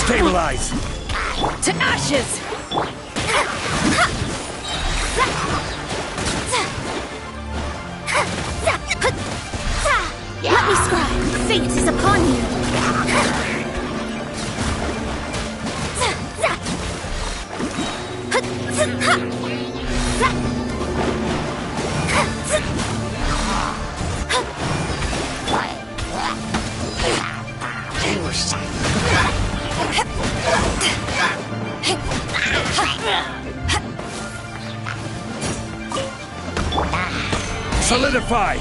Stabilize! To ashes! Let me scribe! Fate is upon you! Solidify!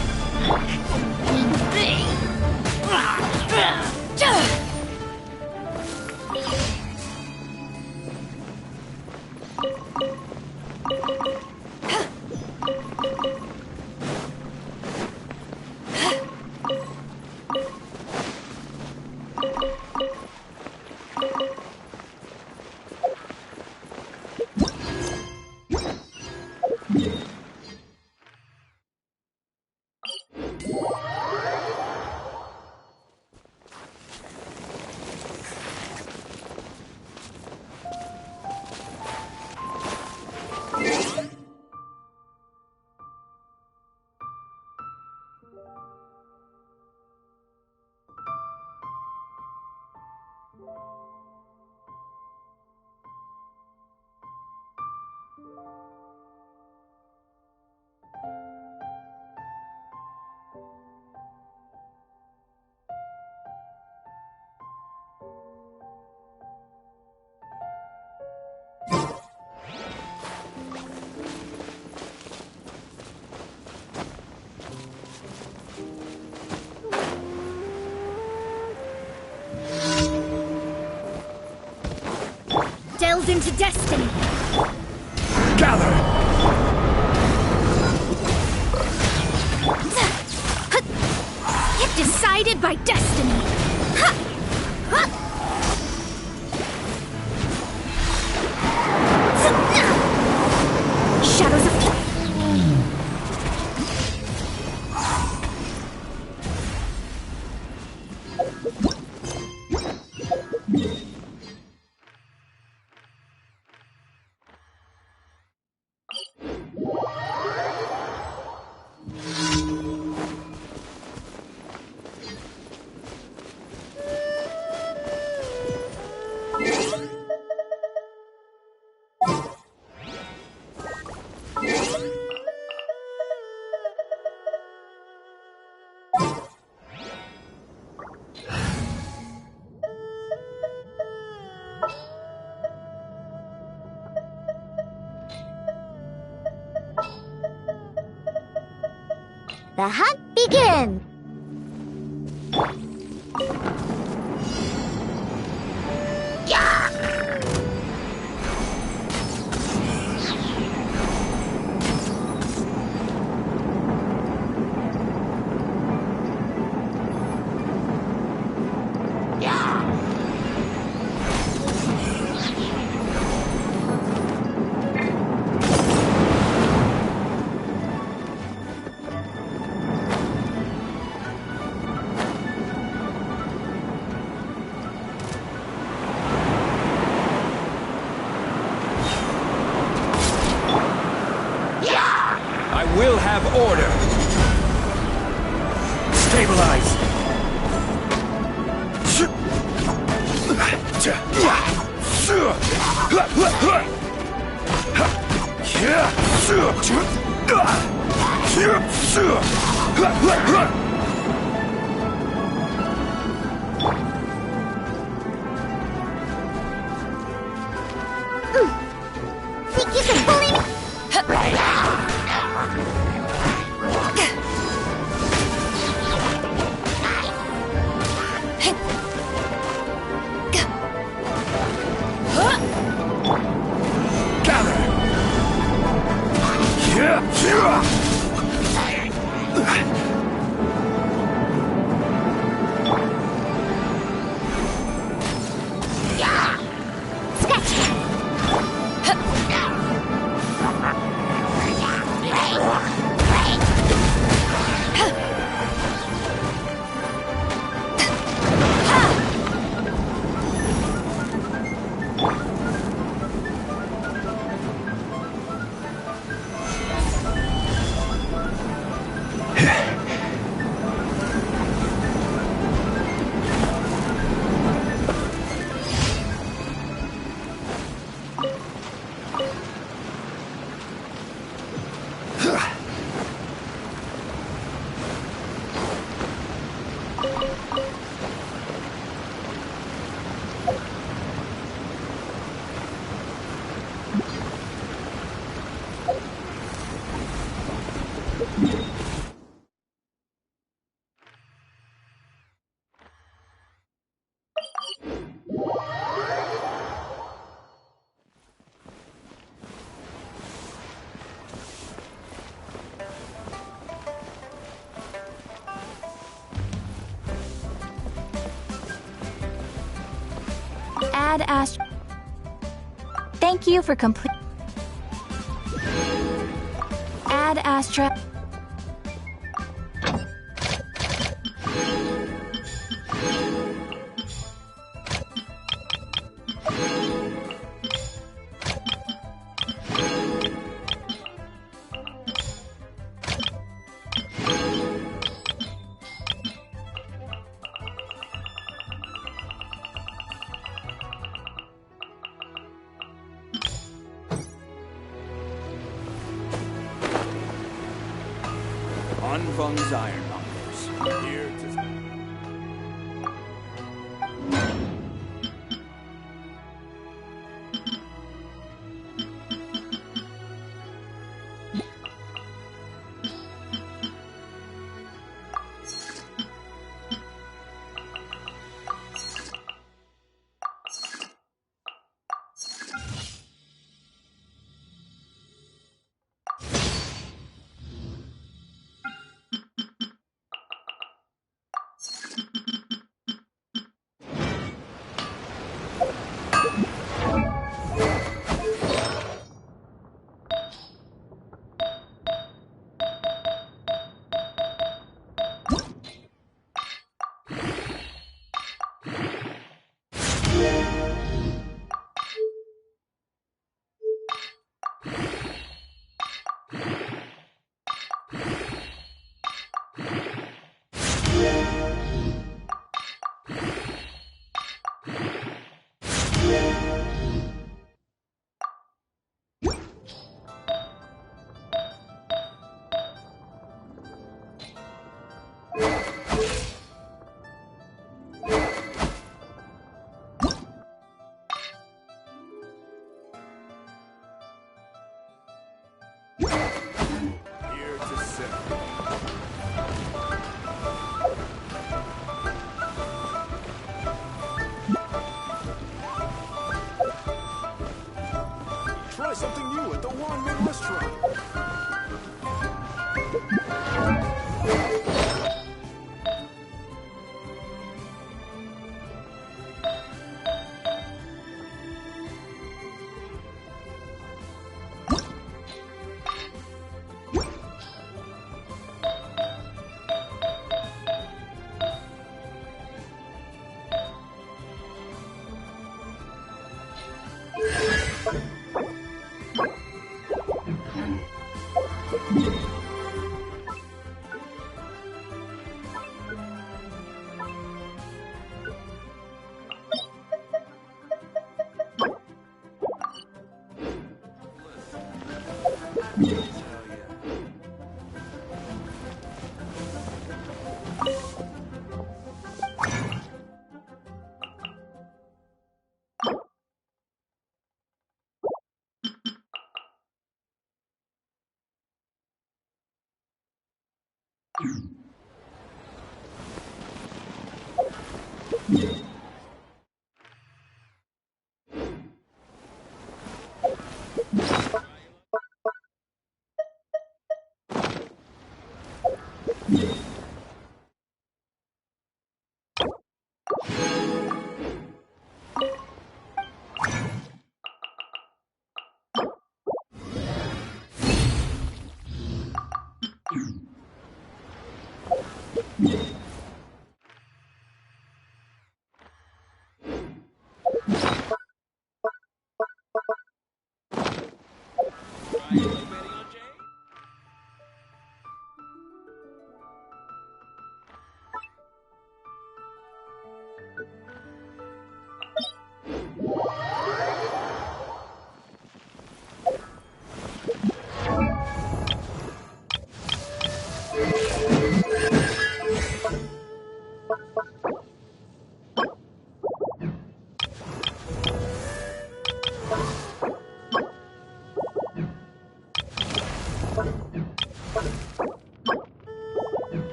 Delve into destiny! Gather! Decided by destiny! Shadows of... The hunt begins! Will have order. Stabilize. Think you can bully me? Add Astra. Thank you for complete. Add Astra. Unfung's Ironmongers. Here to stay. Here to sit. Try something new at the Wanmin restaurant.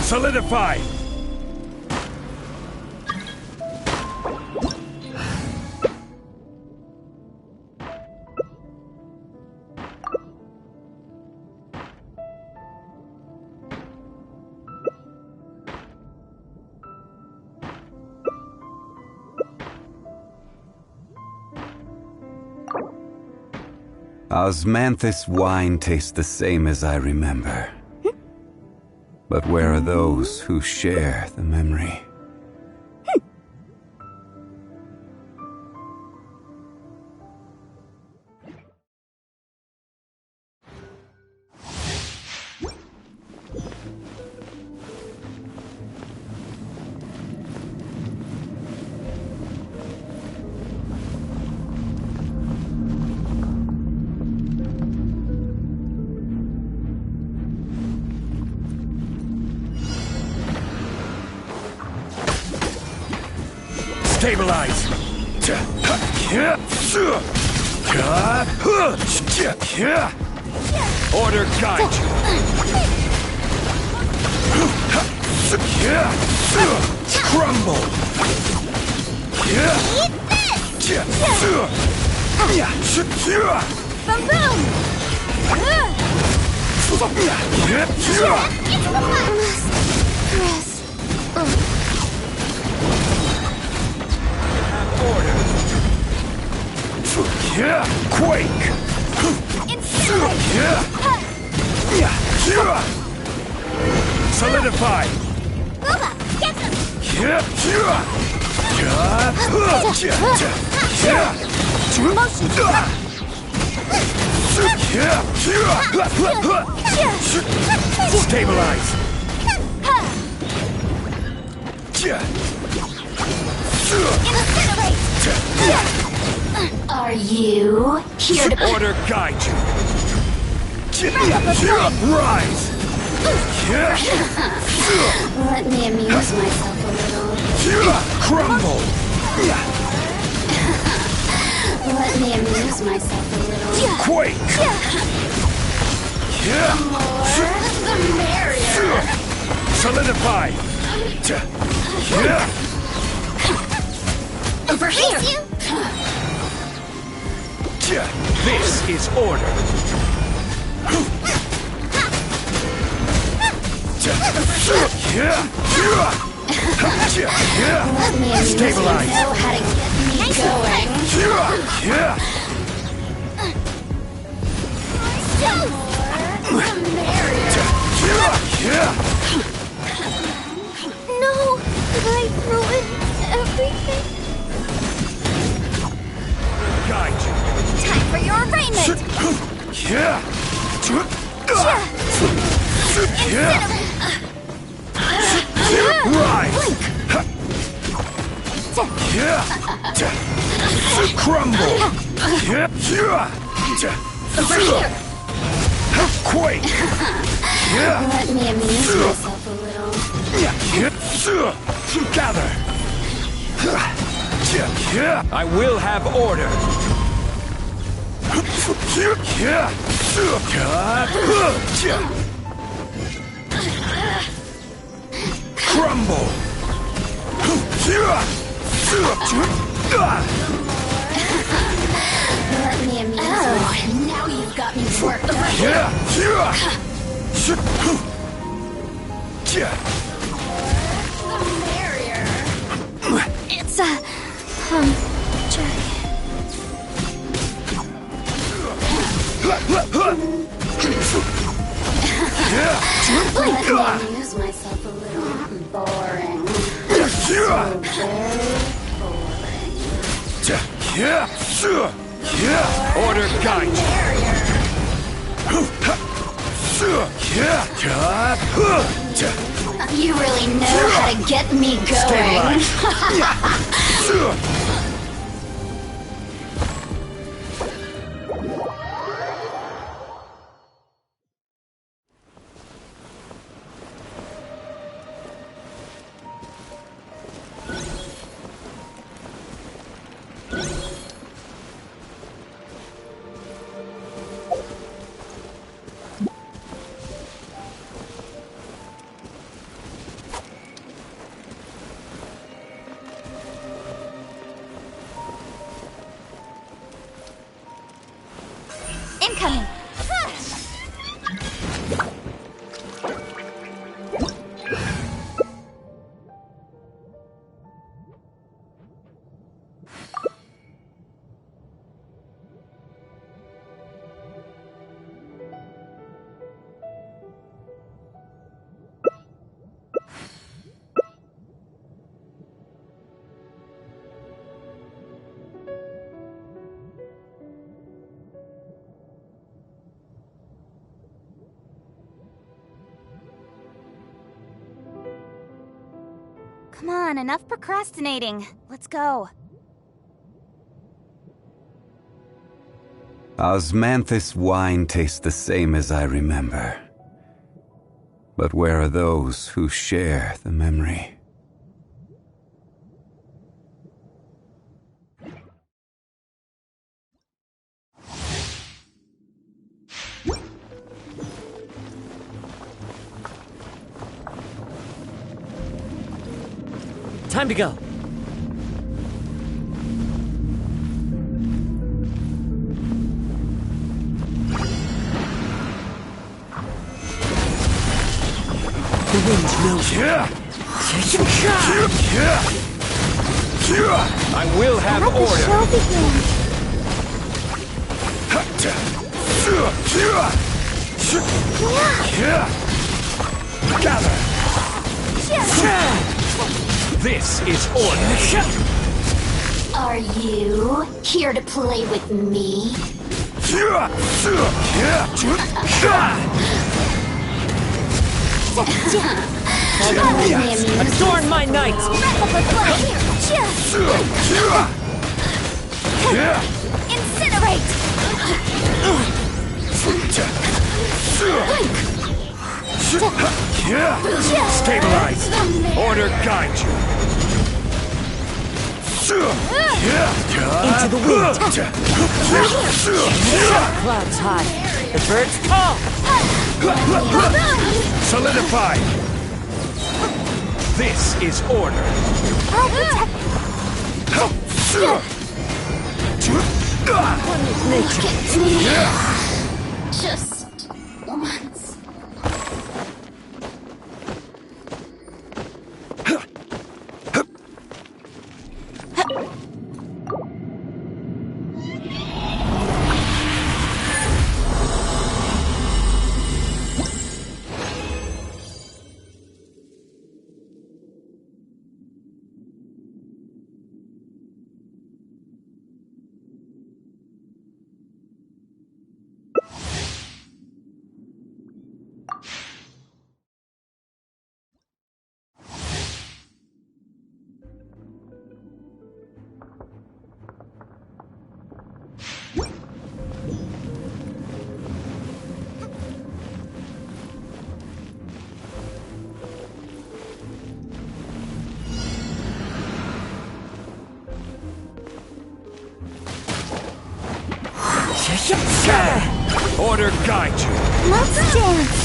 Solidify! Osmanthus wine tastes the same as I remember. But where are those who share the memory? Stabilize! Order guide you! Crumble! Quake! Solidify! Get them! Motion! Stabilize. Are you here to Order guide you. Rise. let me amuse myself a little? Crumble. Let me amuse myself a little. Quake. The merrier. Solidify. Over here. This is order. Let me amuse Stabilize. know how to get me going. The merrier. No! Did I ruin everything? Guide you. Time for your arraignment! Rise. Crumble. Quake. Let me amuse myself a little. Gather. I will have order. Crumble. Let me amuse myself. Now you've got me worked up. The merrier. It's a... jerk. Let me amuse myself a little. Boring. So very boring. Order guide you. You really know how to get me going. Incoming! Come on, enough procrastinating. Let's go. Osmanthus wine tastes the same as I remember. But where are those who share the memory? Time to go. The wind knows it. I will have Let the order. show begin. Gather. This is order. Are you here to play with me? Adorn my night! Incinerate! Stabilize. Order guide you. Into the wind! Clouds high. The birds call! Solidify. This is order. One with nature. Just once. Order guide you. Let's dance.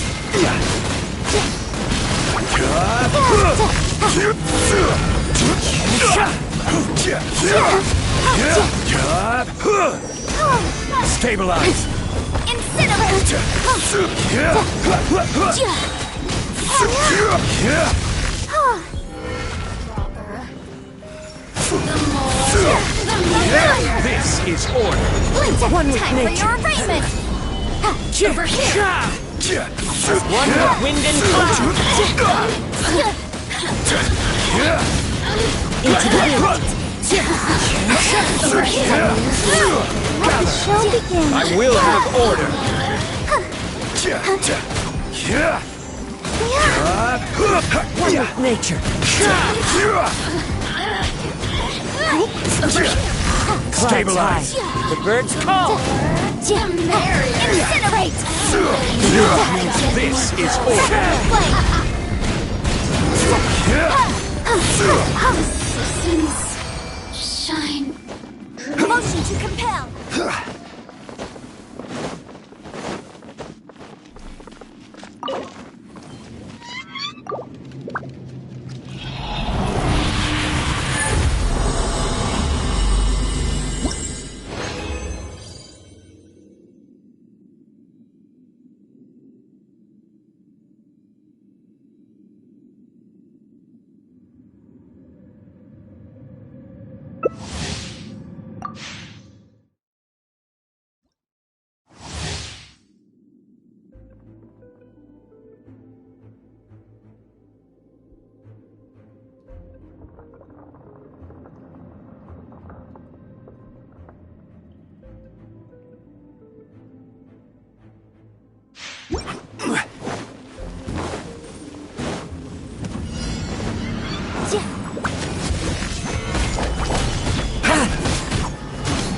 Stabilize. Incinerate! This is order. One with Time for nature. your arraignment! Over here! One with wind and cloud. Into the wind. Over here! Let the show begin. I will have order. One with nature. Clouds Stabilize. high. The birds call. Incinerate! This is order. Shine. Motion to compel.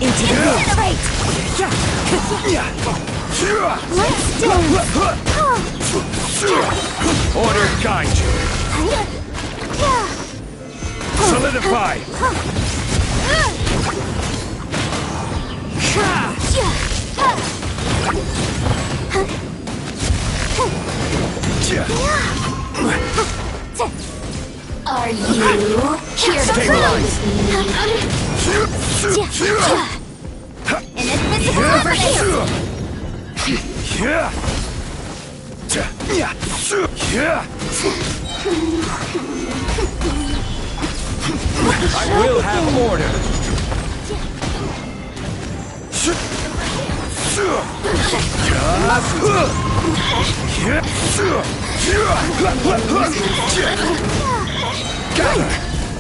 Into the wind. Let's dance. Order guide you. Solidify. Are you here to Stabilize. An invisible over here! I will have order.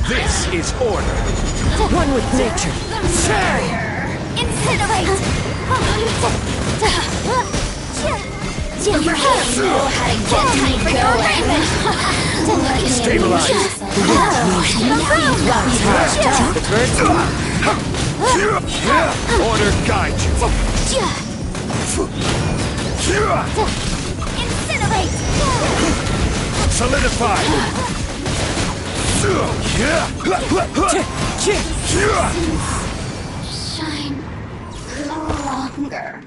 This is order. One with nature. Incinerate! Your head know how to get me going. Stabilize. The birds come. Order guide you. Incinerate! Solidify. Shine longer.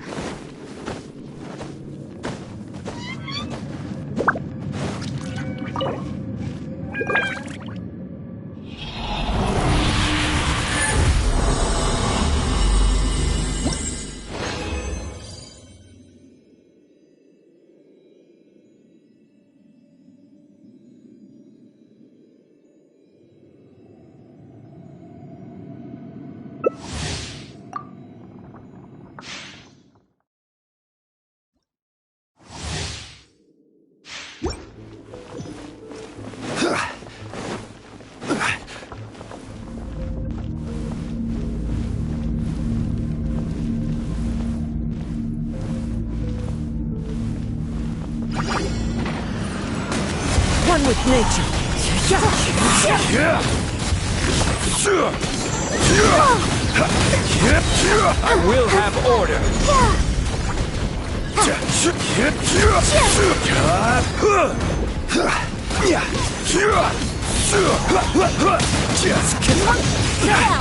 One with nature. I will have order.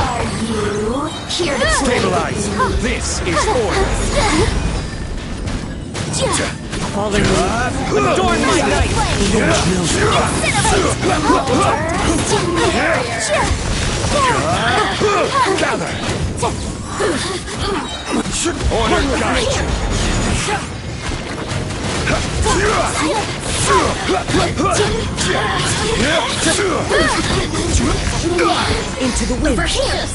Are you here to Stabilize. This is order. Falling adorn my night. Gather. Order guide you. Into the wind. over here?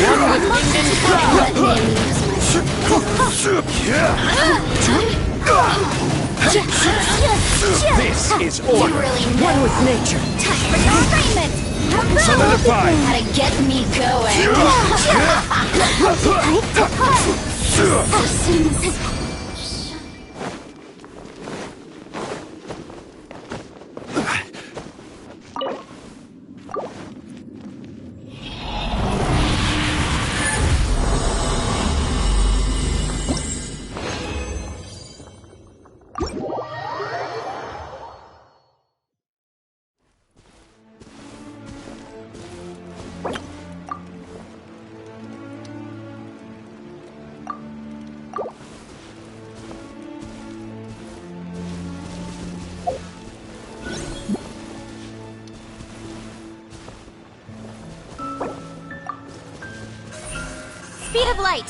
One with wind and This is order. Really one with nature. time for your assignment. Solidify. How to get me going. As soon as speed of light.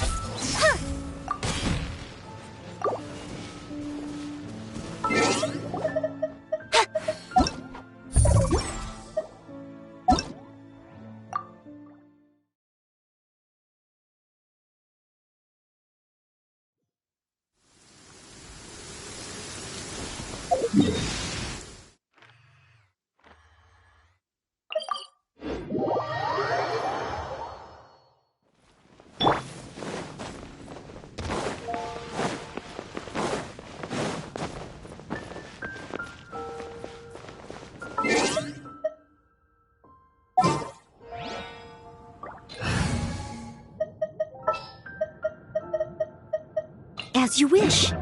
As you wish.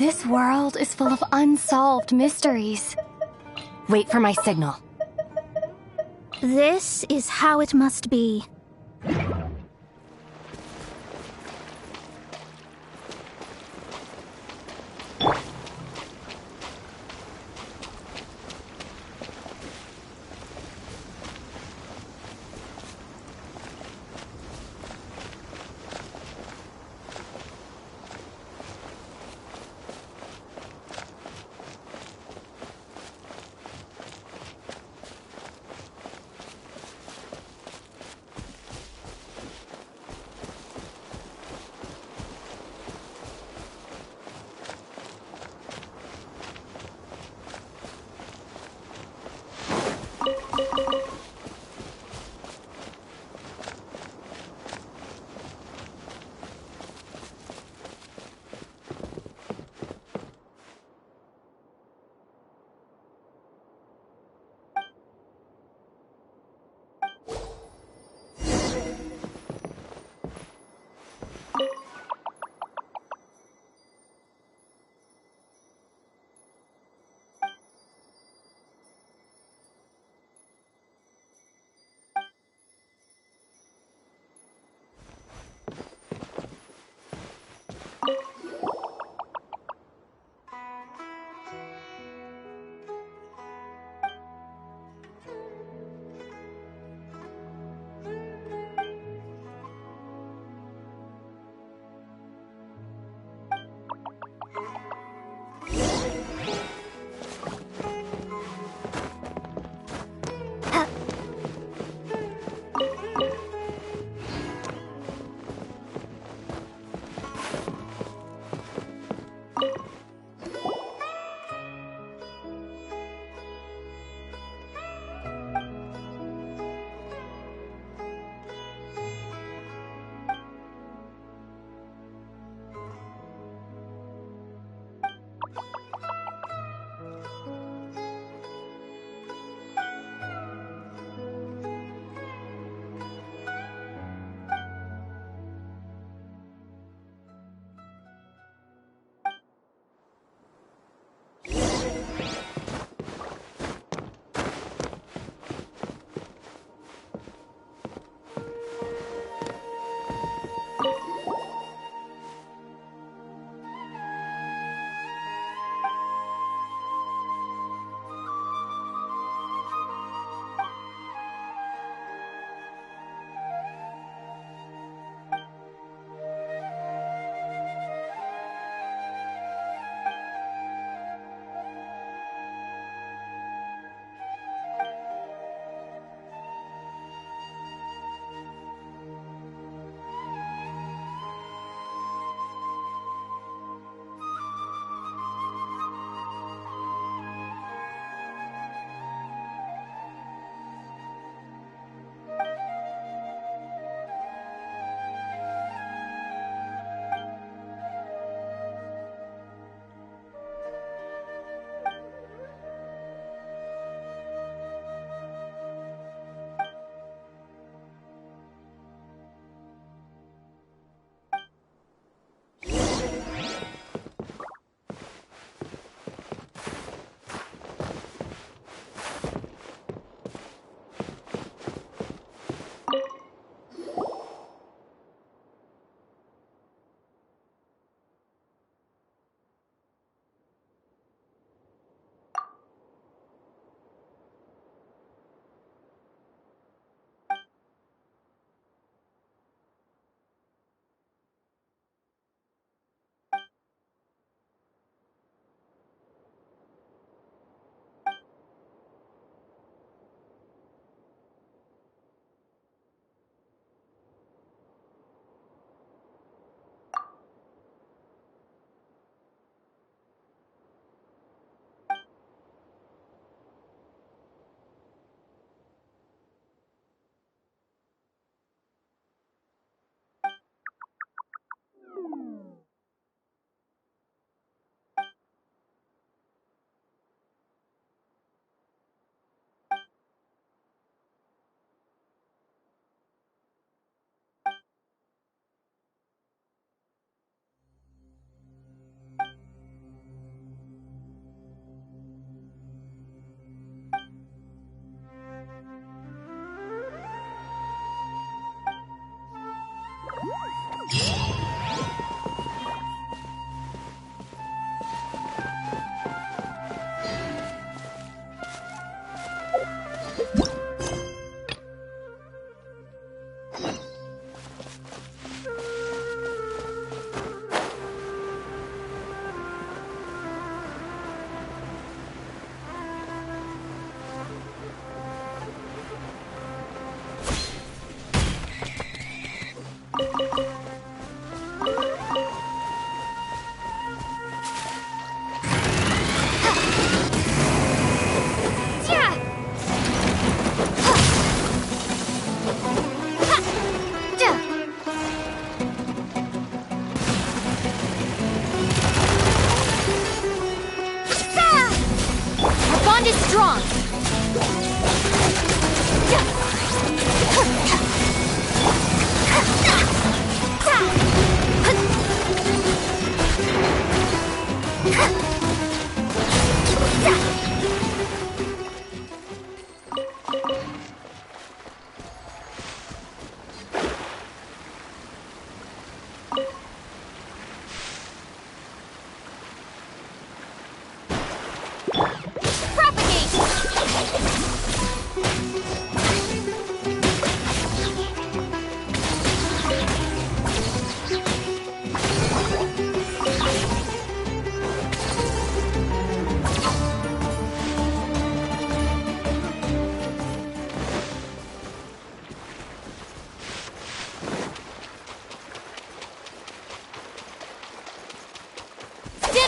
This world is full of unsolved mysteries. Wait for my signal. This is how it must be.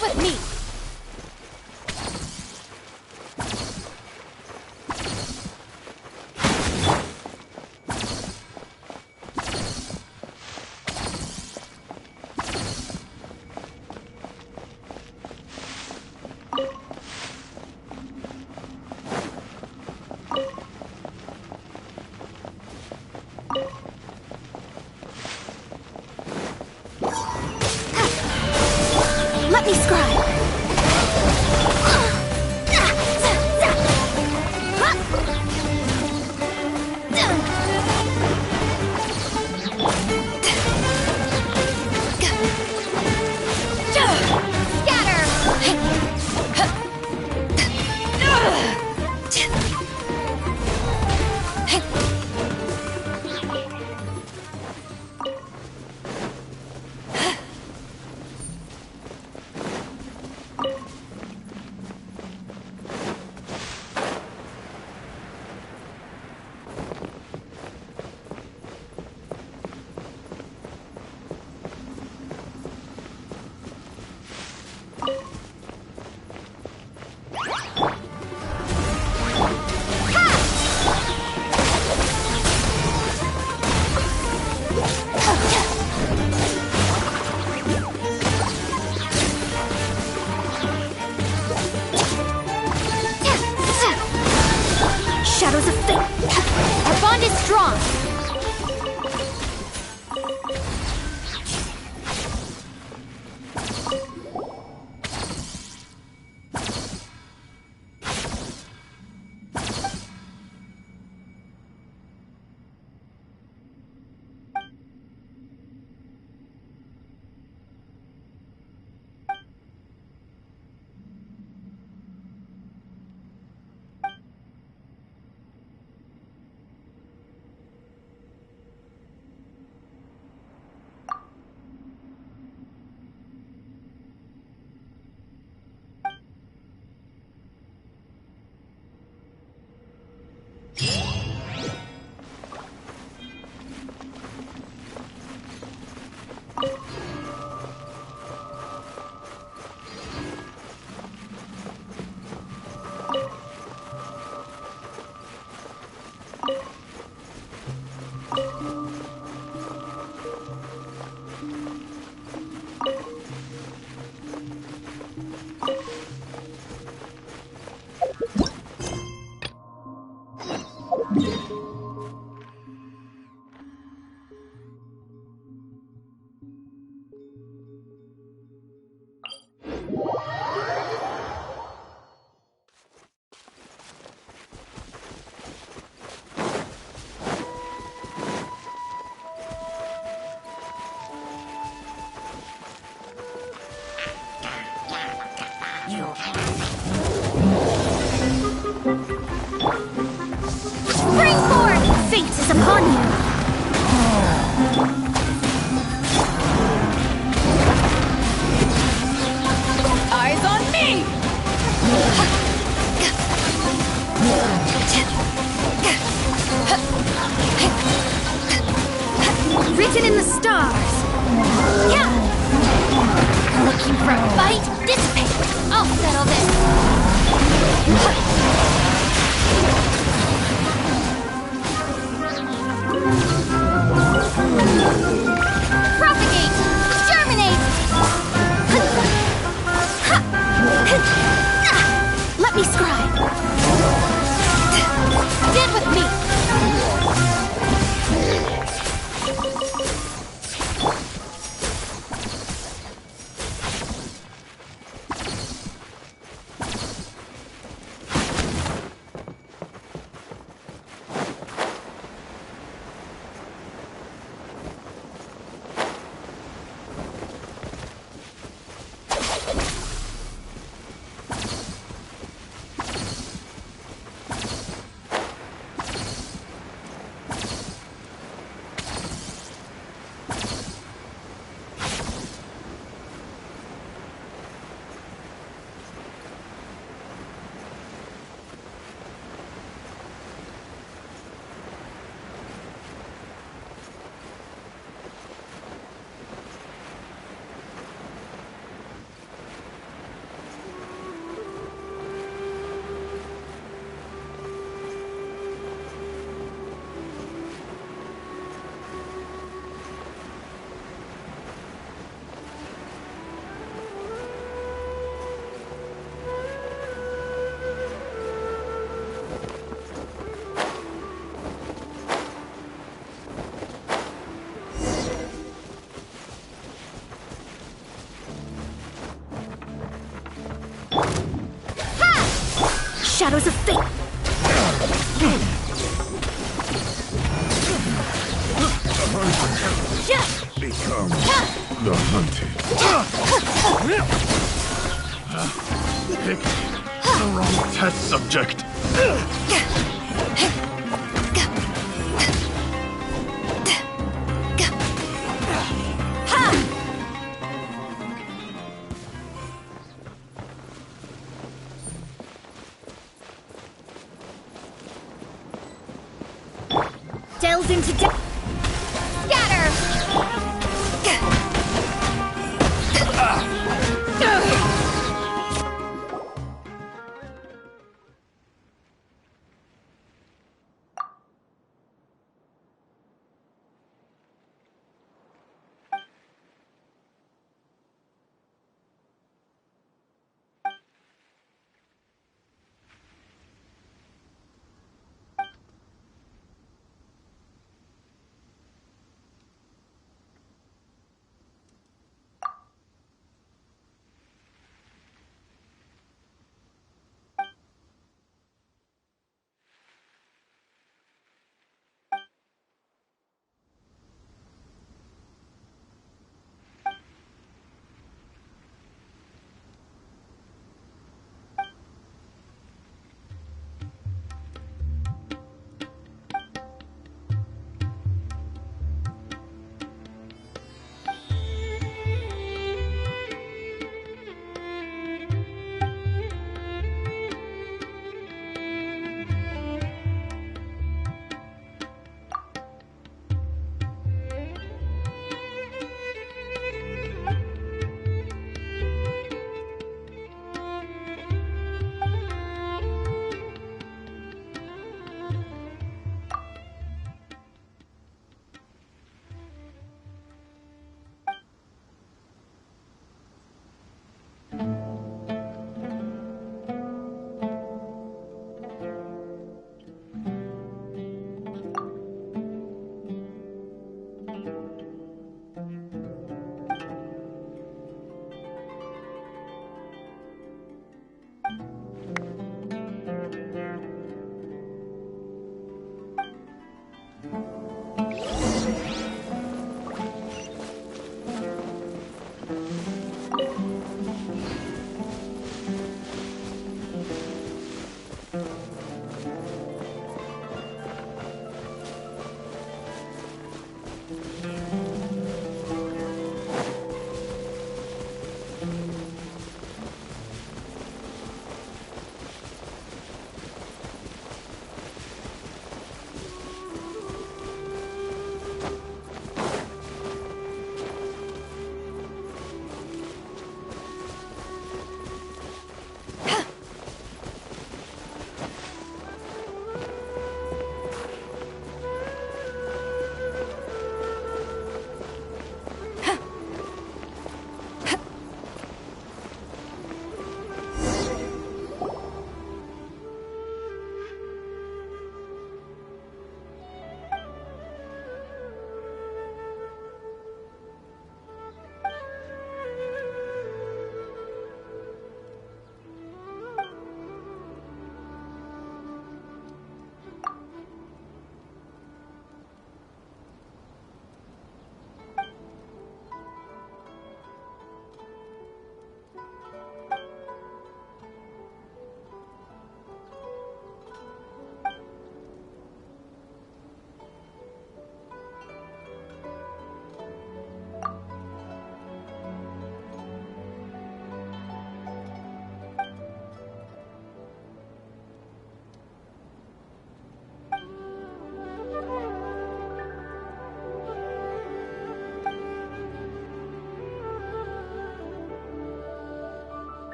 Get with me! Let me scribe. Shadows of fate. Our bond is strong. Spring forth! Fate is upon you! Eyes on me! Written in the stars! Yeah! Looking for a fight? Dissipate! I'll settle this! Propagate! Germinate! Let me scribe! Get with me! shadows of fate. Become the hunted. Pick the wrong test subject. Delves into depth. Scatter!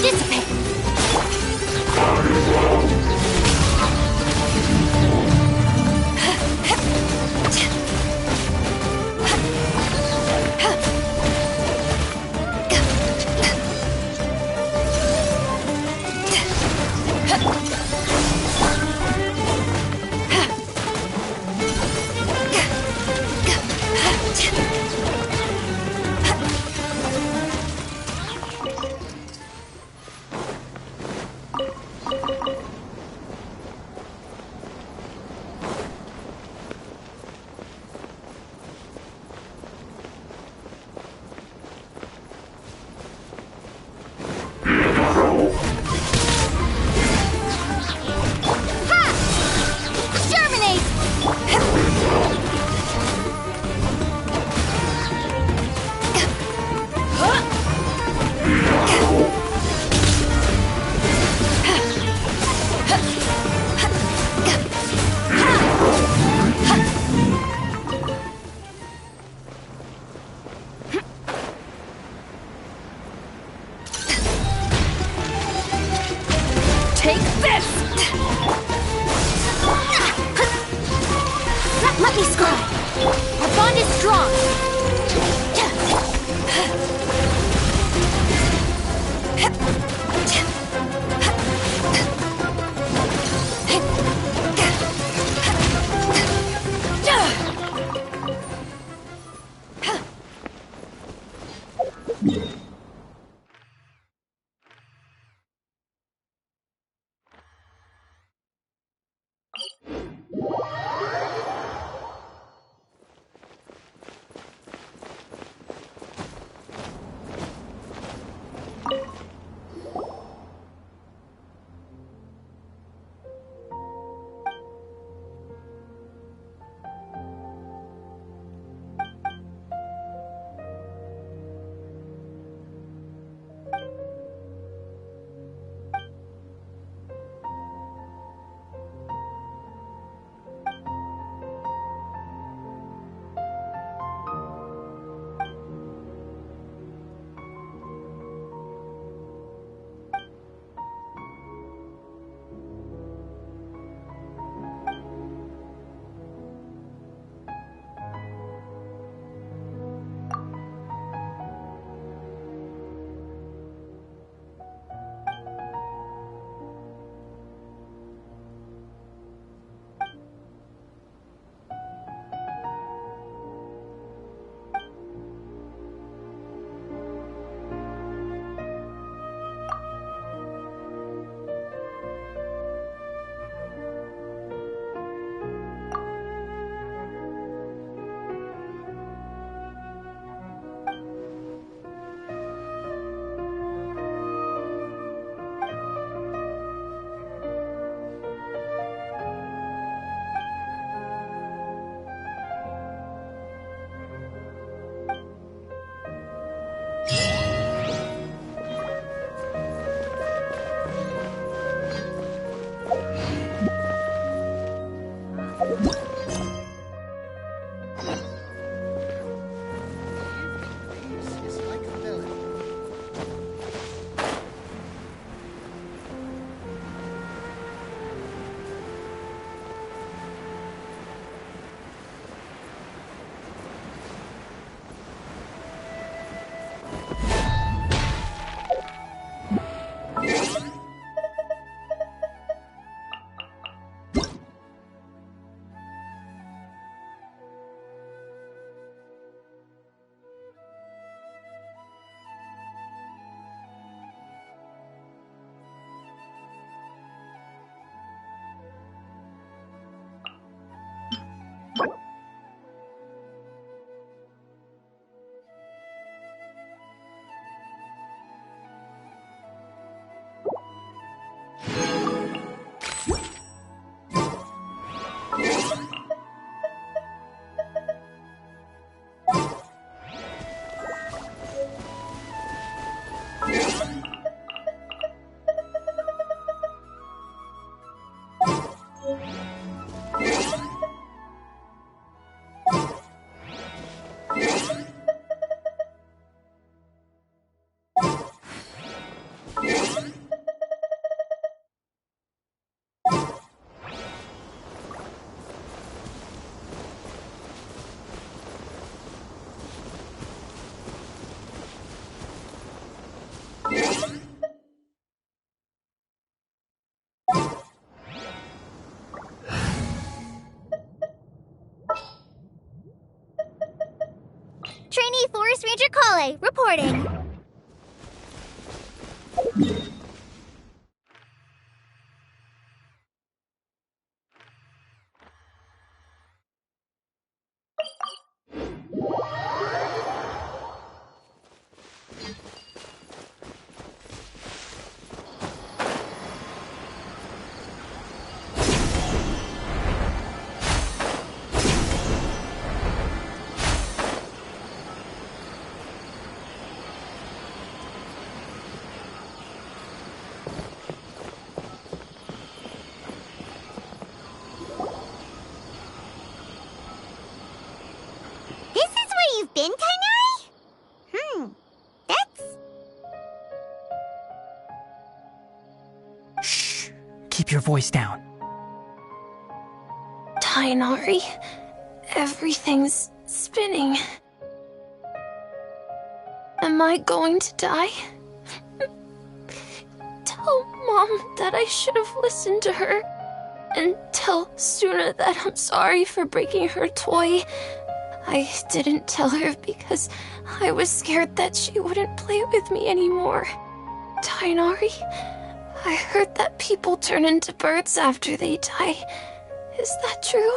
dissipate! Take this! Let me scribe. Our bond is strong! Trainee Forest Ranger Kale, reporting. You've been, Tainari? That's... Shh! Keep your voice down. Tainari, everything's spinning. Am I going to die? Tell Mom that I should have listened to her. And tell Suna that I'm sorry for breaking her toy. I didn't tell her because I was scared that she wouldn't play with me anymore. Tainari, I heard that people turn into birds after they die. Is that true?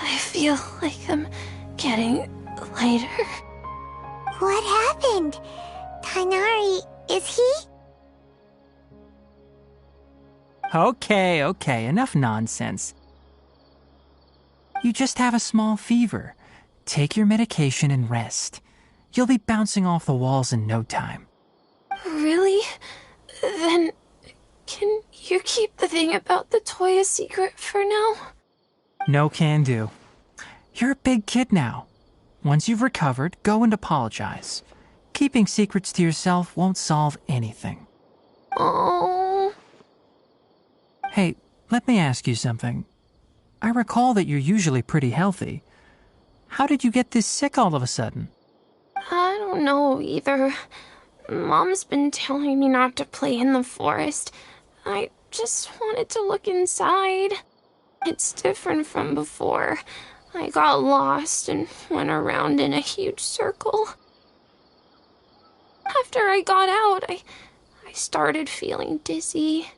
I feel like I'm getting lighter. What happened? Tainari, is he? Okay, enough nonsense. You just have a small fever. Take your medication and rest. You'll be bouncing off the walls in no time. Really? Then, can you keep the thing about the toy a secret for now? No can do. You're a big kid now. Once you've recovered, go and apologize. Keeping secrets to yourself won't solve anything. Oh. Hey, let me ask you something. I recall that you're usually pretty healthy. How did you get this sick all of a sudden? I don't know either. Mom's been telling me not to play in the forest. I just wanted to look inside. It's different from before. I got lost and went around in a huge circle. After I got out, I started feeling dizzy.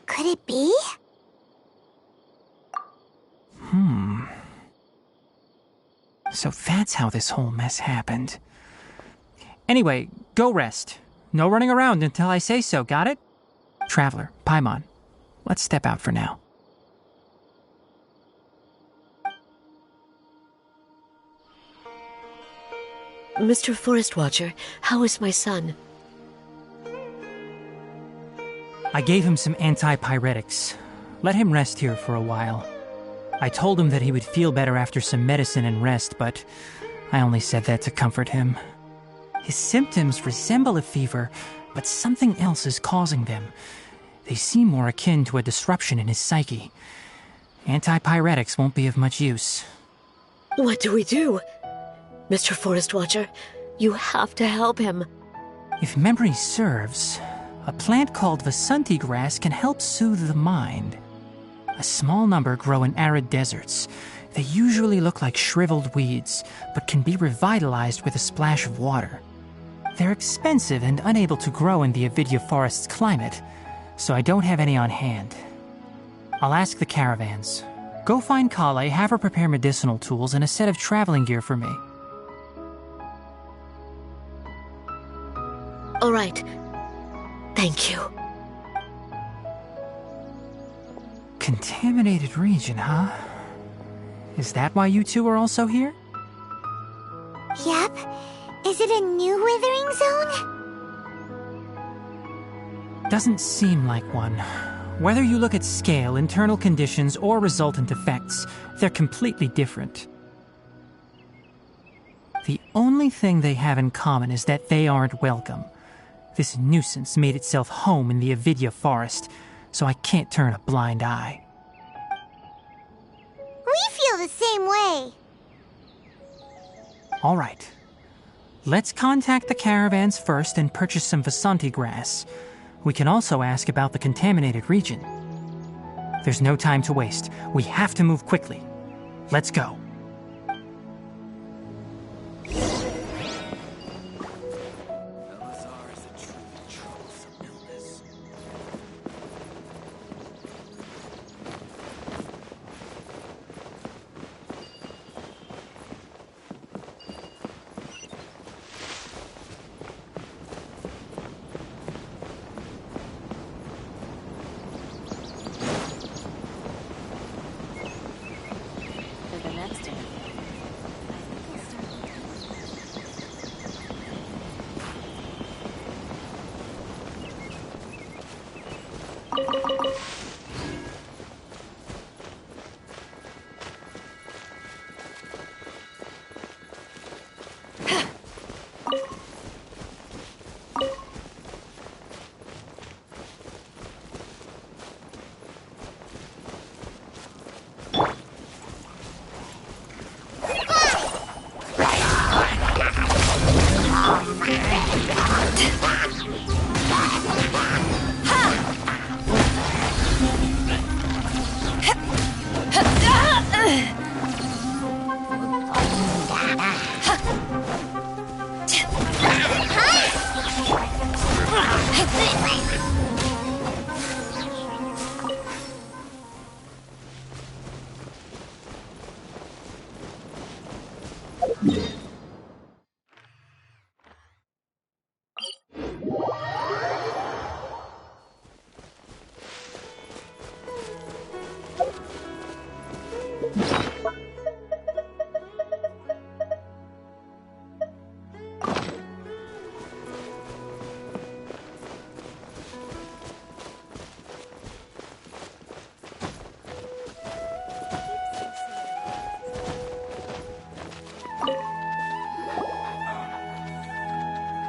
Could it be? So that's how this whole mess happened. Anyway, go rest. No running around until I say so, got it? Traveler, Paimon, let's step out for now. Mr. Forest Watcher, how is my son? I gave him some antipyretics. Let him rest here for a while. I told him that he would feel better after some medicine and rest, but I only said that to comfort him. His symptoms resemble a fever, but something else is causing them. They seem more akin to a disruption in his psyche. Antipyretics won't be of much use. What do we do? Mr. Forest Watcher, you have to help him. If memory serves, a plant called Vasanti grass can help soothe the mind. A small number grow in arid deserts. They usually look like shriveled weeds, but can be revitalized with a splash of water. They're expensive and unable to grow in the Avidya forest's climate, so I don't have any on hand. I'll ask the caravans. Go find Kale, have her prepare medicinal tools and a set of traveling gear for me. All right. Thank you. Contaminated region, huh? Is that why you two are also here? Yep. Is it a new withering zone? Doesn't seem like one. Whether you look at scale, internal conditions, or resultant effects, they're completely different. The only thing they have in common is that they aren't welcome. This nuisance made itself home in the Avidya forest, so I can't turn a blind eye. We feel the same way. All right. Let's contact the caravans first and purchase some Vasanti grass. We can also ask about the contaminated region. There's no time to waste. We have to move quickly. Let's go.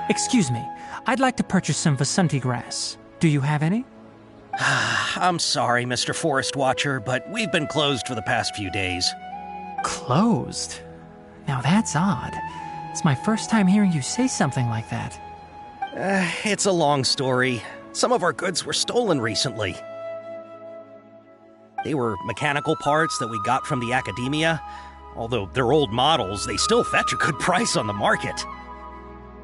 Excuse me, I'd like to purchase some Vasanti grass. Do you have any? I'm sorry, Mr. Forest Watcher, but we've been closed for the past few days. Closed? Now that's odd. It's my first time hearing you say something like that. It's a long story. Some of our goods were stolen recently. They were mechanical parts that we got from the academia. Although they're old models, they still fetch a good price on the market.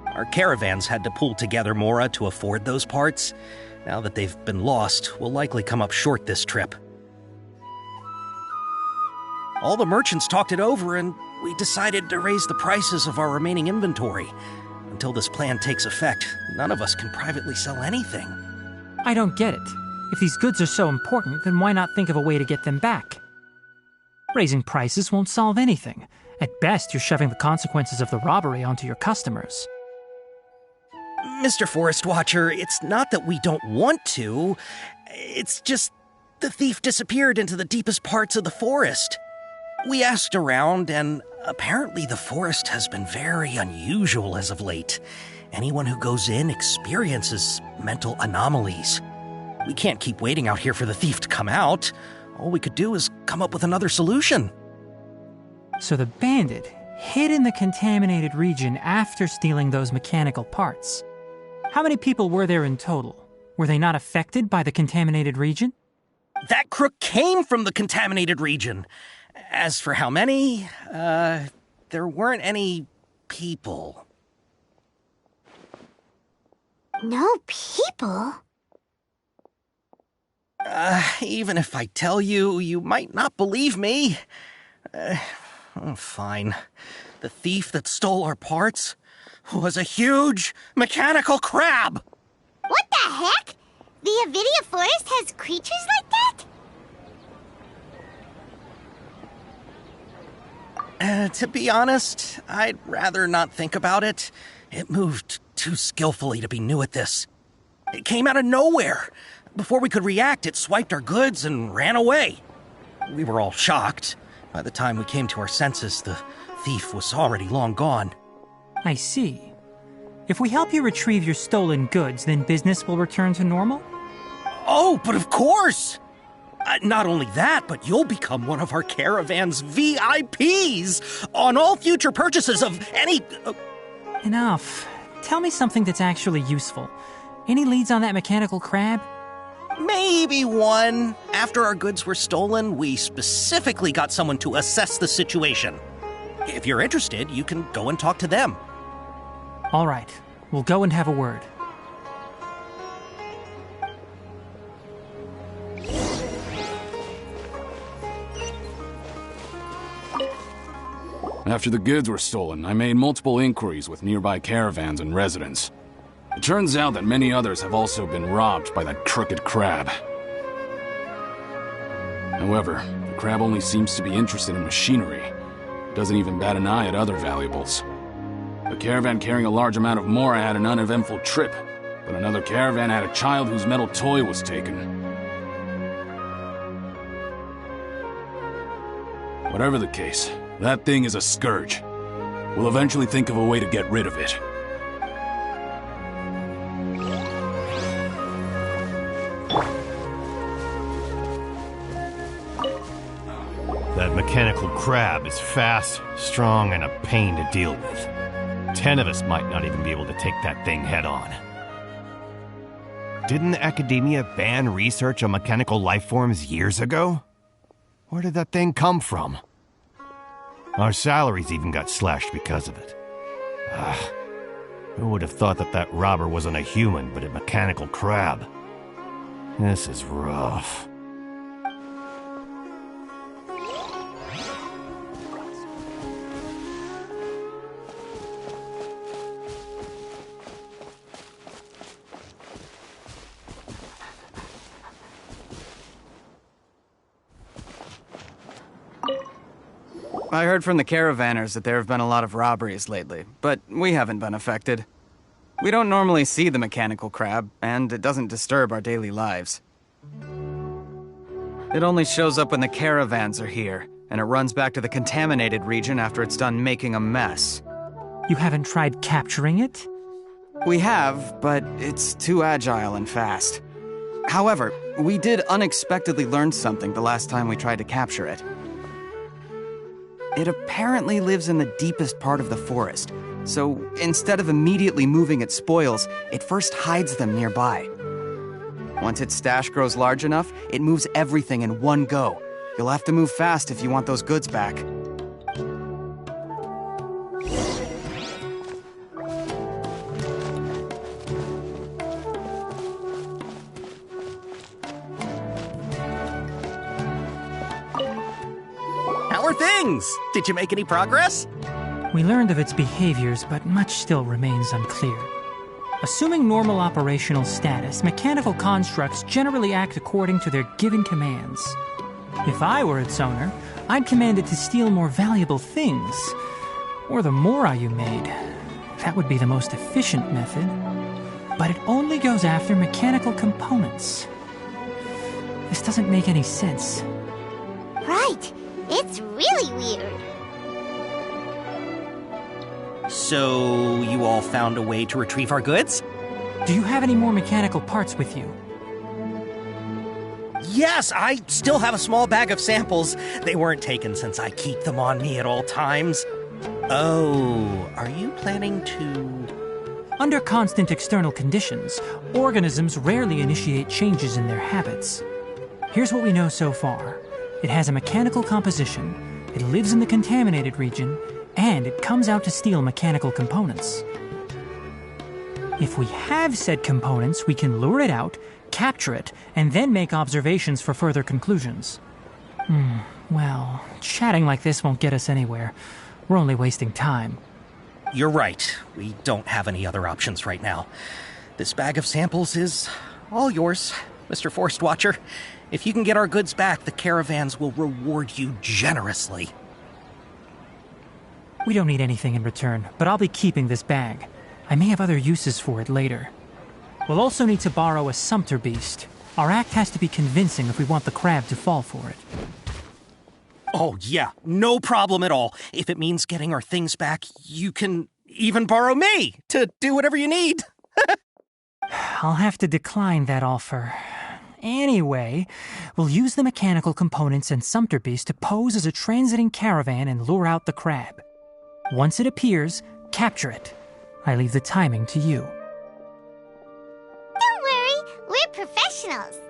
Our caravans had to pull together more to afford those parts. Now that they've been lost, we'll likely come up short this trip. All the merchants talked it over, and we decided to raise the prices of our remaining inventory. Until this plan takes effect, none of us can privately sell anything. I don't get it. If these goods are so important, then why not think of a way to get them back? Raising prices won't solve anything. At best, you're shoving the consequences of the robbery onto your customers. Mr. Forest Watcher, it's not that we don't want to. It's just the thief disappeared into the deepest parts of the forest. We asked around, and apparently the forest has been very unusual as of late. Anyone who goes in experiences mental anomalies. We can't keep waiting out here for the thief to come out. All we could do is come up with another solution. So the bandit hid in the contaminated region after stealing those mechanical parts. How many people were there in total? Were they not affected by the contaminated region? That crook came from the contaminated region. As for how many, there weren't any people. No people? Even if I tell you, you might not believe me. Fine. The thief that stole our parts was a huge mechanical crab. What the heck? The Avidia Forest has creatures like that? To be honest, I'd rather not think about it. It moved too skillfully to be new at this. It came out of nowhere. Before we could react, it swiped our goods and ran away. We were all shocked. By the time we came to our senses, the thief was already long gone. I see. If we help you retrieve your stolen goods, then business will return to normal? Oh, but of course! Not only that, but you'll become one of our caravan's VIPs on all future purchases of any... Enough. Tell me something that's actually useful. Any leads on that mechanical crab? Maybe one. After our goods were stolen, we specifically got someone to assess the situation. If you're interested, you can go and talk to them. All right. We'll go and have a word. After the goods were stolen, I made multiple inquiries with nearby caravans and residents. It turns out that many others have also been robbed by that crooked crab. However, the crab only seems to be interested in machinery. It doesn't even bat an eye at other valuables. A caravan carrying a large amount of mora had an uneventful trip, but another caravan had a child whose metal toy was taken. Whatever the case, that thing is a scourge. We'll eventually think of a way to get rid of it. That mechanical crab is fast, strong, and a pain to deal with. 10 of us might not even be able to take that thing head on. Didn't the academia ban research on mechanical life forms years ago? Where did that thing come from? Our salaries even got slashed because of it. Who would have thought that that robber wasn't a human, but a mechanical crab? This is rough. I heard from the caravanners that there have been a lot of robberies lately, but we haven't been affected. We don't normally see the mechanical crab, and it doesn't disturb our daily lives. It only shows up when the caravans are here, and it runs back to the contaminated region after it's done making a mess. You haven't tried capturing it? We have, but it's too agile and fast. However, we did unexpectedly learn something the last time we tried to capture it. It apparently lives in the deepest part of the forest, so instead of immediately moving its spoils, it first hides them nearby. Once its stash grows large enough, it moves everything in one go. You'll have to move fast if you want those goods back. How are things? Did you make any progress? We learned of its behaviors, but much still remains unclear. Assuming normal operational status, mechanical constructs generally act according to their given commands. If I were its owner, I'd command it to steal more valuable things. Or the mora you made. That would be the most efficient method. But it only goes after mechanical components. This doesn't make any sense. Right. It's really weird. So, you all found a way to retrieve our goods? Do you have any more mechanical parts with you? Yes, I still have a small bag of samples. They weren't taken since I keep them on me at all times. Oh, are you planning to... Under constant external conditions, organisms rarely initiate changes in their habits. Here's what we know so far. It has a mechanical composition, it lives in the contaminated region, and it comes out to steal mechanical components. If we have said components, we can lure it out, capture it, and then make observations for further conclusions. Well, chatting like this won't get us anywhere. We're only wasting time. You're right. We don't have any other options right now. This bag of samples is all yours, Mr. Forest Watcher. If you can get our goods back, the caravans will reward you generously. We don't need anything in return, but I'll be keeping this bag. I may have other uses for it later. We'll also need to borrow a sumpter beast. Our act has to be convincing if we want the crab to fall for it. Oh, yeah, no problem at all. If it means getting our things back, you can even borrow me to do whatever you need. I'll have to decline that offer. Anyway, we'll use the mechanical components and sumpter beast to pose as a transiting caravan and lure out the crab. Once it appears, capture it. I leave the timing to you. Don't worry, we're professionals.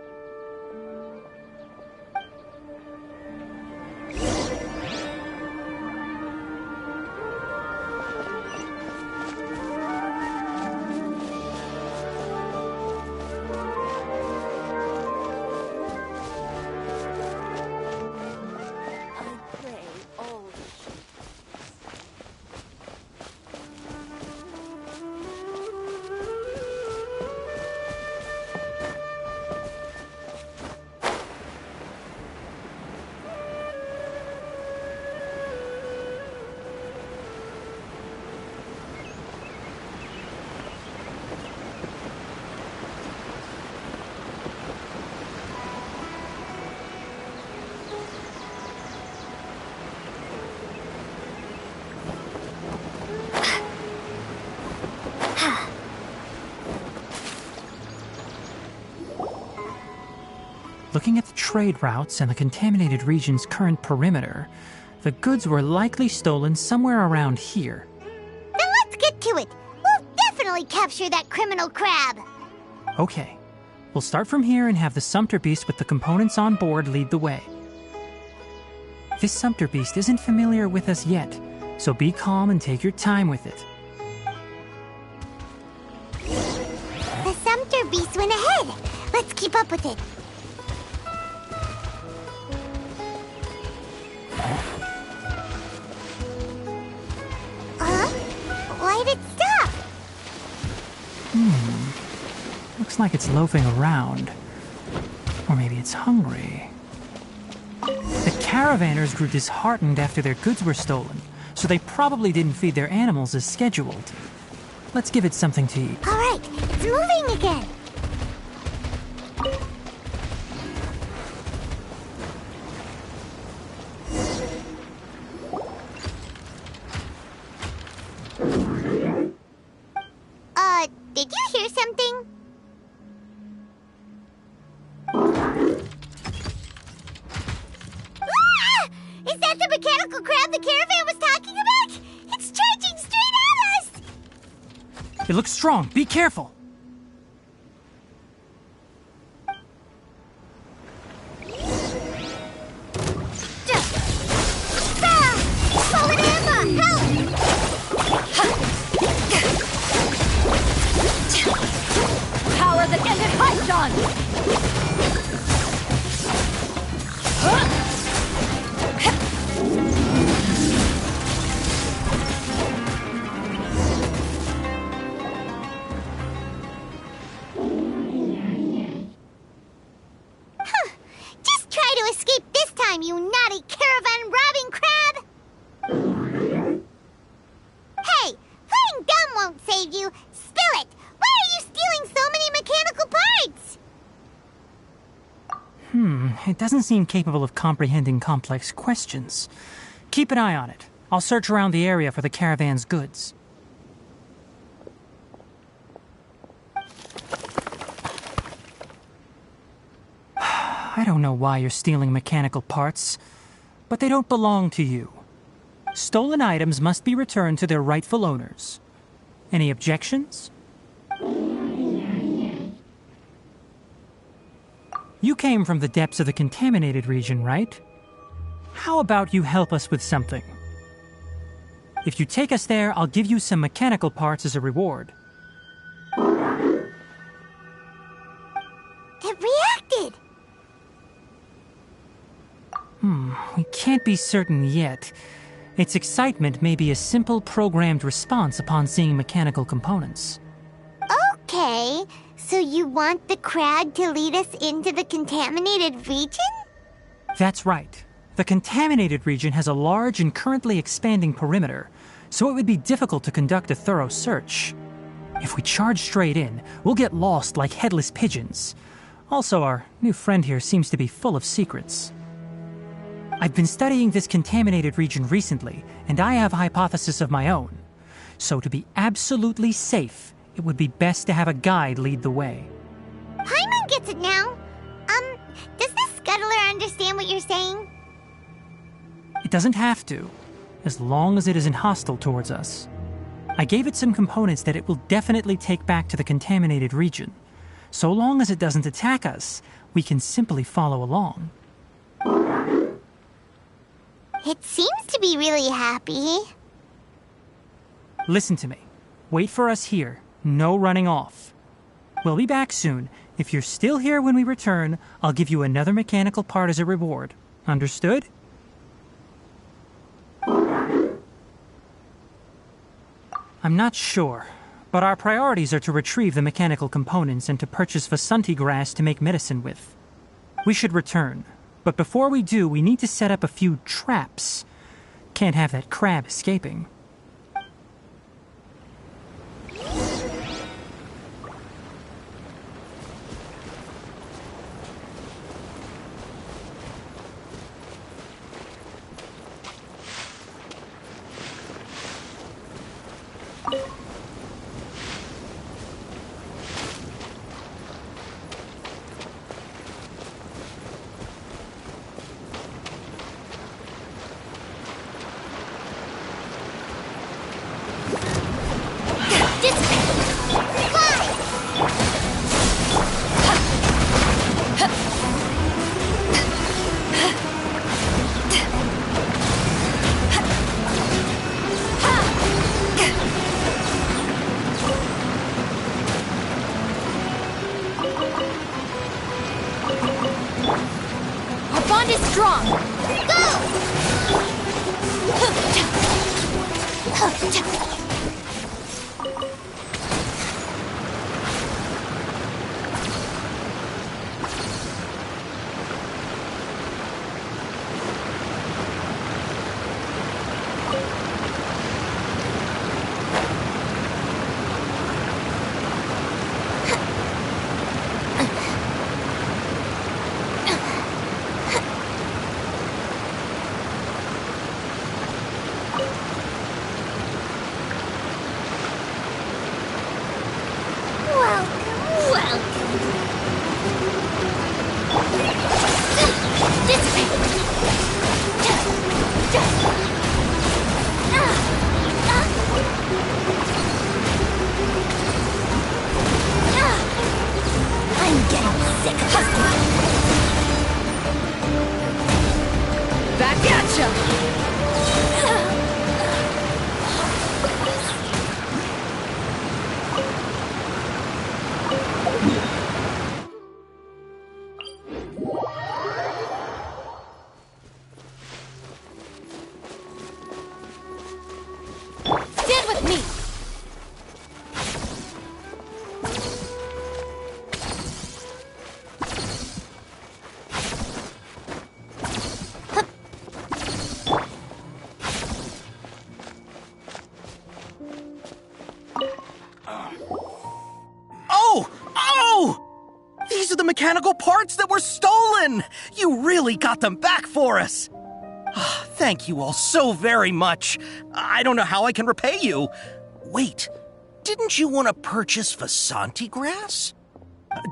Looking at the trade routes and the contaminated region's current perimeter, the goods were likely stolen somewhere around here. Then let's get to it. We'll definitely capture that criminal crab. Okay, we'll start from here and have the sumpter beast with the components on board lead the way. This sumpter beast isn't familiar with us yet, so be calm and take your time with it. The sumpter beast went ahead. Let's keep up with it. Why'd it stop? Looks like it's loafing around. Or maybe it's hungry. The caravanners grew disheartened after their goods were stolen, so they probably didn't feed their animals as scheduled. Let's give it something to eat. All right, it's moving again. It looks strong. Be careful. Power that ended Python! Just try to escape this time, you naughty caravan-robbing crab! Hey, playing dumb won't save you! Spill it! Why are you stealing so many mechanical parts? It doesn't seem capable of comprehending complex questions. Keep an eye on it. I'll search around the area for the caravan's goods. I don't know why you're stealing mechanical parts, but they don't belong to you. Stolen items must be returned to their rightful owners. Any objections? You came from the depths of the contaminated region, right? How about you help us with something? If you take us there, I'll give you some mechanical parts as a reward. It reacted! We can't be certain yet. Its excitement may be a simple programmed response upon seeing mechanical components. Okay, so you want the crab to lead us into the contaminated region? That's right. The contaminated region has a large and currently expanding perimeter, so it would be difficult to conduct a thorough search. If we charge straight in, we'll get lost like headless pigeons. Also, our new friend here seems to be full of secrets. I've been studying this contaminated region recently, and I have a hypothesis of my own. So to be absolutely safe, it would be best to have a guide lead the way. Paimon gets it now. Does the scuttler understand what you're saying? It doesn't have to, as long as it isn't hostile towards us. I gave it some components that it will definitely take back to the contaminated region. So long as it doesn't attack us, we can simply follow along. It seems to be really happy. Listen to me. Wait for us here. No running off. We'll be back soon. If you're still here when we return, I'll give you another mechanical part as a reward. Understood? I'm not sure, but our priorities are to retrieve the mechanical components and to purchase Vasanti grass to make medicine with. We should return, but before we do, we need to set up a few traps. Can't have that crab escaping. at me! Oh! Oh! These are the mechanical parts that were stolen! You really got them back for us! Thank you all so very much. I don't know how I can repay you. Wait, didn't you want to purchase Vasanti grass?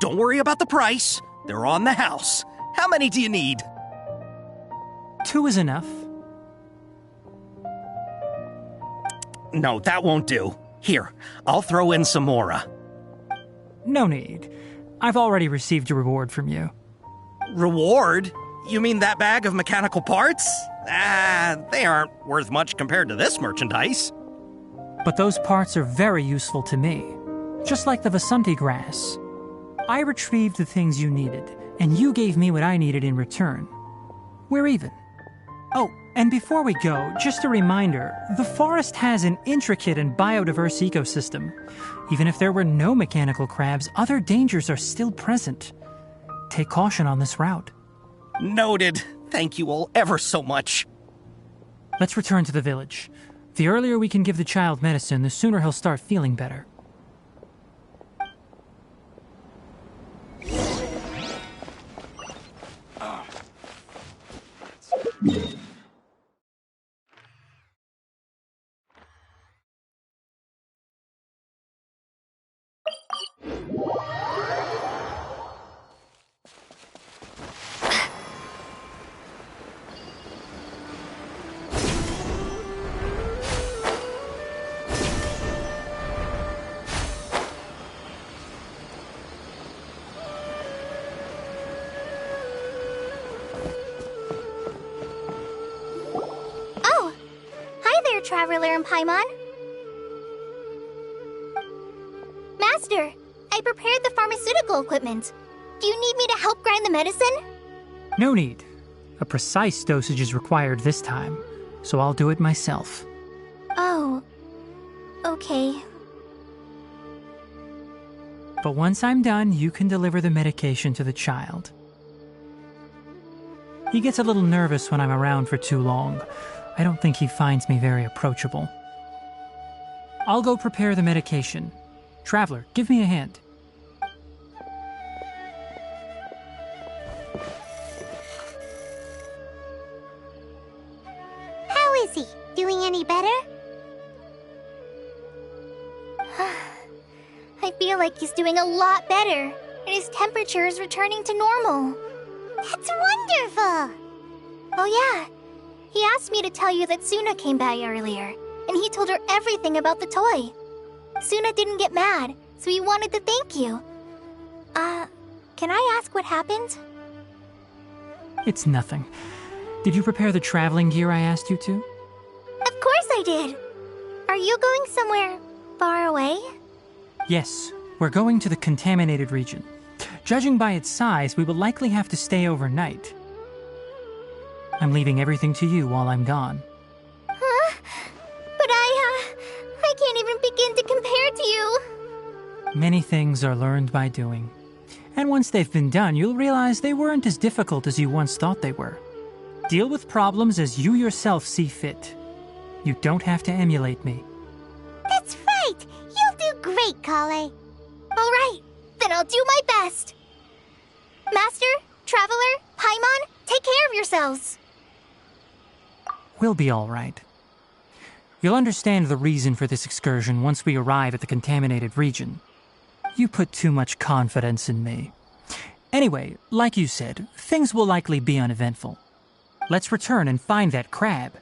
Don't worry about the price. They're on the house. How many do you need? 2 is enough. No, that won't do. Here, I'll throw in some more. No need. I've already received a reward from you. Reward? You mean that bag of mechanical parts? They aren't worth much compared to this merchandise. But those parts are very useful to me. Just like the Vasanti grass. I retrieved the things you needed, and you gave me what I needed in return. We're even. Oh, and before we go, just a reminder, the forest has an intricate and biodiverse ecosystem. Even if there were no mechanical crabs, other dangers are still present. Take caution on this route. Noted. Thank you all ever so much. Let's return to the village. The earlier we can give the child medicine, the sooner he'll start feeling better. Oh! Hi there, Traveler and Paimon. Master, I prepared the pharmaceutical equipment. Do you need me to help grind the medicine? No need. A precise dosage is required this time, so I'll do it myself. Oh. Okay. But once I'm done, you can deliver the medication to the child. He gets a little nervous when I'm around for too long. I don't think he finds me very approachable. I'll go prepare the medication. Traveler, give me a hand. How is he? Doing any better? I feel like he's doing a lot better, and his temperature is returning to normal. That's wonderful! Oh yeah, he asked me to tell you that Suna came by earlier, and he told her everything about the toy. Suna didn't get mad, so he wanted to thank you. Can I ask what happened? It's nothing. Did you prepare the traveling gear I asked you to? Of course I did! Are you going somewhere far away? Yes, we're going to the contaminated region. Judging by its size, we will likely have to stay overnight. I'm leaving everything to you while I'm gone. Huh? But I can't even begin to compare to you. Many things are learned by doing. And once they've been done, you'll realize they weren't as difficult as you once thought they were. Deal with problems as you yourself see fit. You don't have to emulate me. That's right! You'll do great, Kale. All right, then I'll do my best. Master, Traveler, Paimon, take care of yourselves. We'll be all right. You'll understand the reason for this excursion once we arrive at the contaminated region. You put too much confidence in me. Anyway, like you said, things will likely be uneventful. Let's return and find that crab.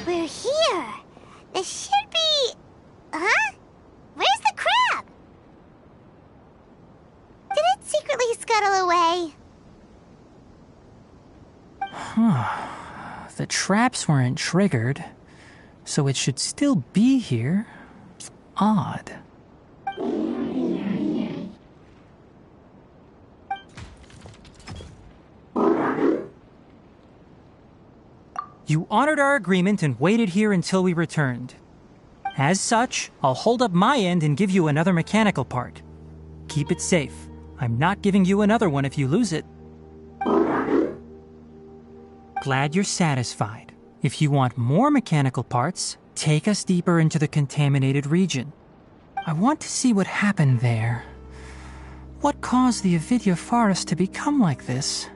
We're here. This should be... Huh? Where's the crab? Did it secretly scuttle away? The traps weren't triggered, so it should still be here. Odd. You honored our agreement and waited here until we returned. As such, I'll hold up my end and give you another mechanical part. Keep it safe. I'm not giving you another one if you lose it. Glad you're satisfied. If you want more mechanical parts, take us deeper into the contaminated region. I want to see what happened there. What caused the Avidya forest to become like this?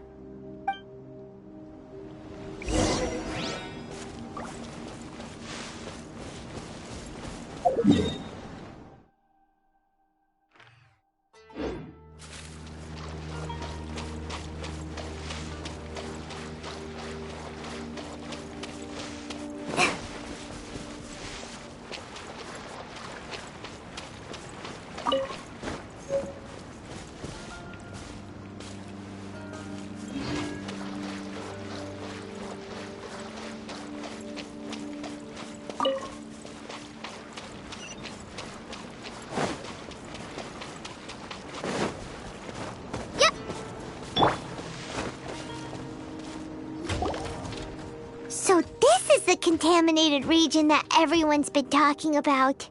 So this is the contaminated region that everyone's been talking about.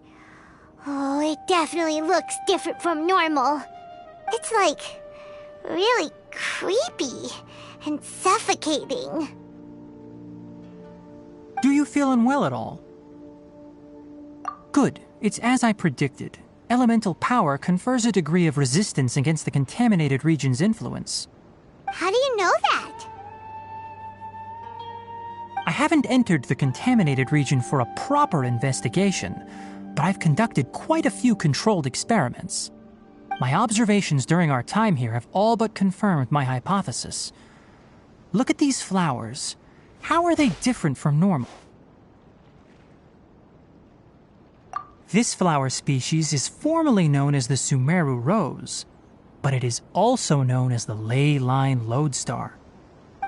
Oh, it definitely looks different from normal. It's like really creepy and suffocating. Do you feel unwell at all? Good. It's as I predicted. Elemental power confers a degree of resistance against the contaminated region's influence. How do you know that? I haven't entered the contaminated region for a proper investigation, but I've conducted quite a few controlled experiments. My observations during our time here have all but confirmed my hypothesis. Look at these flowers. How are they different from normal? This flower species is formally known as the Sumeru rose, but it is also known as the ley line lodestar.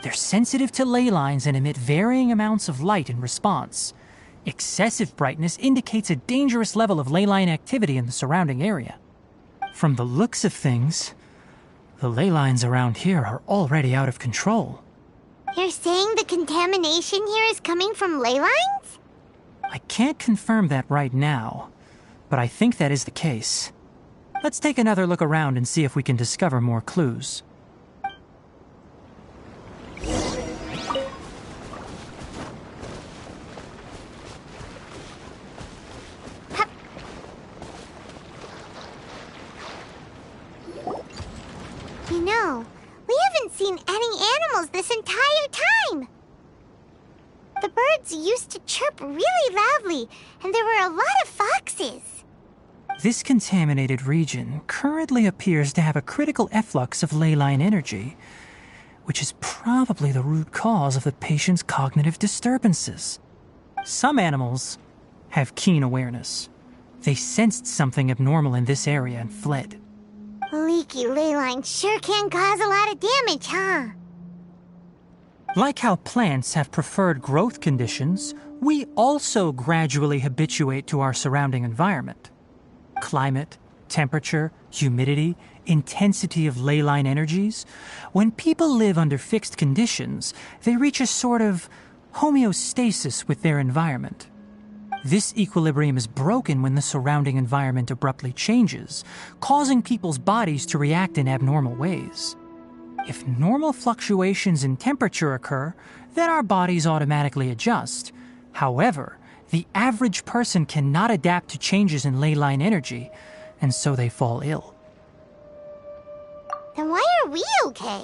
They're sensitive to ley lines and emit varying amounts of light in response. Excessive brightness indicates a dangerous level of ley line activity in the surrounding area. From the looks of things, the ley lines around here are already out of control. You're saying the contamination here is coming from ley lines? I can't confirm that right now, but I think that is the case. Let's take another look around and see if we can discover more clues. You know, we haven't seen any animals this entire time. The birds used to chirp really loudly, and there were a lot of foxes. This contaminated region currently appears to have a critical efflux of ley line energy, which is probably the root cause of the patient's cognitive disturbances. Some animals have keen awareness. They sensed something abnormal in this area and fled. Leaky ley lines sure can cause a lot of damage, huh? Like how plants have preferred growth conditions, we also gradually habituate to our surrounding environment. Climate, temperature, humidity, intensity of ley line energies. When people live under fixed conditions, they reach a sort of homeostasis with their environment. This equilibrium is broken when the surrounding environment abruptly changes, causing people's bodies to react in abnormal ways. If normal fluctuations in temperature occur, then our bodies automatically adjust. However, the average person cannot adapt to changes in ley line energy, and so they fall ill. Then why are we okay?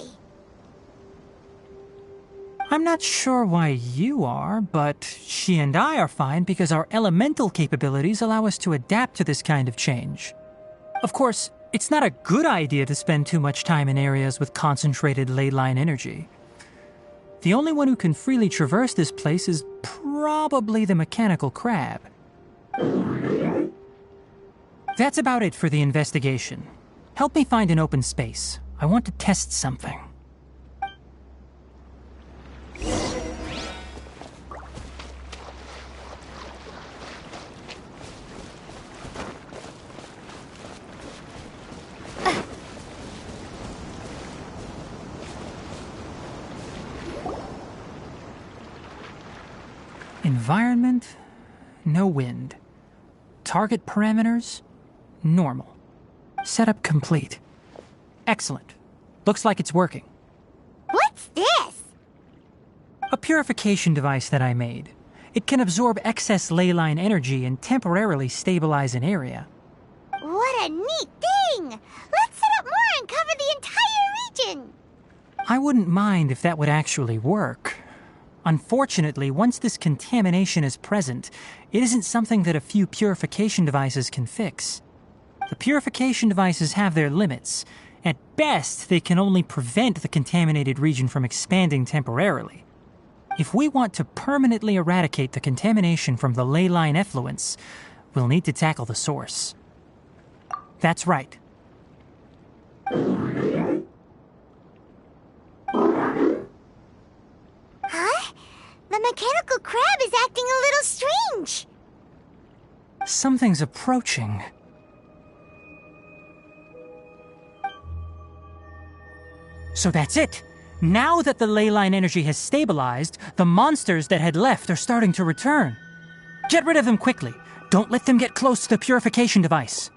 I'm not sure why you are, but she and I are fine because our elemental capabilities allow us to adapt to this kind of change. Of course, it's not a good idea to spend too much time in areas with concentrated ley line energy. The only one who can freely traverse this place is probably the mechanical crab. That's about it for the investigation. Help me find an open space. I want to test something. Environment, no wind. Target parameters, normal. Setup complete. Excellent. Looks like it's working. What's this? A purification device that I made. It can absorb excess ley line energy and temporarily stabilize an area. What a neat thing! Let's set up more and cover the entire region! I wouldn't mind if that would actually work. Unfortunately, once this contamination is present, it isn't something that a few purification devices can fix. The purification devices have their limits. At best, they can only prevent the contaminated region from expanding temporarily. If we want to permanently eradicate the contamination from the ley line effluents, we'll need to tackle the source. That's right. Huh? The mechanical crab is acting a little strange. Something's approaching. So that's it. Now that the ley line energy has stabilized, the monsters that had left are starting to return. Get rid of them quickly. Don't let them get close to the purification device.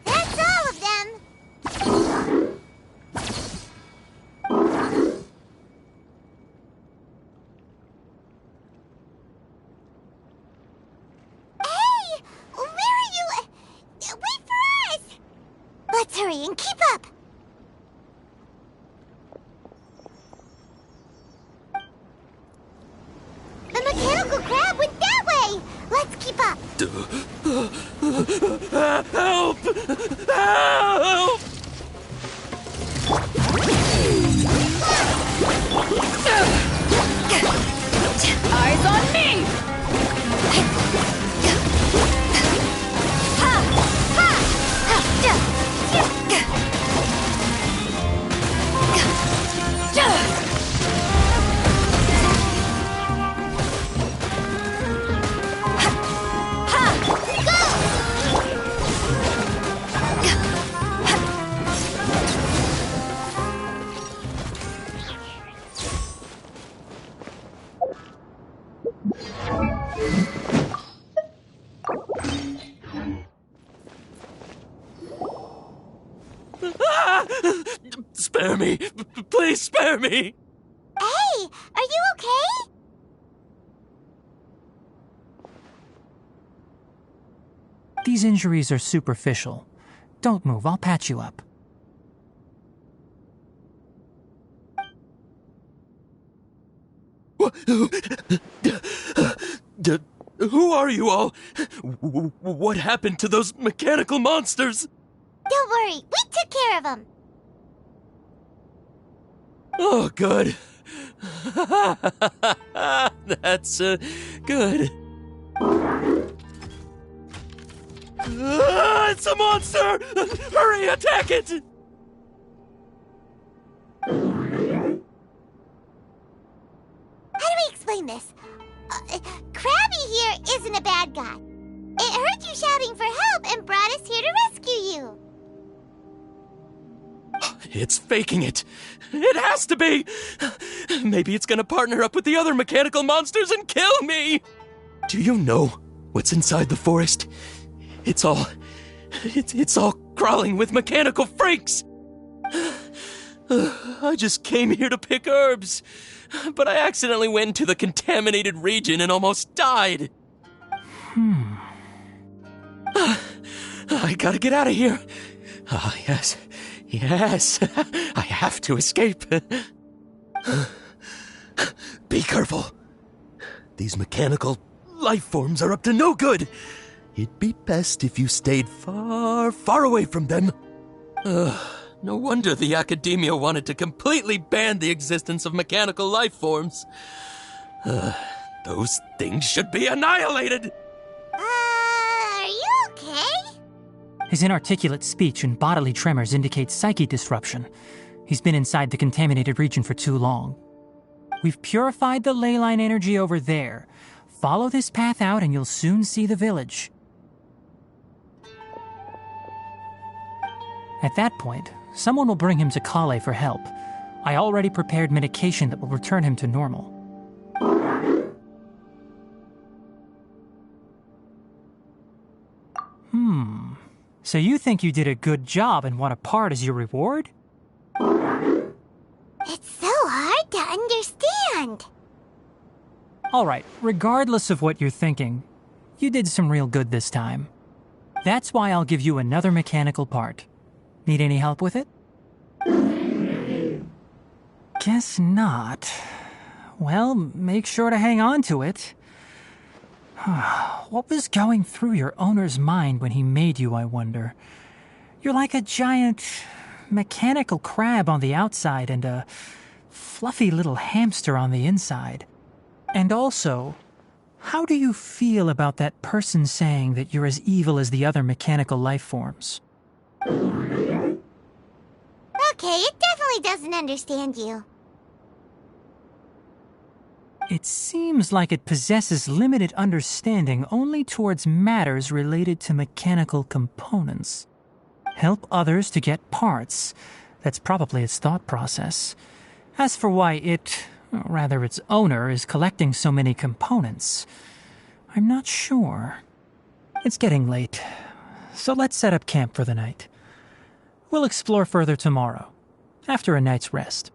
That's all of them. Hey! Let's keep up. Help! Help! Eyes on me! Spare me! Please spare me! Hey, are you okay? These injuries are superficial. Don't move, I'll patch you up. Who are you all? What happened to those mechanical monsters? Don't worry, we took care of them. Oh, good. That's, good. It's a monster! Hurry, attack it! How do we explain this? Krabby here isn't a bad guy. It heard you shouting for help and brought us here to rescue you. It's faking it. It has to be. Maybe it's gonna partner up with the other mechanical monsters and kill me. Do you know what's inside the forest? It's all crawling with mechanical freaks. I just came here to pick herbs, but I accidentally went to the contaminated region and almost died. I gotta get out of here. Ah, yes. Yes, I have to escape. Be careful. These mechanical life forms are up to no good. It'd be best if you stayed far, far away from them. No wonder the academia wanted to completely ban the existence of mechanical life forms. Those things should be annihilated. Are you okay? His inarticulate speech and bodily tremors indicate psyche disruption. He's been inside the contaminated region for too long. We've purified the ley line energy over there. Follow this path out and you'll soon see the village. At that point, someone will bring him to Kale for help. I already prepared medication that will return him to normal. So you think you did a good job and want a part as your reward? It's so hard to understand. Alright, regardless of what you're thinking, you did some real good this time. That's why I'll give you another mechanical part. Need any help with it? Guess not. Well, make sure to hang on to it. What was going through your owner's mind when he made you, I wonder? You're like a giant mechanical crab on the outside and a fluffy little hamster on the inside. And also, how do you feel about that person saying that you're as evil as the other mechanical life forms? Okay, it definitely doesn't understand you. It seems like it possesses limited understanding only towards matters related to mechanical components. Help others to get parts. That's probably its thought process. As for why it, or rather its owner, is collecting so many components, I'm not sure. It's getting late, so let's set up camp for the night. We'll explore further tomorrow, after a night's rest.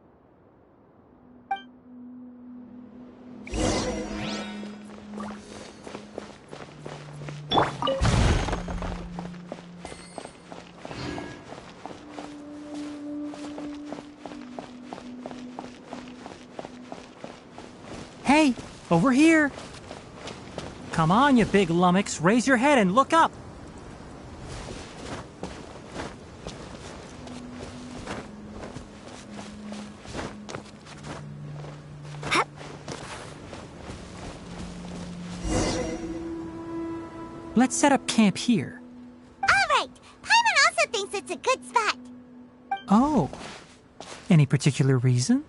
Hey, over here! Come on, you big lummox. Raise your head and look up. Let's set up camp here. All right. Paimon also thinks it's a good spot. Oh. Any particular reason?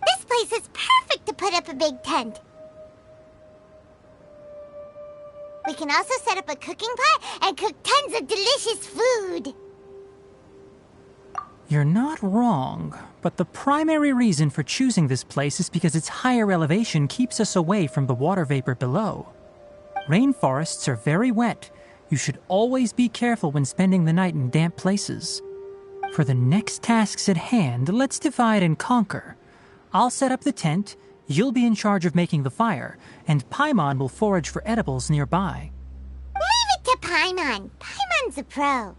This place is perfect to put up a big tent. We can also set up a cooking pot and cook tons of delicious food. You're not wrong, but the primary reason for choosing this place is because its higher elevation keeps us away from the water vapor below. Rainforests are very wet. You should always be careful when spending the night in damp places. For the next tasks at hand, let's divide and conquer. I'll set up the tent, you'll be in charge of making the fire, and Paimon will forage for edibles nearby. Leave it to Paimon. Paimon's a pro.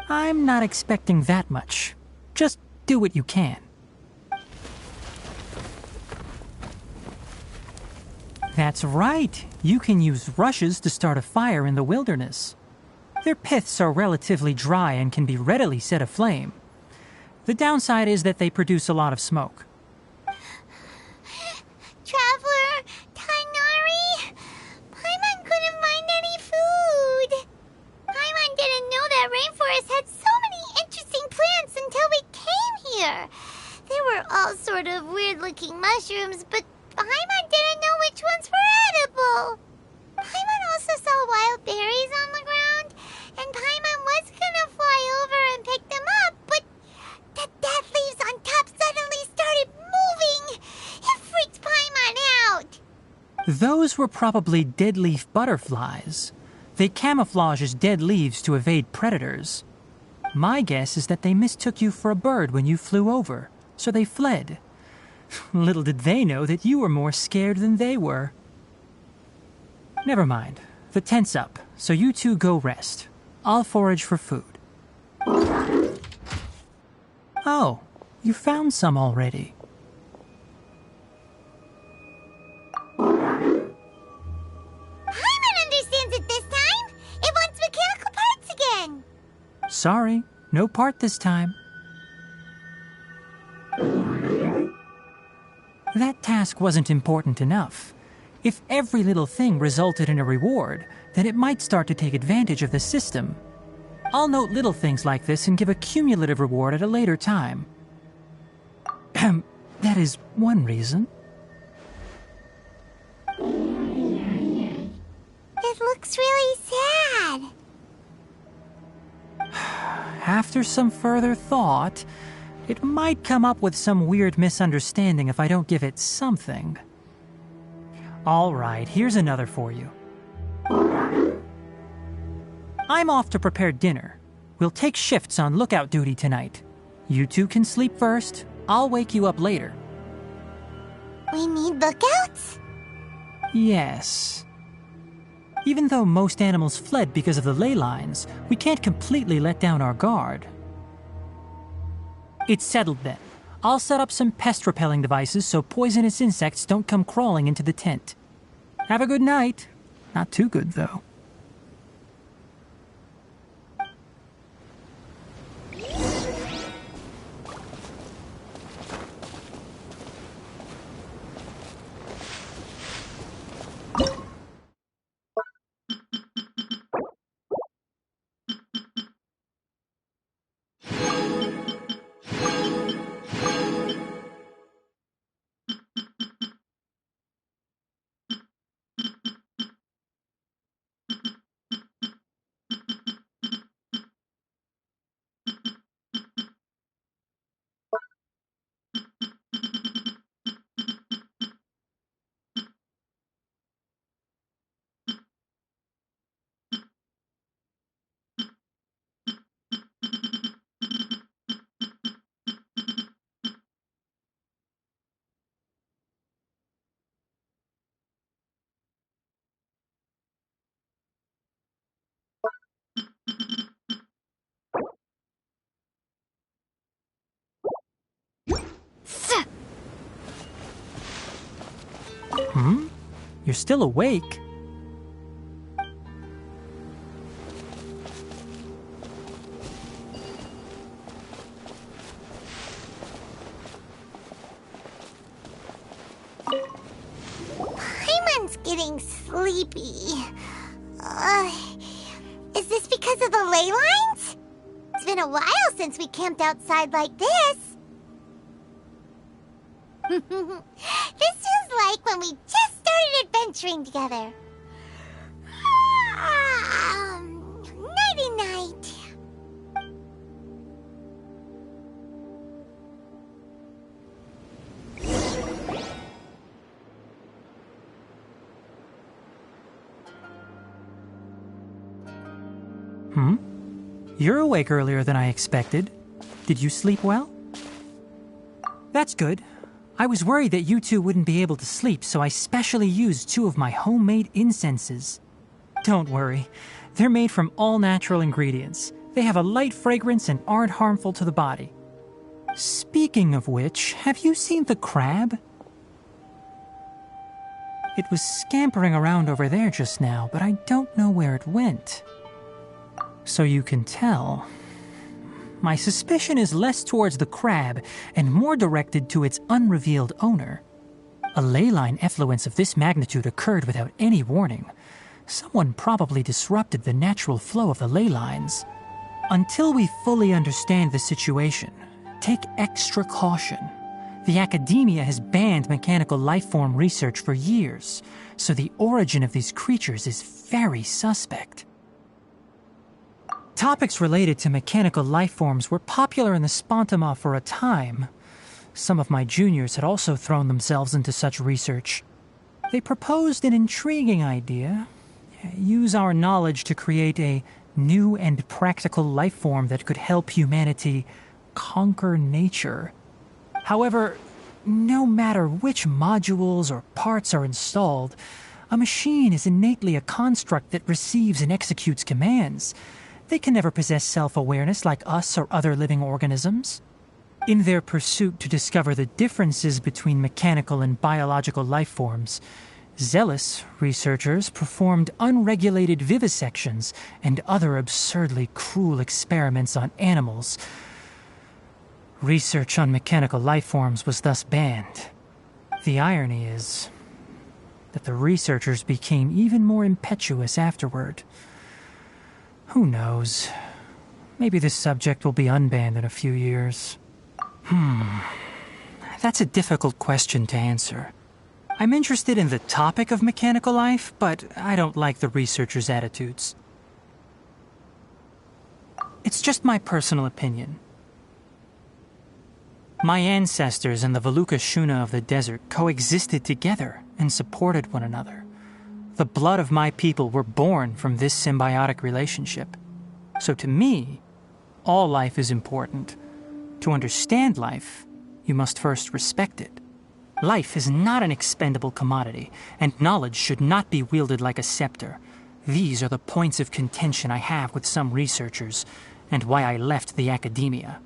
I'm not expecting that much. Just do what you can. That's right. You can use rushes to start a fire in the wilderness. Their piths are relatively dry and can be readily set aflame. The downside is that they produce a lot of smoke. Traveler, Tainari, Paimon couldn't find any food. Paimon didn't know that rainforest had so many interesting plants until we came here. They were all sort of weird-looking mushrooms, but Paimon didn't know which ones were edible. Paimon also saw wild berries on the ground, and Paimon was gonna fly over and pick them up, but the dead leaves on top suddenly started moving. It freaked Paimon out. Those were probably dead leaf butterflies. They camouflage as dead leaves to evade predators. My guess is that they mistook you for a bird when you flew over, so they fled. Little did they know that you were more scared than they were. Never mind. The tent's up, so you two go rest. I'll forage for food. Oh, you found some already. Paimon understands it this time. It wants mechanical parts again. Sorry, no part this time. That task wasn't important enough. If every little thing resulted in a reward, then it might start to take advantage of the system. I'll note little things like this and give a cumulative reward at a later time. That is one reason. It looks really sad. After some further thought, it might come up with some weird misunderstanding if I don't give it something. All right, here's another for you. I'm off to prepare dinner. We'll take shifts on lookout duty tonight. You two can sleep first. I'll wake you up later. We need lookouts? Yes. Even though most animals fled because of the ley lines, we can't completely let down our guard. It's settled then. I'll set up some pest-repelling devices so poisonous insects don't come crawling into the tent. Have a good night. Not too good, though. You're still awake. Paimon's getting sleepy. Is this because of the ley lines? It's been a while since we camped outside like this. This feels like when we just started adventuring together. Nighty-night. You're awake earlier than I expected. Did you sleep well? That's good. I was worried that you two wouldn't be able to sleep, so I specially used 2 of my homemade incenses. Don't worry. They're made from all natural ingredients. They have a light fragrance and aren't harmful to the body. Speaking of which, have you seen the crab? It was scampering around over there just now, but I don't know where it went. So you can tell. My suspicion is less towards the crab and more directed to its unrevealed owner. A ley line effluence of this magnitude occurred without any warning. Someone probably disrupted the natural flow of the ley lines. Until we fully understand the situation, take extra caution. The academia has banned mechanical lifeform research for years, so the origin of these creatures is very suspect. Topics related to mechanical lifeforms were popular in the Spontama for a time. Some of my juniors had also thrown themselves into such research. They proposed an intriguing idea. Use our knowledge to create a new and practical lifeform that could help humanity conquer nature. However, no matter which modules or parts are installed, a machine is innately a construct that receives and executes commands. They can never possess self-awareness like us or other living organisms. In their pursuit to discover the differences between mechanical and biological life forms, zealous researchers performed unregulated vivisections and other absurdly cruel experiments on animals. Research on mechanical life forms was thus banned. The irony is that the researchers became even more impetuous afterward. Who knows? Maybe this subject will be unbanned in a few years. That's a difficult question to answer. I'm interested in the topic of mechanical life, but I don't like the researchers' attitudes. It's just my personal opinion. My ancestors and the Valuka Shuna of the desert coexisted together and supported one another. The blood of my people were born from this symbiotic relationship. So to me, all life is important. To understand life, you must first respect it. Life is not an expendable commodity, and knowledge should not be wielded like a scepter. These are the points of contention I have with some researchers, and why I left the academia.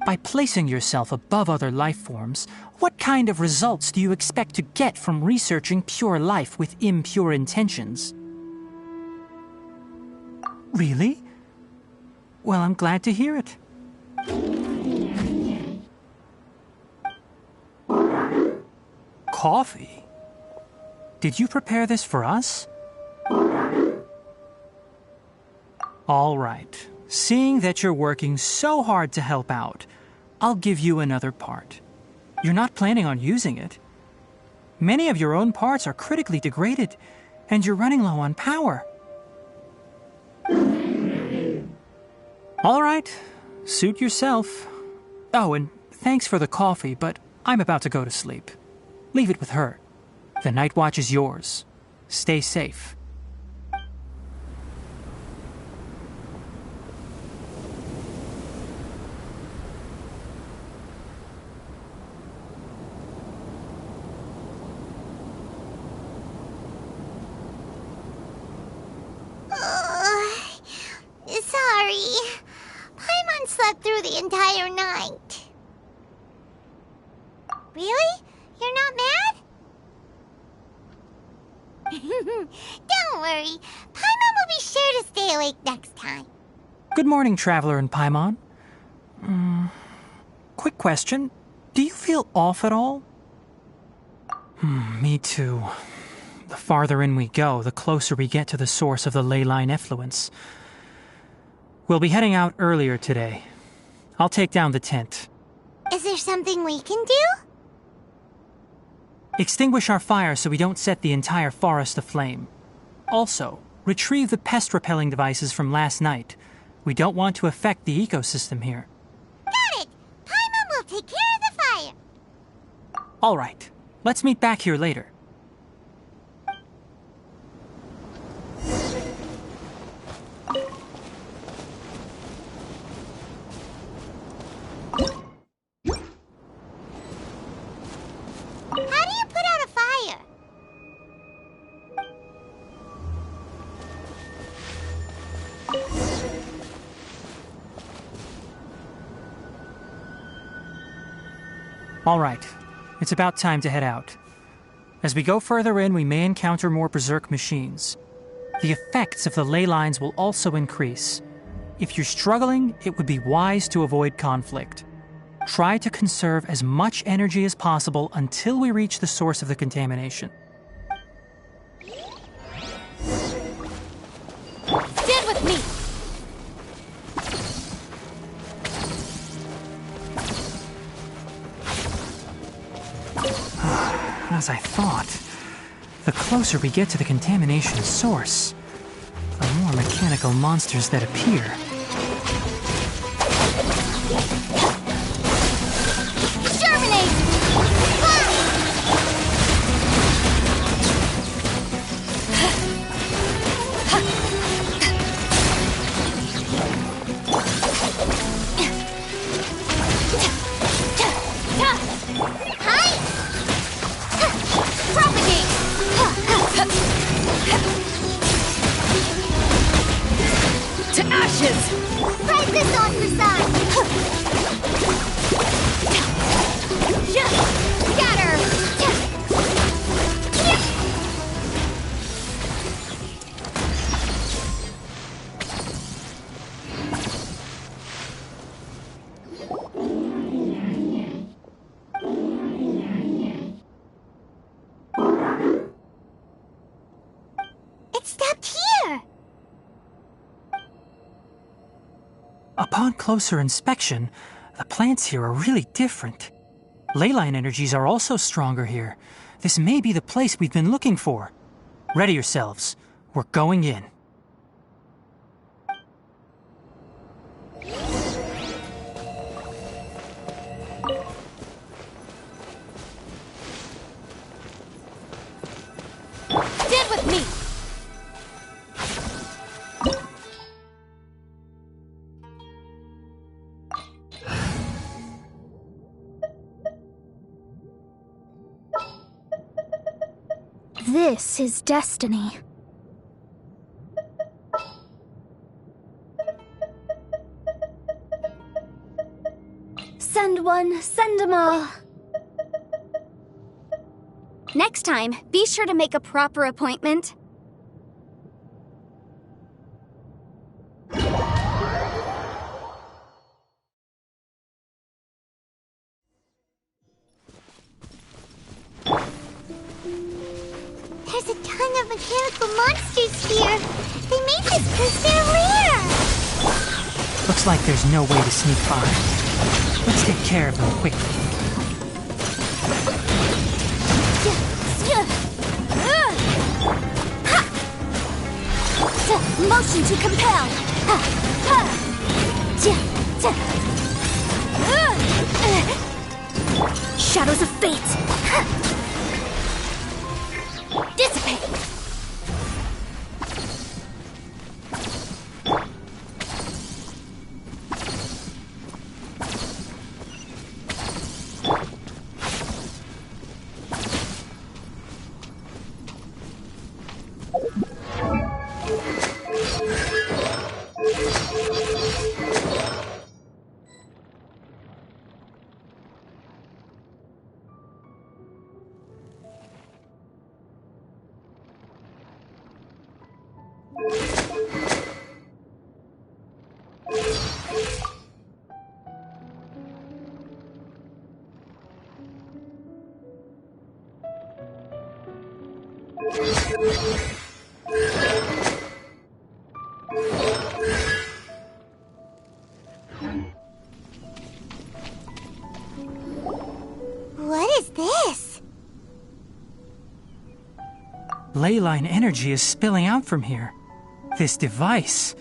By placing yourself above other life forms, what kind of results do you expect to get from researching pure life with impure intentions? Really? Well, I'm glad to hear it. Coffee? Did you prepare this for us? All right. Seeing that you're working so hard to help out, I'll give you another part. You're not planning on using it. Many of your own parts are critically degraded, and you're running low on power. All right, suit yourself. Oh, and thanks for the coffee, but I'm about to go to sleep. Leave it with her. The night watch is yours. Stay safe. Sorry. Paimon slept through the entire night. Really? You're not mad? Don't worry. Paimon will be sure to stay awake next time. Good morning, Traveler and Paimon. Quick question. Do you feel off at all? Me too. The farther in we go, the closer we get to the source of the ley line effluence. We'll be heading out earlier today. I'll take down the tent. Is there something we can do? Extinguish our fire so we don't set the entire forest aflame. Also, retrieve the pest-repelling devices from last night. We don't want to affect the ecosystem here. Got it! Paimon will take care of the fire. All right. Let's meet back here later. How do you put out a fire? All right. It's about time to head out. As we go further in, we may encounter more berserk machines. The effects of the ley lines will also increase. If you're struggling, it would be wise to avoid conflict. Try to conserve as much energy as possible until we reach the source of the contamination. Stand with me! As I thought, the closer we get to the contamination source, the more mechanical monsters that appear. Upon closer inspection, the plants here are really different. Ley line energies are also stronger here. This may be the place we've been looking for. Ready yourselves. We're going in. Stand with me! This is destiny. Send one, send 'em all. Next time, be sure to make a proper appointment. There's a ton of mechanical monsters here. They made this because they're rare. Looks like there's no way to sneak by. Let's take care of them quickly. Motion to compel. Shadows of fate. Dissipate. What is this? Leyline energy is spilling out from here. This device,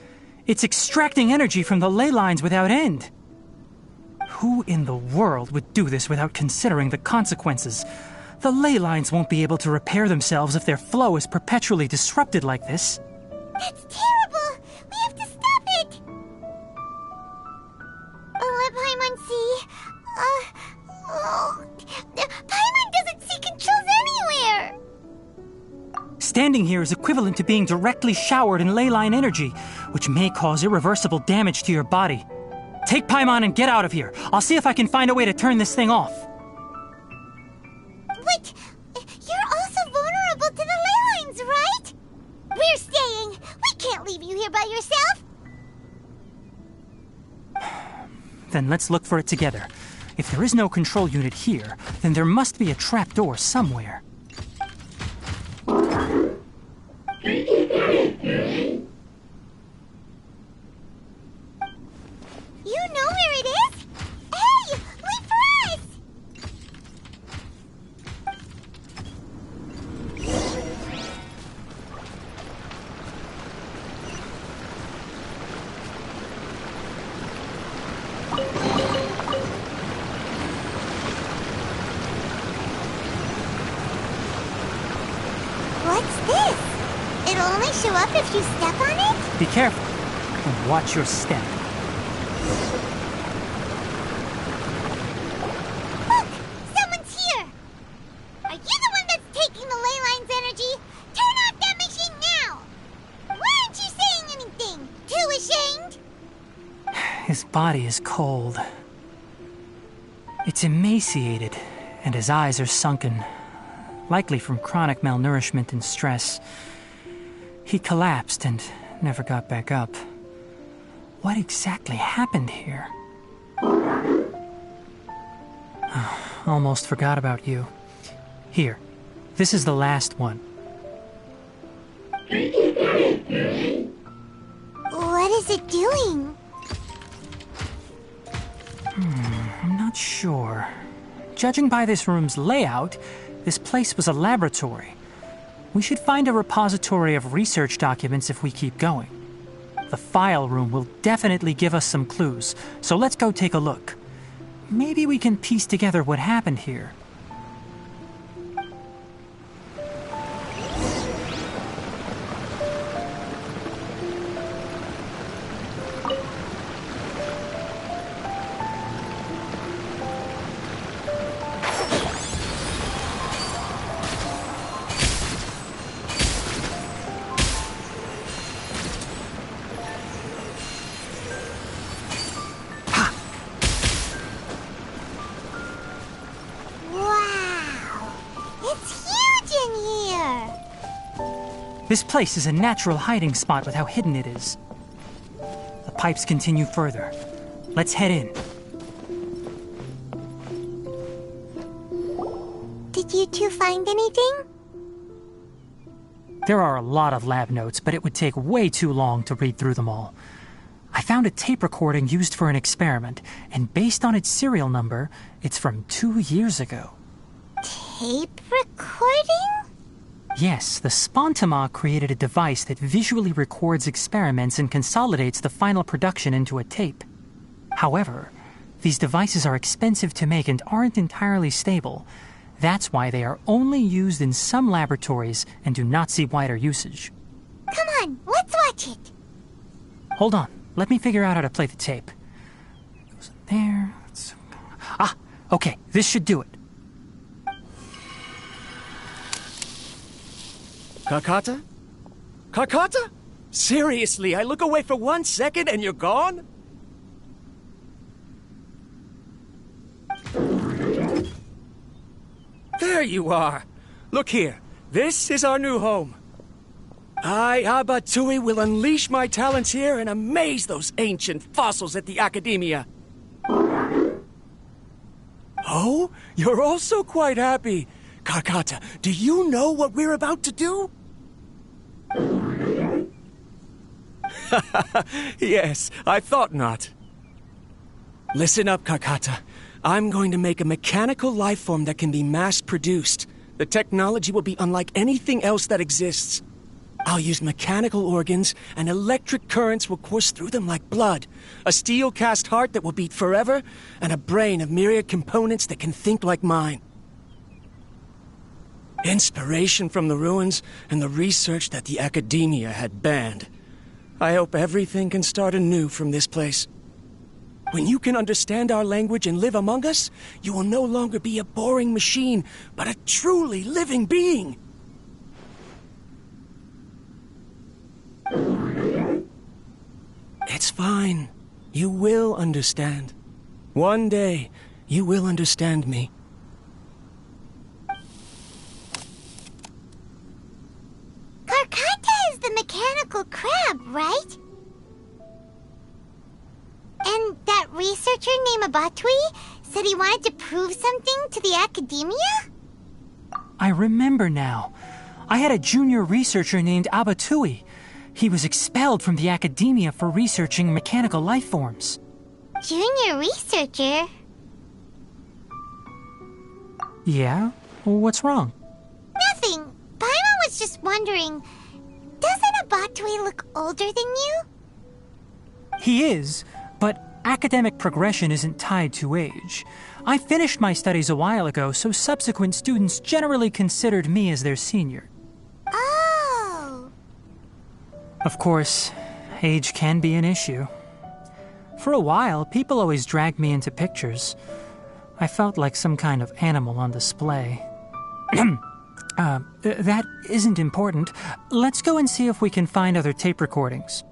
it's extracting energy from the ley lines without end. Who in the world would do this without considering the consequences? The ley lines won't be able to repair themselves if their flow is perpetually disrupted like this. That's terrible! We have to stop it! Let Paimon see. Paimon doesn't see controls anywhere! Standing here is equivalent to being directly showered in leyline energy, which may cause irreversible damage to your body. Take Paimon and get out of here. I'll see if I can find a way to turn this thing off. But you're also vulnerable to the ley lines, right? We're staying. We can't leave you here by yourself. Then let's look for it together. If there is no control unit here, then there must be a trapdoor somewhere. You know where it is? Hey, wait for us! What's this? It'll only show up if you step on it? Be careful and watch your step. Look! Someone's here! Are you the one that's taking the ley line's energy? Turn off that machine now! Why aren't you saying anything? Too ashamed? His body is cold. It's emaciated, and his eyes are sunken, likely from chronic malnourishment and stress. He collapsed and never got back up. What exactly happened here? Almost forgot about you. Here, this is the last one. What is it doing? I'm not sure. Judging by this room's layout, this place was a laboratory. We should find a repository of research documents if we keep going. The file room will definitely give us some clues, so let's go take a look. Maybe we can piece together what happened here. This place is a natural hiding spot with how hidden it is. The pipes continue further. Let's head in. Did you two find anything? There are a lot of lab notes, but it would take way too long to read through them all. I found a tape recording used for an experiment, and based on its serial number, it's from 2 years ago. Tape recording? Yes, the Spontama created a device that visually records experiments and consolidates the final production into a tape. However, these devices are expensive to make and aren't entirely stable. That's why they are only used in some laboratories and do not see wider usage. Come on, let's watch it. Hold on, let me figure out how to play the tape. It goes in there. Ah, okay, this should do it. Kakata? Kakata? Seriously, I look away for 1 second and you're gone? There you are. Look here. This is our new home. I, Abatui, will unleash my talents here and amaze those ancient fossils at the Academia. Oh? You're also quite happy. Karkata, do you know what we're about to do? Yes, I thought not. Listen up, Karkata. I'm going to make a mechanical life form that can be mass-produced. The technology will be unlike anything else that exists. I'll use mechanical organs, and electric currents will course through them like blood. A steel-cast heart that will beat forever, and a brain of myriad components that can think like mine. Inspiration from the ruins and the research that the academia had banned. I hope everything can start anew from this place. When you can understand our language and live among us, you will no longer be a boring machine, but a truly living being. It's fine. You will understand. One day, you will understand me. Karkata is the mechanical crab, right? And that researcher named Abatui said he wanted to prove something to the academia? I remember now. I had a junior researcher named Abatui. He was expelled from the academia for researching mechanical life forms. Junior researcher? Yeah? What's wrong? Nothing. Paimon was just wondering, doesn't Abatui look older than you? He is, but academic progression isn't tied to age. I finished my studies a while ago, so subsequent students generally considered me as their senior. Oh. Of course, age can be an issue. For a while, people always dragged me into pictures. I felt like some kind of animal on display. That isn't important. Let's go and see if we can find other tape recordings.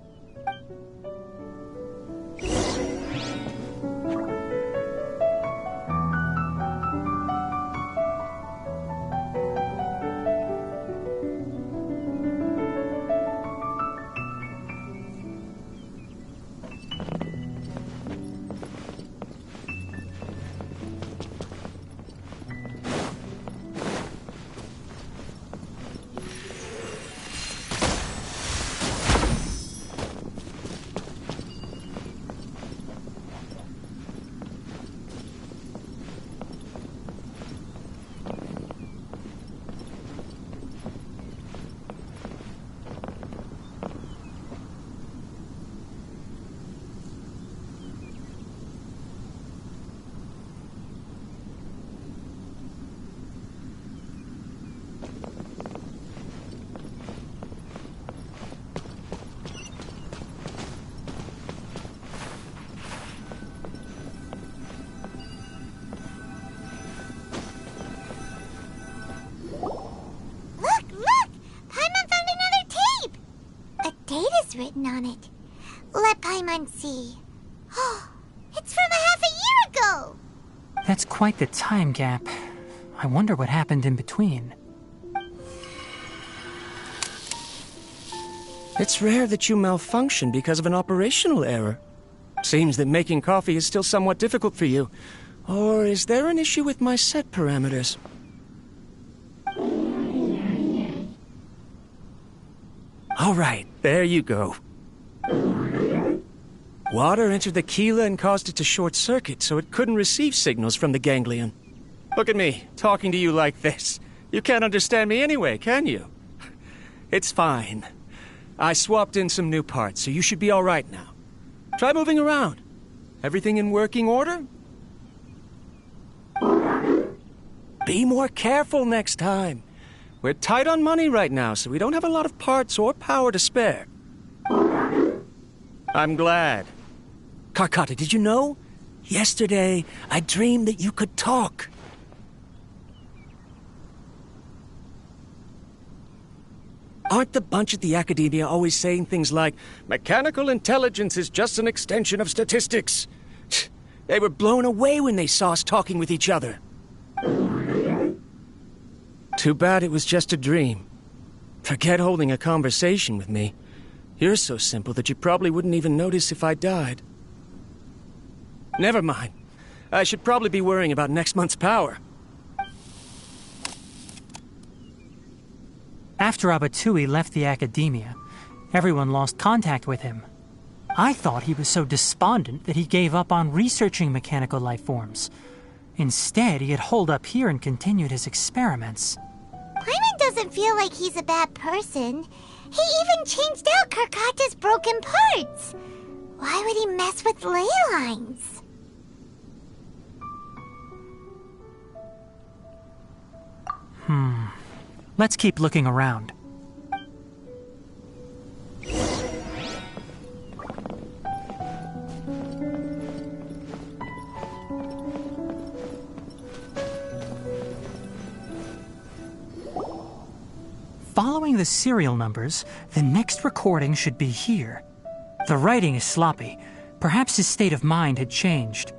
Written on it. Let Paimon see. Oh, it's from a half a year ago! That's quite the time gap. I wonder what happened in between. It's rare that you malfunction because of an operational error. Seems that making coffee is still somewhat difficult for you. Or is there an issue with my set parameters? All right, there you go. Water entered the chela and caused it to short-circuit, so it couldn't receive signals from the ganglion. Look at me, talking to you like this. You can't understand me anyway, can you? It's fine. I swapped in some new parts, so you should be all right now. Try moving around. Everything in working order? Be more careful next time. We're tight on money right now, so we don't have a lot of parts or power to spare. I'm glad. Karkata, did you know? Yesterday, I dreamed that you could talk. Aren't the bunch at the academia always saying things like, mechanical intelligence is just an extension of statistics? They were blown away when they saw us talking with each other. Too bad it was just a dream. Forget holding a conversation with me. You're so simple that you probably wouldn't even notice if I died. Never mind. I should probably be worrying about next month's power. After Abatui left the academia, everyone lost contact with him. I thought he was so despondent that he gave up on researching mechanical life forms. Instead, he had holed up here and continued his experiments. Paimon doesn't feel like he's a bad person. He even changed out Karkata's broken parts. Why would he mess with ley lines? Let's keep looking around. Following the serial numbers, the next recording should be here. The writing is sloppy. Perhaps his state of mind had changed.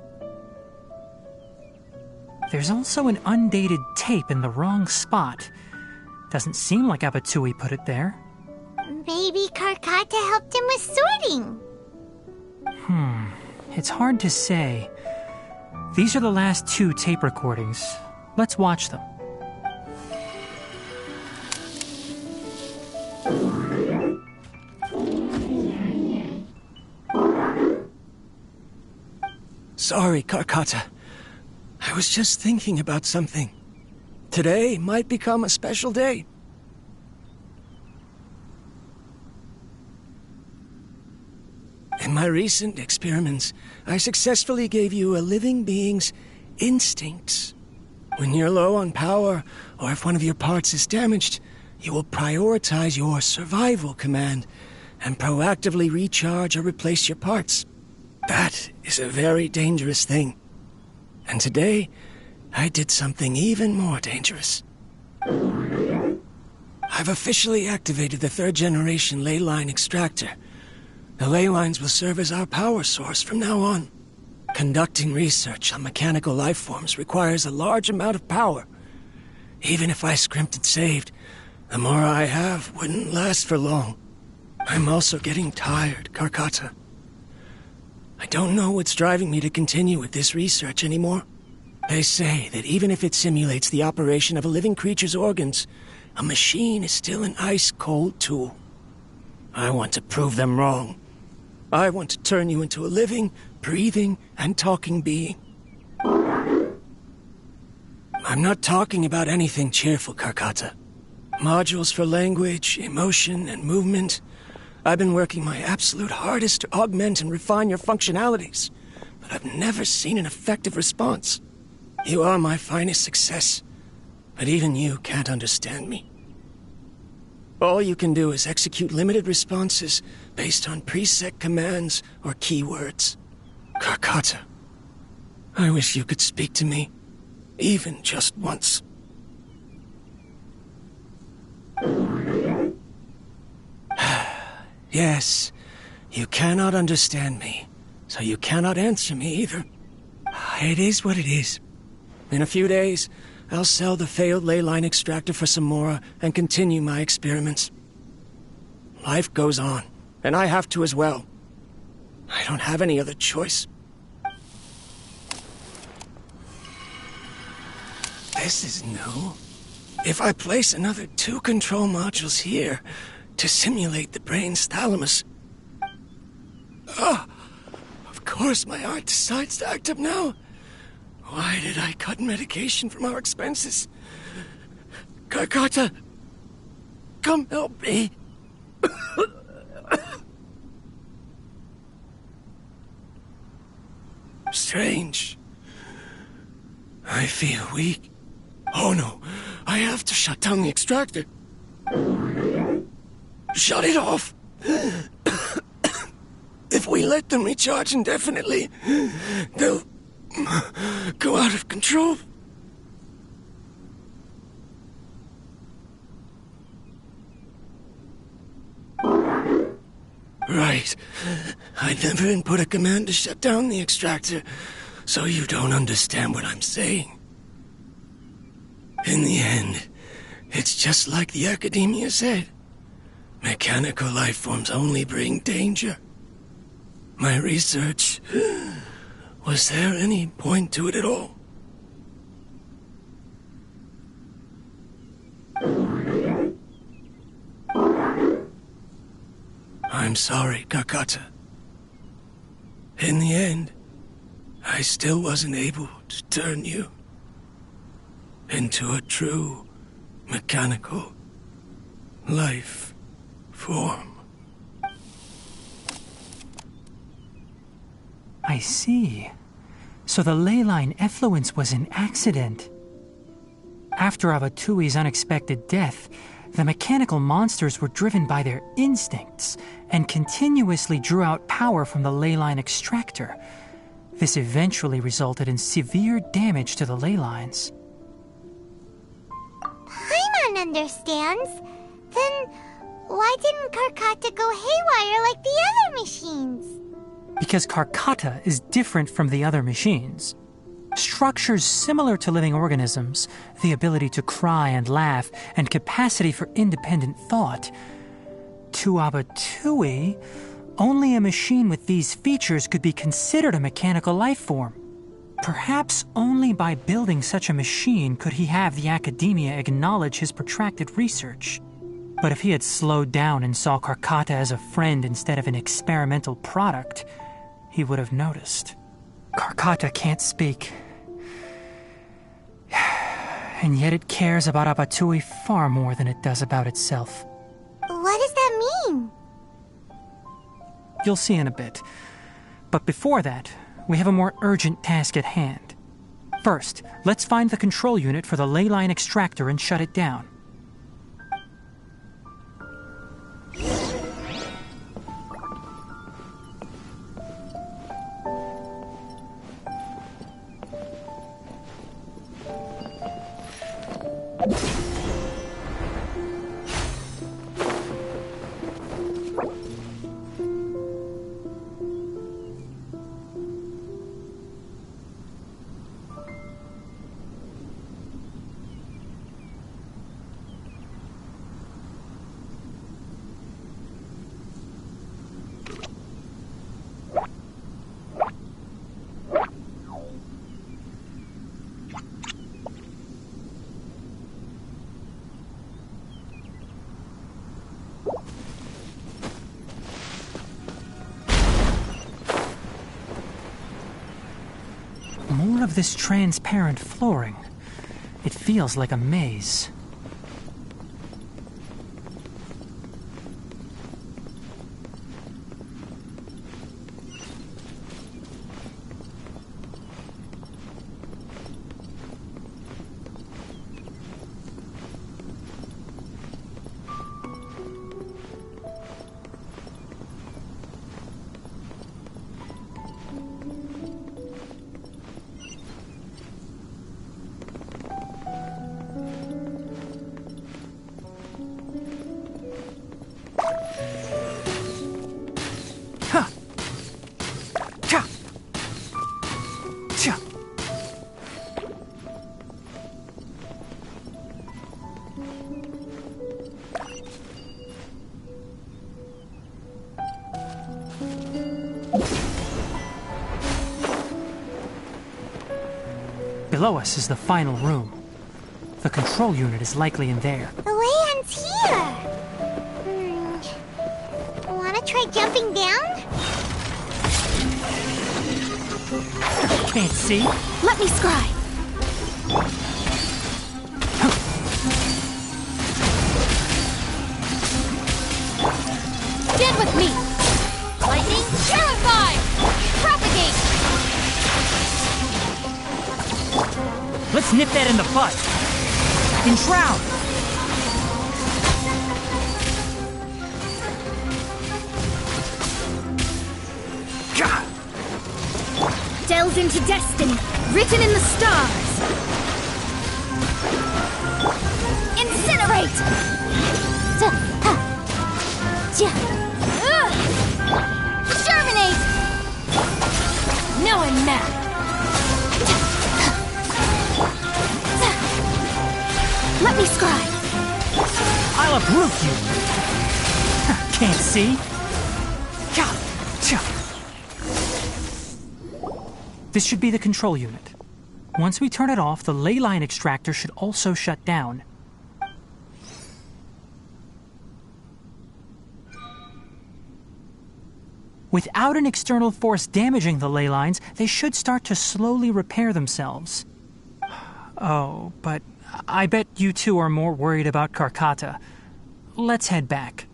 There's also an undated tape in the wrong spot. Doesn't seem like Abatui put it there. Maybe Karkata helped him with sorting. It's hard to say. These are the last 2 tape recordings. Let's watch them. Sorry, Karkata. I was just thinking about something. Today might become a special day. In my recent experiments, I successfully gave you a living being's instincts. When you're low on power, or if one of your parts is damaged, you will prioritize your survival command and proactively recharge or replace your parts. That is a very dangerous thing. And today, I did something even more dangerous. I've officially activated the 3rd generation ley line extractor. The ley lines will serve as our power source from now on. Conducting research on mechanical life forms requires a large amount of power. Even if I scrimped and saved, the more I have wouldn't last for long. I'm also getting tired, Karkata. I don't know what's driving me to continue with this research anymore. They say that even if it simulates the operation of a living creature's organs, a machine is still an ice-cold tool. I want to prove them wrong. I want to turn you into a living, breathing, and talking being. I'm not talking about anything cheerful, Karkata. Modules for language, emotion, and movement. I've been working my absolute hardest to augment and refine your functionalities, but I've never seen an effective response. You are my finest success, but even you can't understand me. All you can do is execute limited responses based on preset commands or keywords. Karkata, I wish you could speak to me, even just once. Yes, you cannot understand me, so you cannot answer me either. It is what it is. In a few days, I'll sell the failed ley line extractor for some more and continue my experiments. Life goes on, and I have to as well. I don't have any other choice. This is new. If I place another 2 control modules here to simulate the brain's thalamus... Of course my heart decides to act up now. Why did I cut medication from our expenses? Karkata, come help me. Strange. I feel weak. Oh no, I have to shut down the extractor. Shut it off. If we let them recharge indefinitely, they'll go out of control. Right. I never input a command to shut down the extractor, so you don't understand what I'm saying. In the end, it's just like the academia said. Mechanical life forms only bring danger. My research... Was there any point to it at all? I'm sorry, Kakata. In the end, I still wasn't able to turn you into a true mechanical life form. I see. So the ley line effluence was an accident. After Abatui's unexpected death, the mechanical monsters were driven by their instincts and continuously drew out power from the ley line extractor. This eventually resulted in severe damage to the ley lines. Paimon understands. Then why didn't Karkata go haywire like the other machines? Because Karkata is different from the other machines. Structures similar to living organisms, the ability to cry and laugh, and capacity for independent thought. To Abatui, only a machine with these features could be considered a mechanical life form. Perhaps only by building such a machine could he have the academia acknowledge his protracted research. But if he had slowed down and saw Karkata as a friend instead of an experimental product, he would have noticed. Karkata can't speak. And yet it cares about Abatui far more than it does about itself. What does that mean? You'll see in a bit. But before that, we have a more urgent task at hand. First, let's find the control unit for the ley line extractor and shut it down. More of this transparent flooring. It feels like a maze. Below us is the final room. The control unit is likely in there. The way ends here. Wanna try jumping down? Can't see. Let me scry. Stand with me. Lightning, terrify! Propagate! Let's nip that in the butt. Enshroud! Delve into destiny, written in the stars. Incinerate! Germinate! Now I'm mad. Let me scry. I'll uproot you. Can't see. This should be the control unit. Once we turn it off, the ley line extractor should also shut down. Without an external force damaging the ley lines, they should start to slowly repair themselves. Oh, but I bet you two are more worried about Karkata. Let's head back.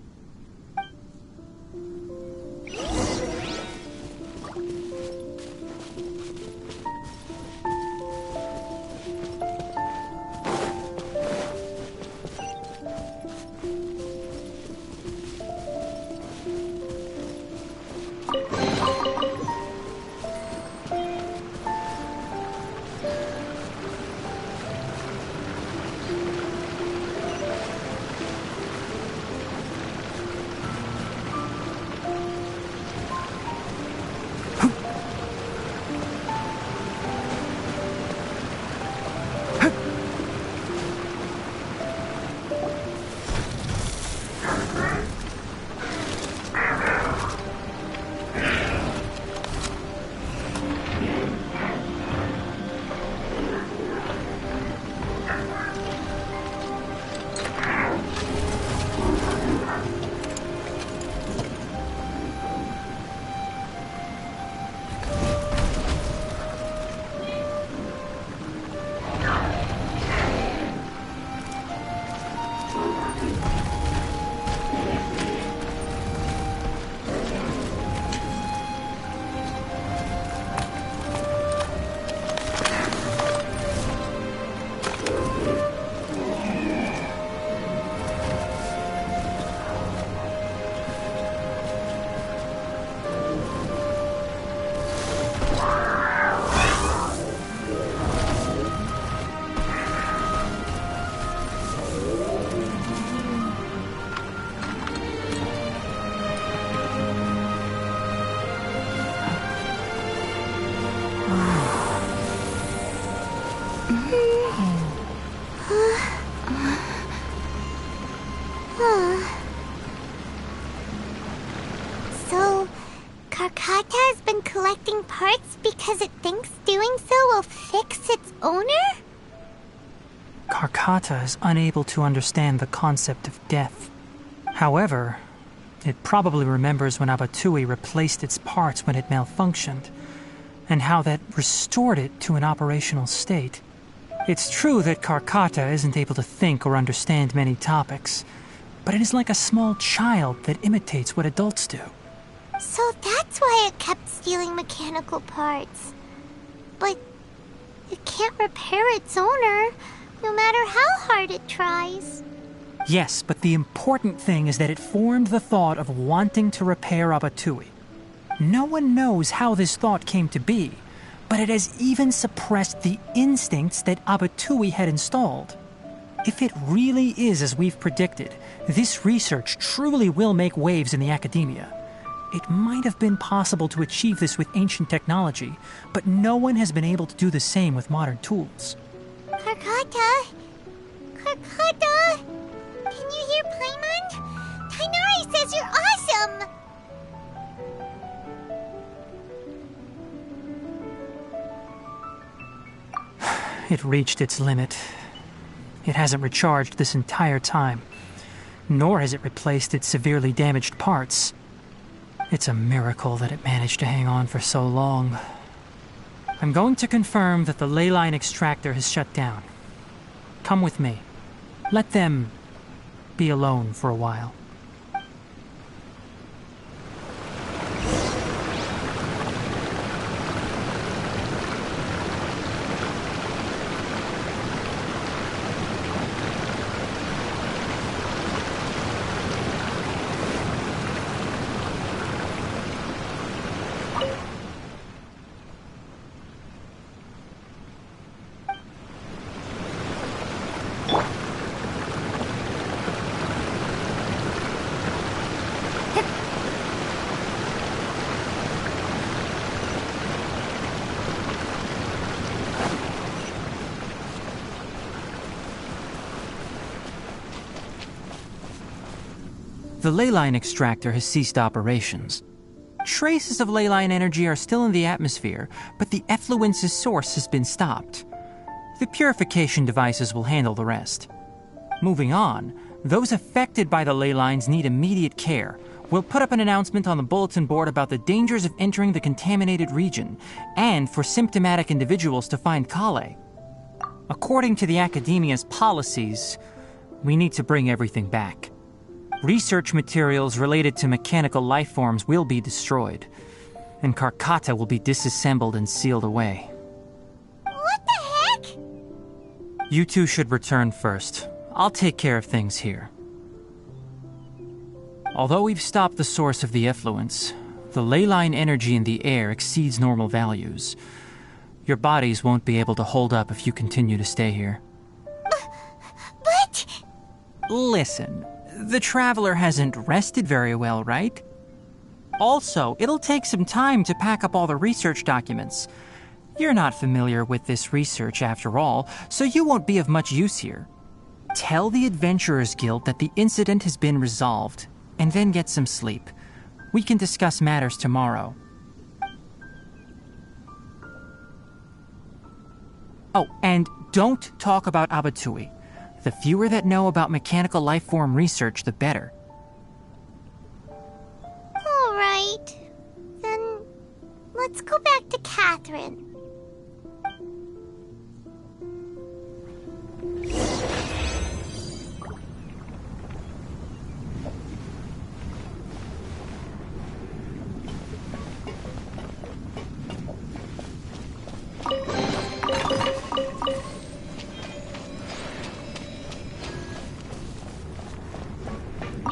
So, Karkata has been collecting parts because it thinks doing so will fix its owner? Karkata is unable to understand the concept of death. However, it probably remembers when Abatui replaced its parts when it malfunctioned, and how that restored it to an operational state. It's true that Karkata isn't able to think or understand many topics, but it is like a small child that imitates what adults do. So that's why it kept stealing mechanical parts. But it can't repair its owner, no matter how hard it tries. Yes, but the important thing is that it formed the thought of wanting to repair Abatui. No one knows how this thought came to be, but it has even suppressed the instincts that Abatui had installed. If it really is as we've predicted, this research truly will make waves in the academia. It might have been possible to achieve this with ancient technology, but no one has been able to do the same with modern tools. Karkata? Karkata? Can you hear Paimon? Tainari says you're awesome! It reached its limit. It hasn't recharged this entire time, nor has it replaced its severely damaged parts. It's a miracle that it managed to hang on for so long. I'm going to confirm that the ley line extractor has shut down. Come with me. Let them be alone for a while. The ley line extractor has ceased operations. Traces of ley line energy are still in the atmosphere, but the effluence's source has been stopped. The purification devices will handle the rest. Moving on, those affected by the ley lines need immediate care, We'll put up an announcement on the bulletin board about the dangers of entering the contaminated region, and for symptomatic individuals to find Kale. According to the Academia's policies, we need to bring everything back. Research materials related to mechanical life forms will be destroyed, and Karkata will be disassembled and sealed away. What the heck? You two should return first. I'll take care of things here. Although we've stopped the source of the effluence, the ley line energy in the air exceeds normal values. Your bodies won't be able to hold up if you continue to stay here. But... Listen, the Traveler hasn't rested very well, right? Also, it'll take some time to pack up all the research documents. You're not familiar with this research after all, so you won't be of much use here. Tell the Adventurers Guild that the incident has been resolved, and then get some sleep. We can discuss matters tomorrow. Oh, and don't talk about Abatui. The fewer that know about mechanical life form research, the better. All right. Then let's go back to Catherine.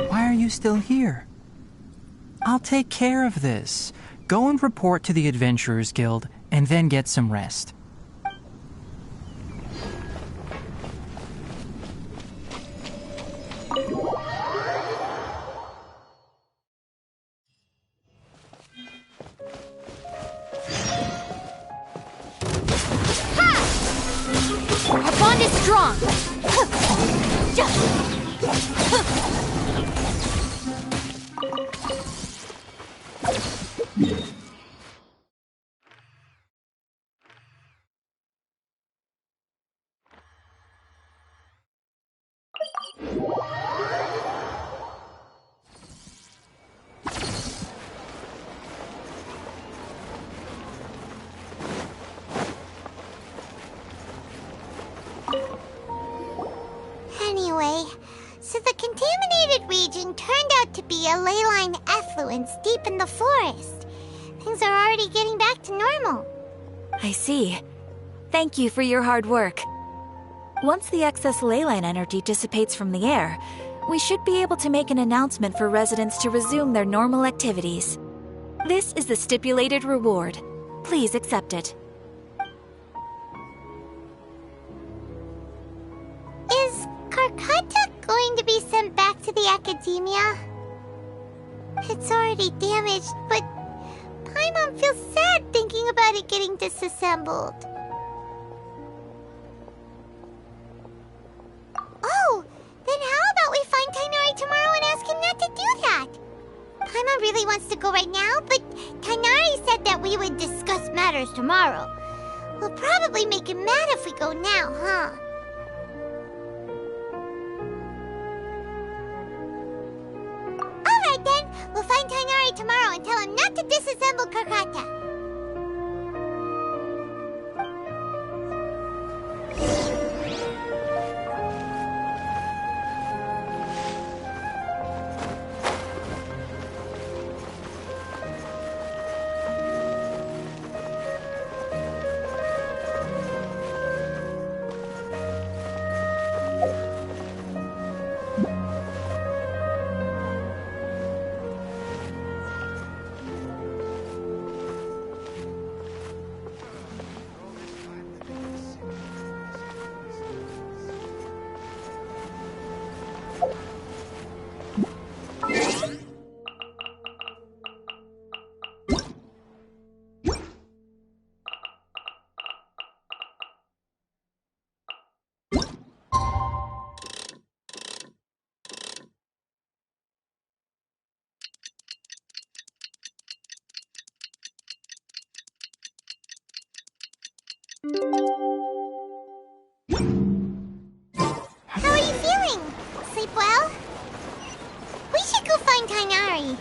Why are you still here? I'll take care of this. Go and report to the Adventurers Guild, and then get some rest. Our bond is strong! Anyway, so the contaminated region turned out to be a ley line effluence deep in the forest. Things are already getting back to normal. I see. Thank you for your hard work. Once the excess ley line energy dissipates from the air, we should be able to make an announcement for residents to resume their normal activities. This is the stipulated reward. Please accept it. Is Karkata going to be sent back to the Academia? It's already damaged, but Paimon feels sad thinking about it getting disassembled. Oh, then how about we find Tainari tomorrow and ask him not to do that? Paimon really wants to go right now, but Tainari said that we would discuss matters tomorrow. We'll probably make him mad if we go now, huh? Alright then, we'll find Tainari tomorrow and tell him not to disassemble Karkata. How are you feeling? Sleep well? We should go find Tainari.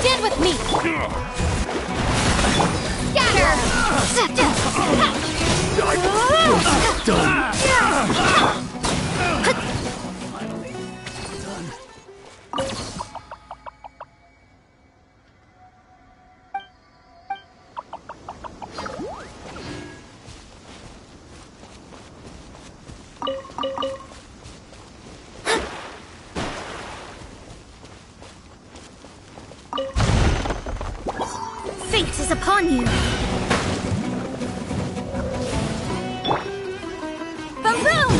Stand with me! Fate is upon you! Boom boom!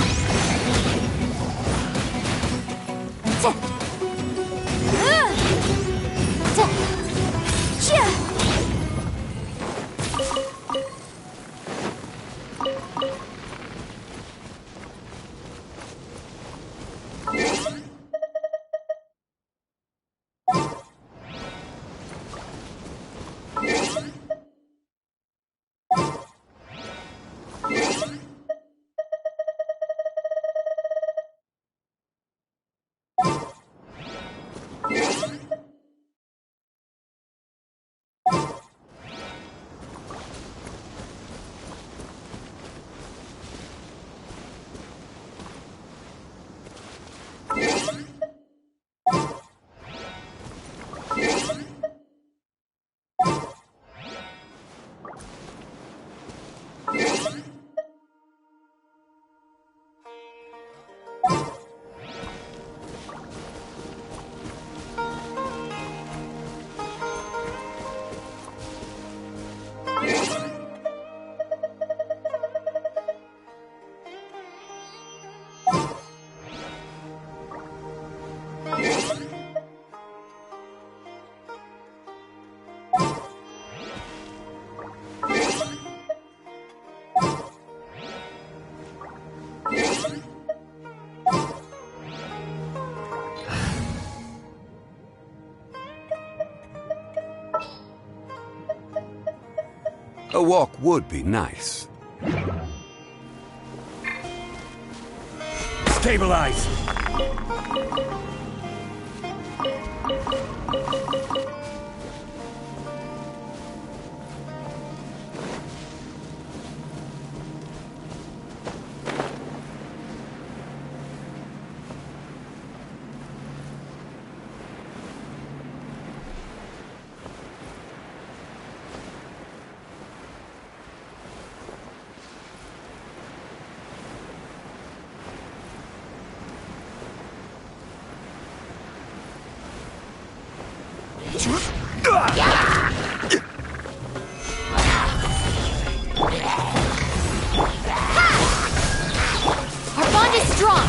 A walk would be nice. Stabilize! Our bond is strong!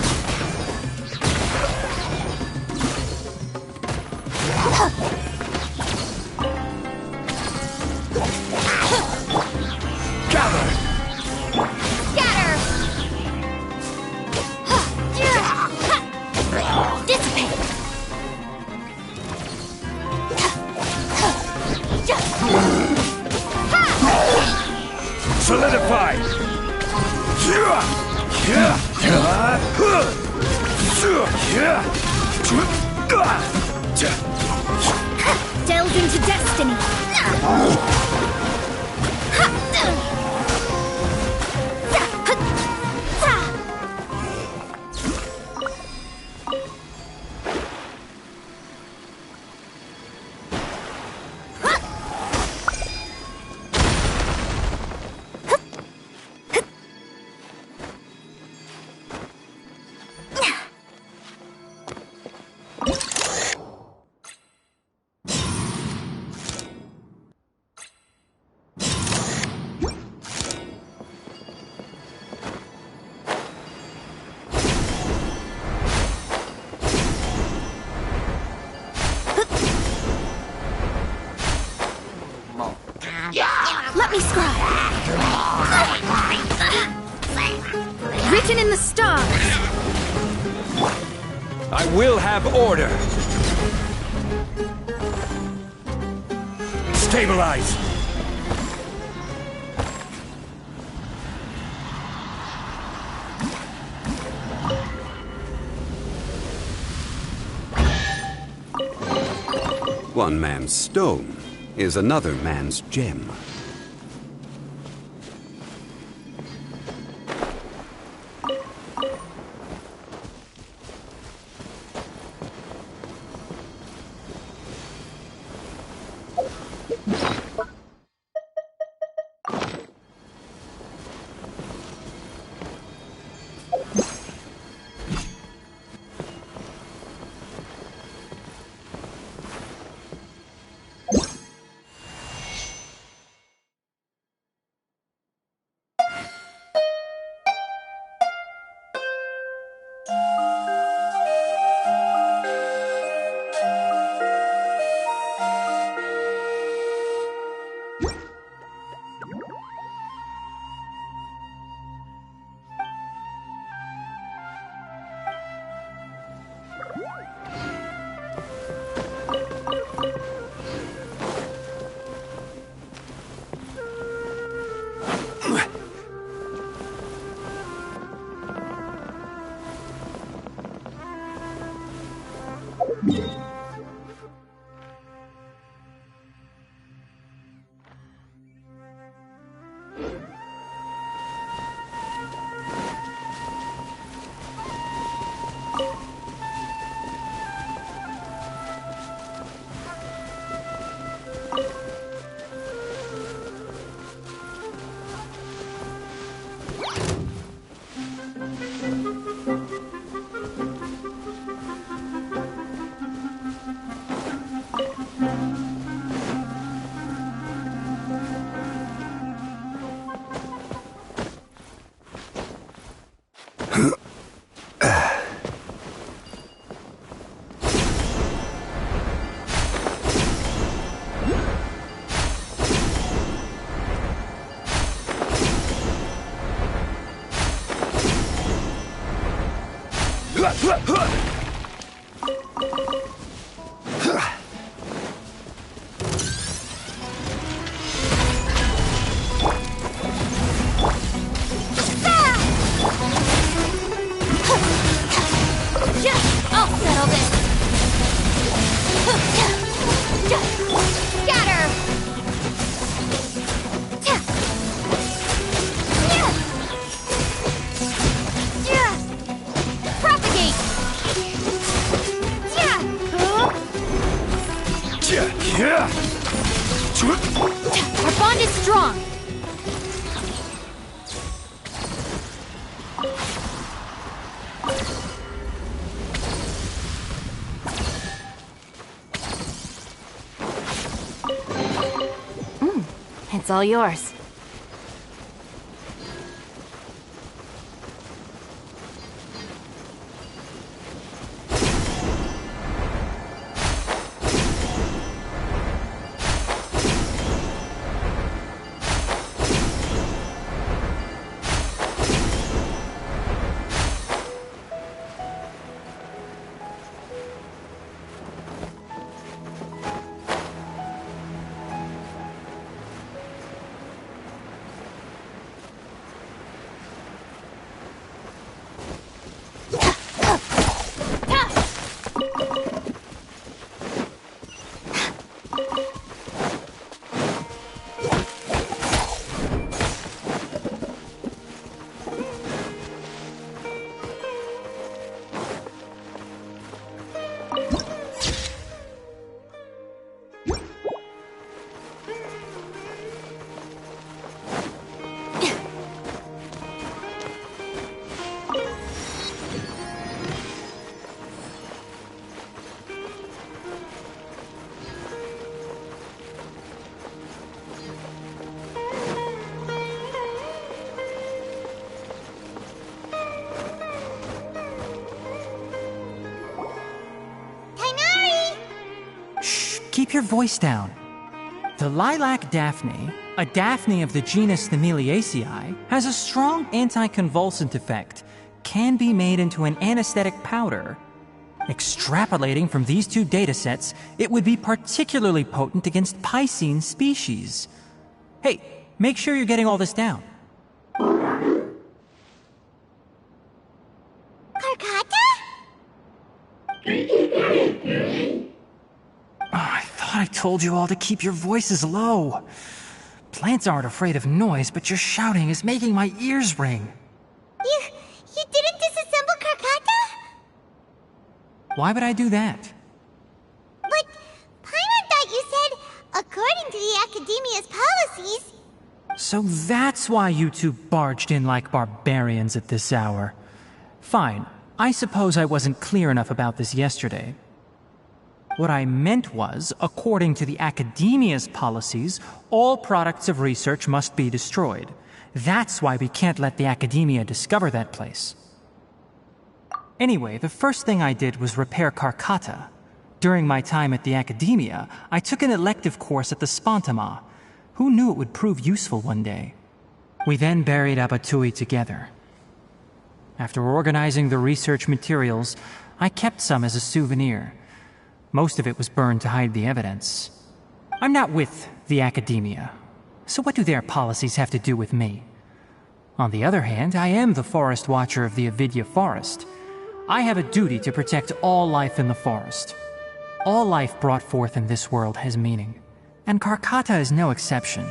Gather! Scatter! Dissipate! Solidify! Delve into destiny. Let me scribe. Written in the stars. I will have order. Stabilize. One man's stone is another man's gem. Our bond is strong. It's all yours. keep your voice down. The lilac daphne, a daphne of the genus Thameliaceae, has a strong anticonvulsant effect, can be made into an anesthetic powder. Extrapolating from these two datasets, it would be particularly potent against Piscine species. Hey, make sure you're getting all this down. Karkata? I thought I told you all to keep your voices low. Plants aren't afraid of noise, but your shouting is making my ears ring. You didn't disassemble Karkata? Why would I do that? But Paimon thought you said, according to the Academia's policies... So that's why you two barged in like barbarians at this hour. Fine, I suppose I wasn't clear enough about this yesterday. What I meant was, according to the Academia's policies, all products of research must be destroyed. That's why we can't let the Academia discover that place. Anyway, the first thing I did was repair Karkata. During my time at the Academia, I took an elective course at the Spontama. Who knew it would prove useful one day? We then buried Abatui together. After organizing the research materials, I kept some as a souvenir. Most of it was burned to hide the evidence. I'm not with the Academia, so what do their policies have to do with me? On the other hand, I am the Forest Watcher of the Avidya Forest. I have a duty to protect all life in the forest. All life brought forth in this world has meaning, and Karkata is no exception.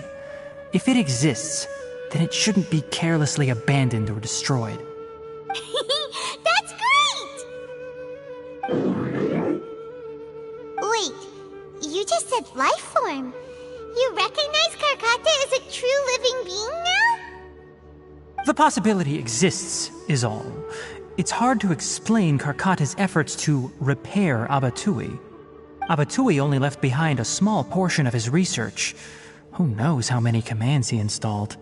If it exists, then it shouldn't be carelessly abandoned or destroyed. That's great! Wait, you just said life form. You recognize Karkata as a true living being now? The possibility exists, is all. It's hard to explain Karkata's efforts to repair Abatui. Abatui only left behind a small portion of his research. Who knows how many commands he installed?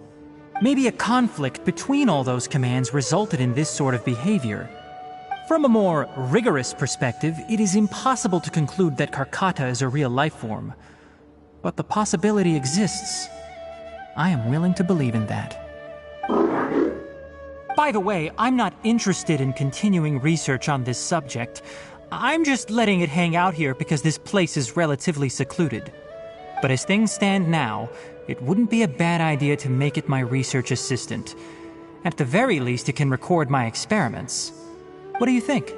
Maybe a conflict between all those commands resulted in this sort of behavior. From a more rigorous perspective, it is impossible to conclude that Karkata is a real life form. But the possibility exists. I am willing to believe in that. By the way, I'm not interested in continuing research on this subject. I'm just letting it hang out here because this place is relatively secluded. But as things stand now, it wouldn't be a bad idea to make it my research assistant. At the very least, it can record my experiments. What do you think?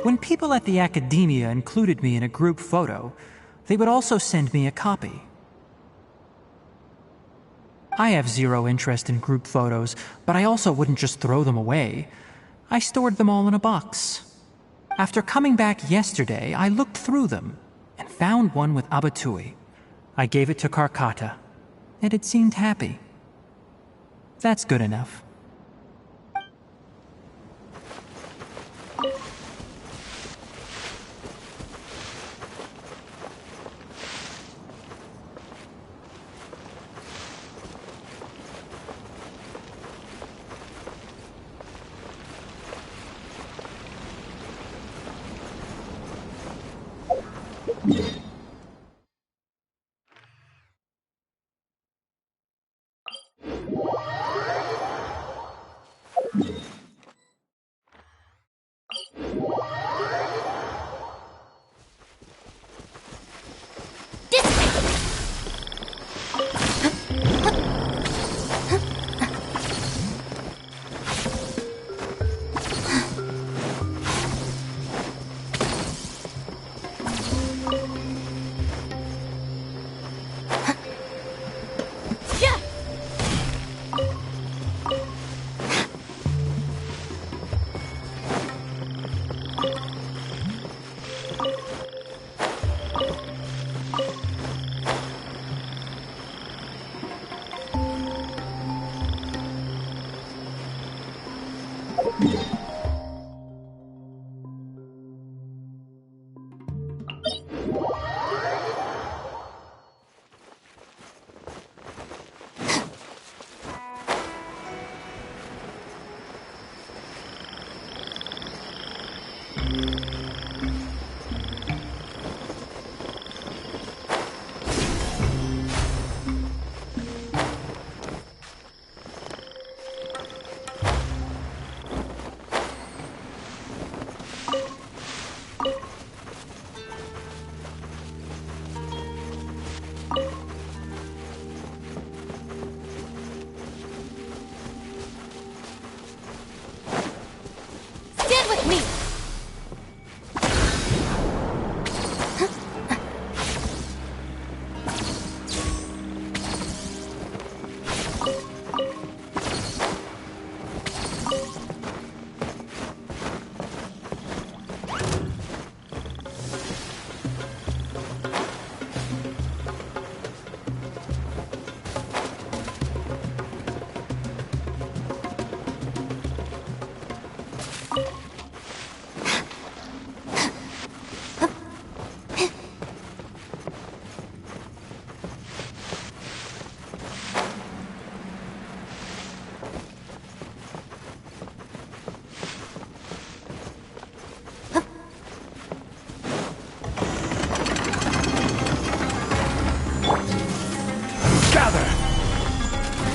When people at the Academia included me in a group photo, they would also send me a copy. I have zero interest in group photos, but I also wouldn't just throw them away. I stored them all in a box. After coming back yesterday, I looked through them and found one with Abatui. I gave it to Karkata, and it seemed happy. That's good enough.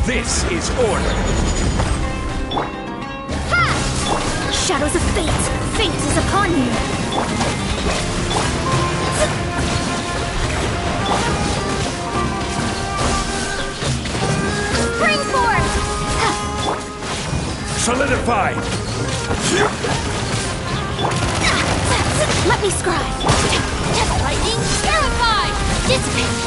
This is order! Ha! Shadows of fate! Fate is upon you! Spring forth! Solidify! Let me scribe! Lightning terrified! Dissipate!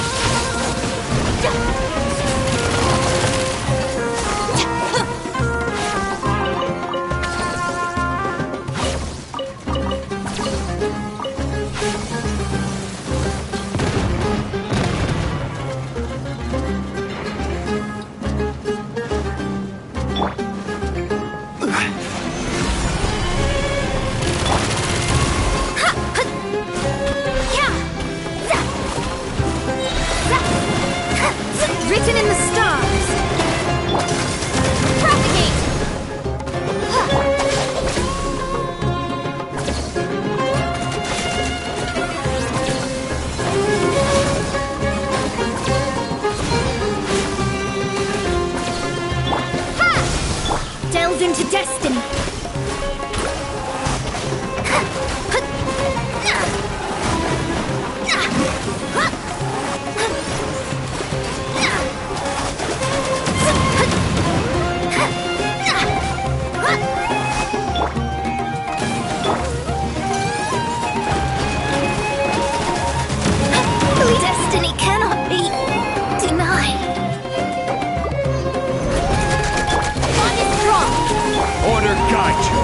Written in the stars! Propagate! Ha! Delve into destiny! Destiny cannot be denied. One is strong. Order guide you.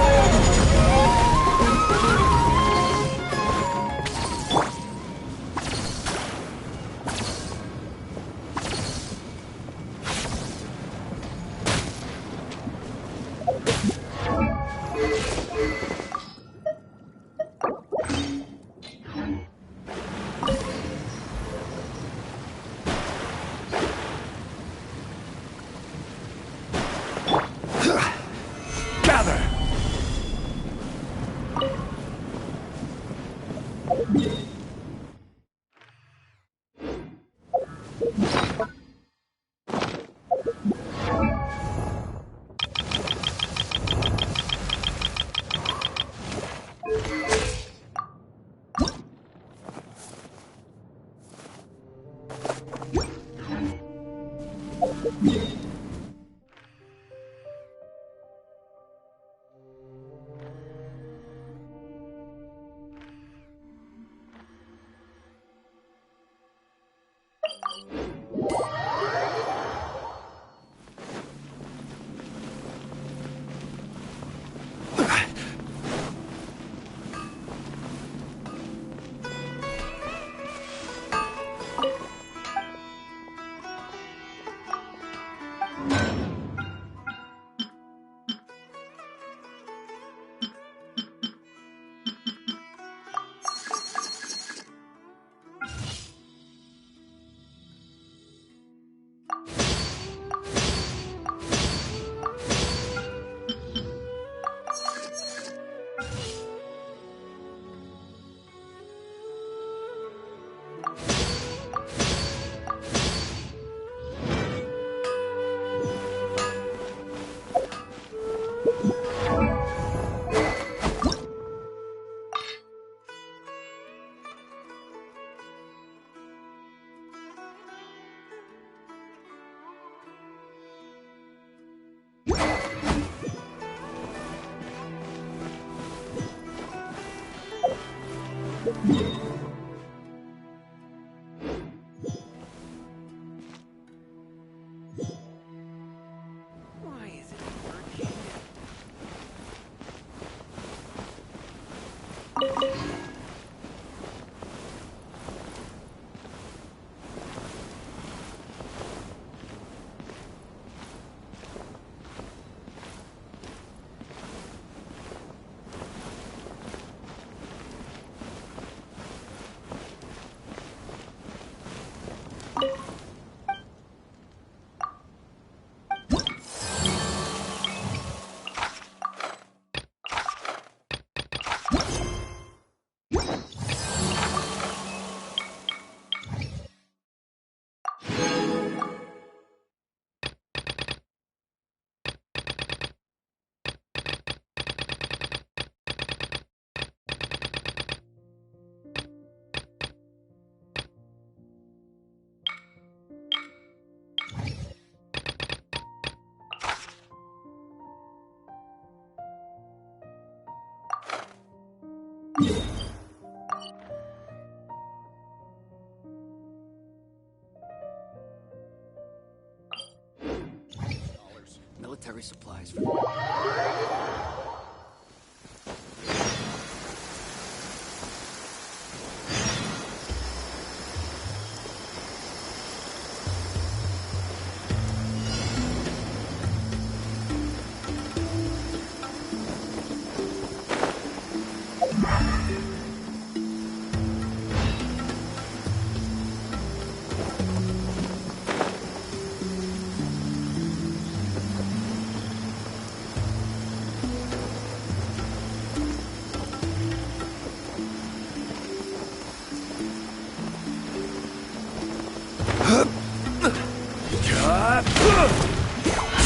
Military supplies for...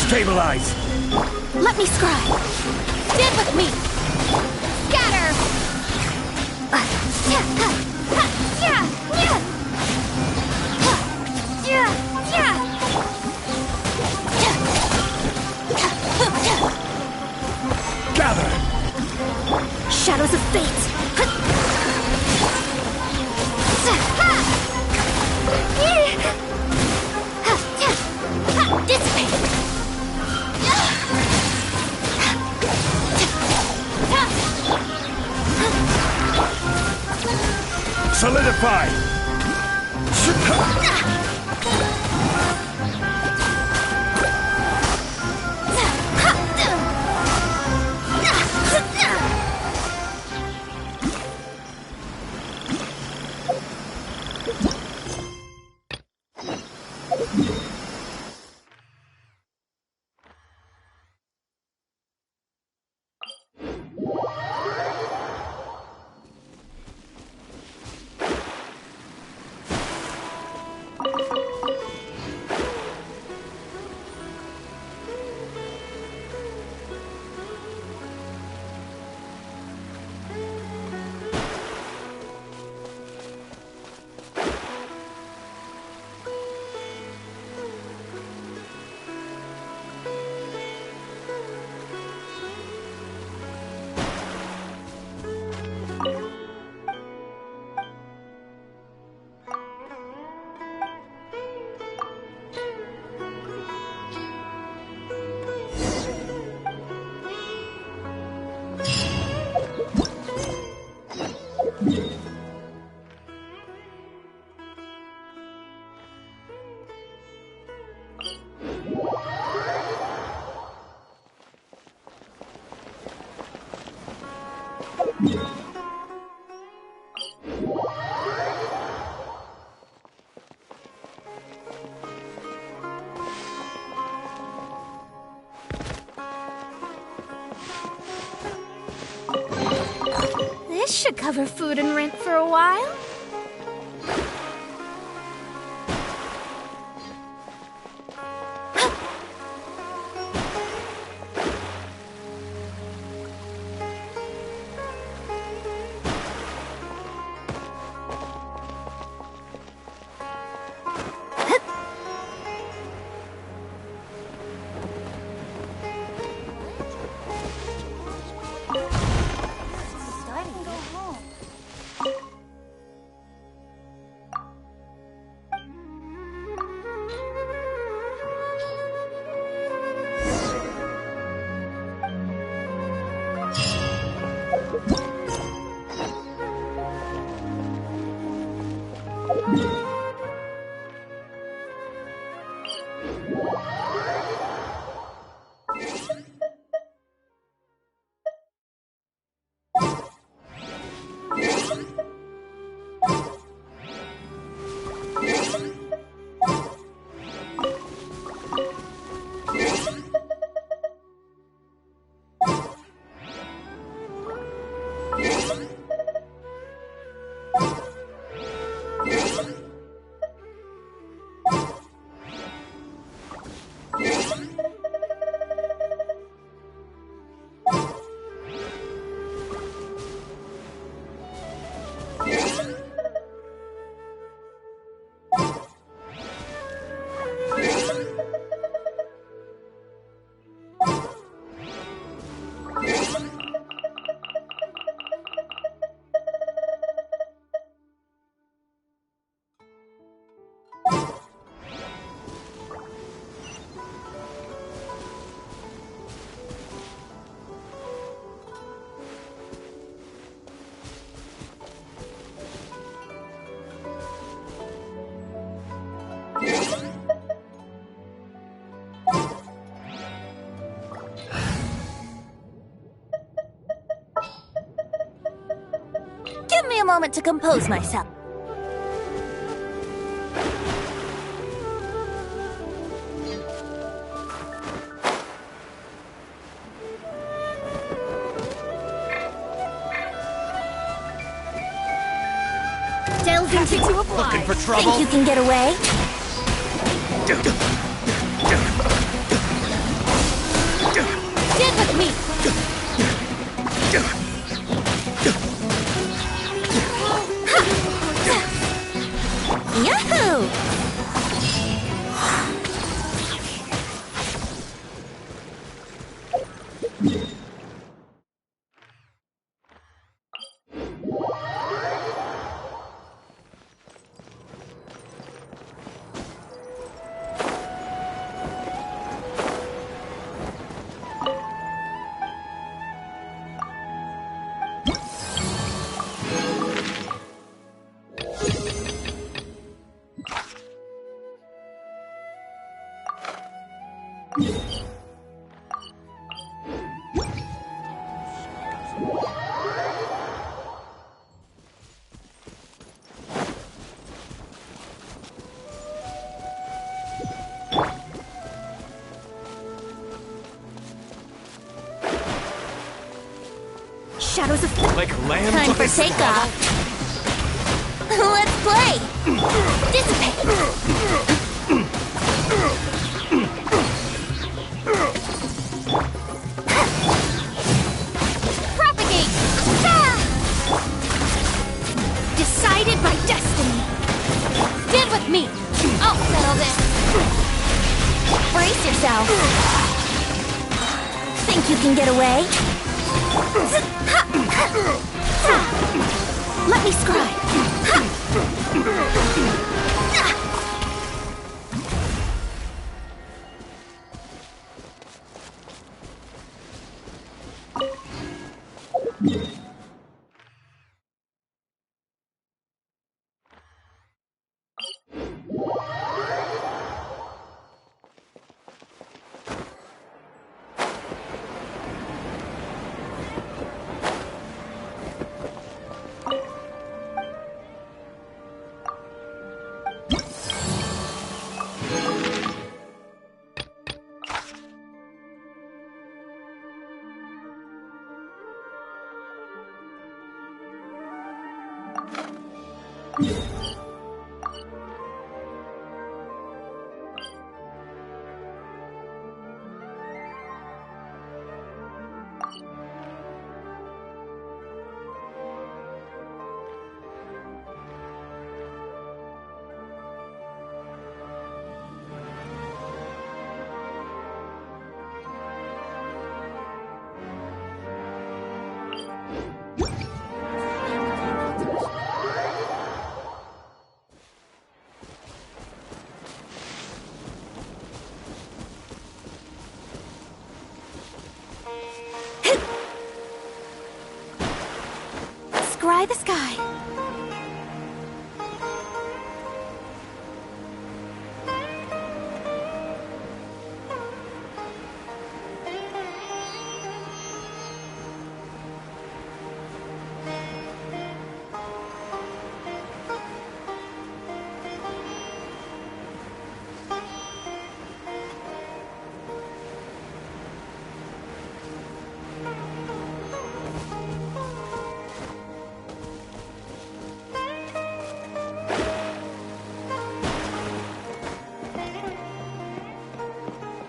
Stabilize! Let me scribe! Stand with me! Scatter! Gather! Shadows of fate! Dissipate! Solidify! This should cover food and rent for a while. moment to compose myself. Delve into to oblige. Looking for trouble? Think you can get away? Stand with me. Yahoo! Shadows of Like a lamb. Time for takeoff. Let's play! Dissipate! propagate. Ah! Decided by destiny. Stand with me. I'll settle this. Brace yourself. Think you can get away? Let me scribe. Scry the sky.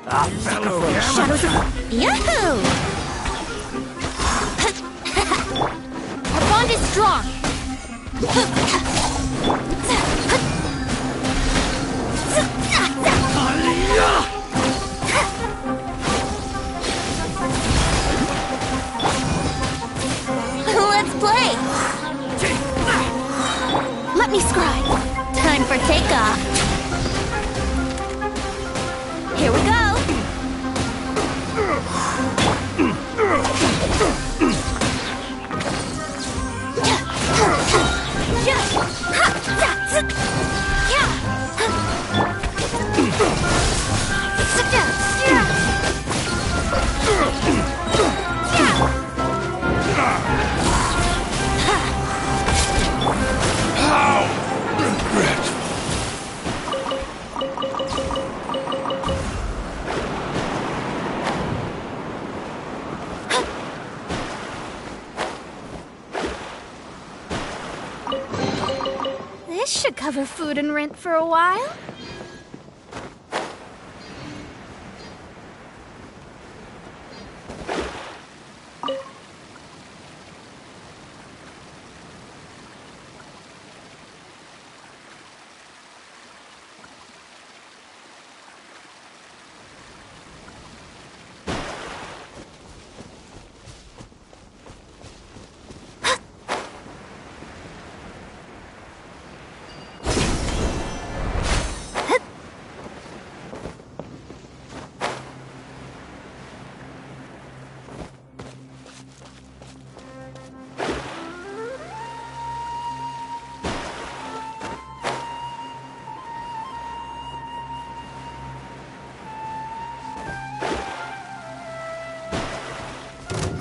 Shadows of... Yahoo! Our bond is strong. Let's play! Let me scribe. Time for takeoff. Here we go. should cover food and rent for a while.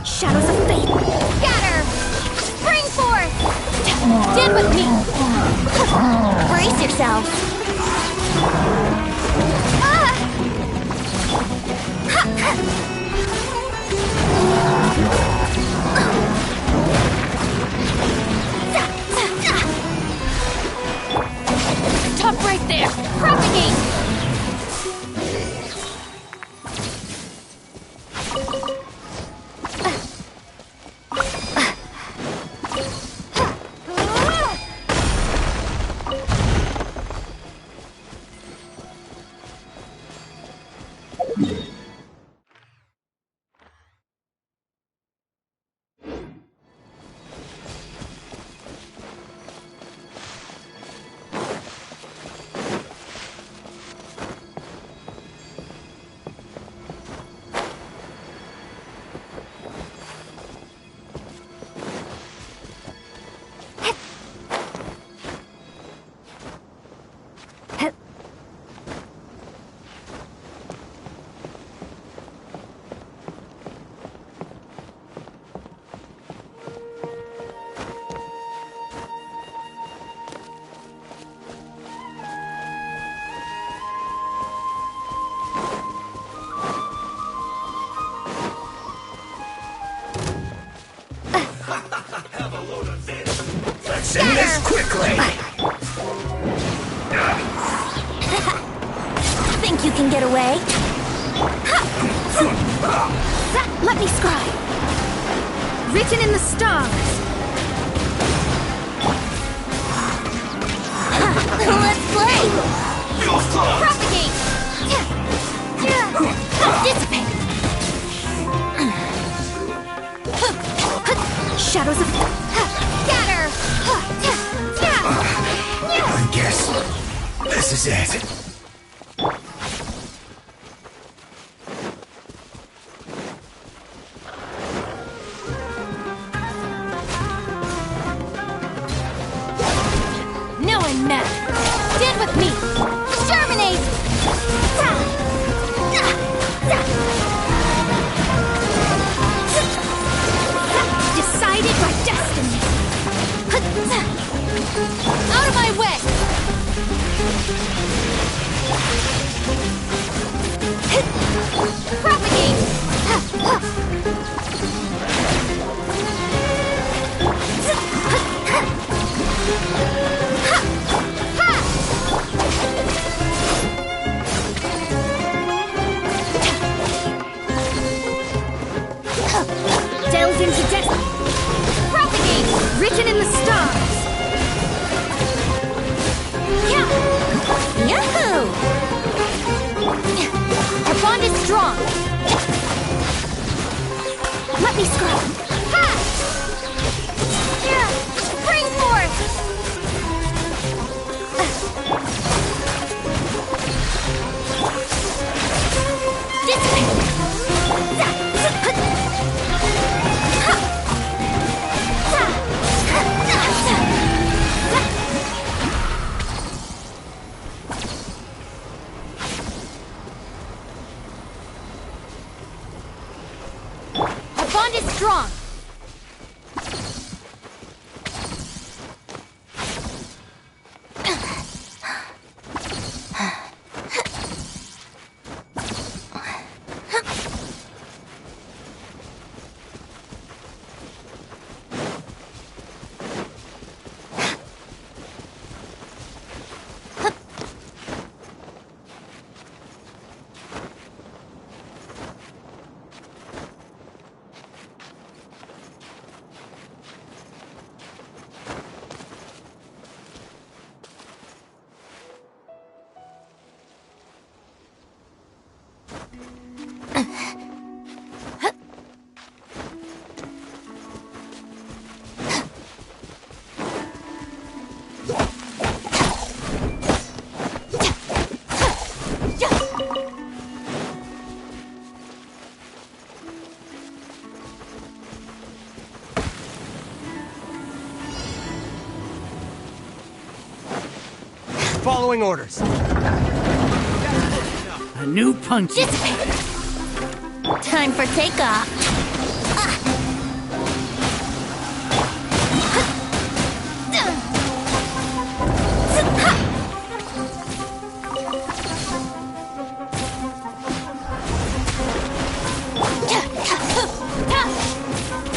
Shadows of fate! Scatter! Spring forth! Stand with me! Brace yourselves! Stop right there! Propagate! Let's end this quickly! Think you can get away? Let me scry. Written in the stars. Let's play! Propagate! Dissipate! Shadows of... Scatter! I guess this is it. Now I'm mad. Stand with me. Exterminate! Decided by destiny. Out of my way! Propagate! Delved into destiny. Propagate! Written in the stars. Yahoo! Our bond is strong. Let me scrub. Ha! Spring forth! Dissipate! Our bond is strong. following orders. A new punching bag. Time for takeoff.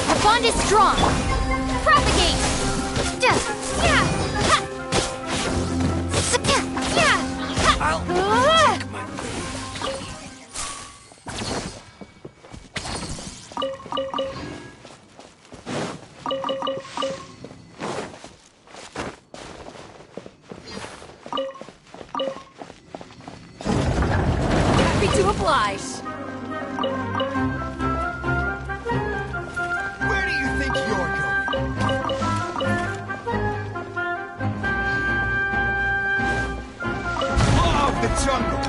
Our bond is strong. Propagate. Happy to oblige. Where do you think you're going? Law of the jungle!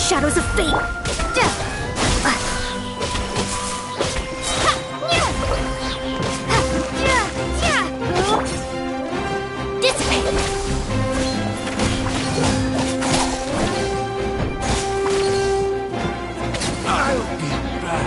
Shadows of fate. I'll be back.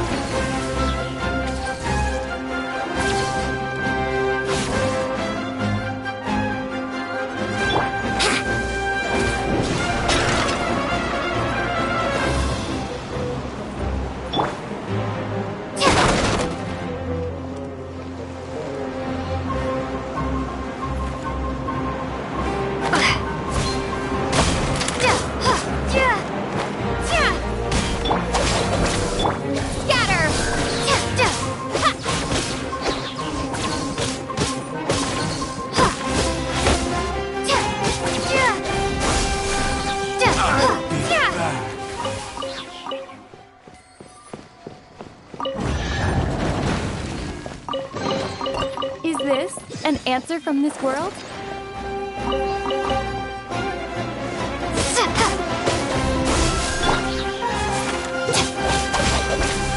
Is this an answer from this world?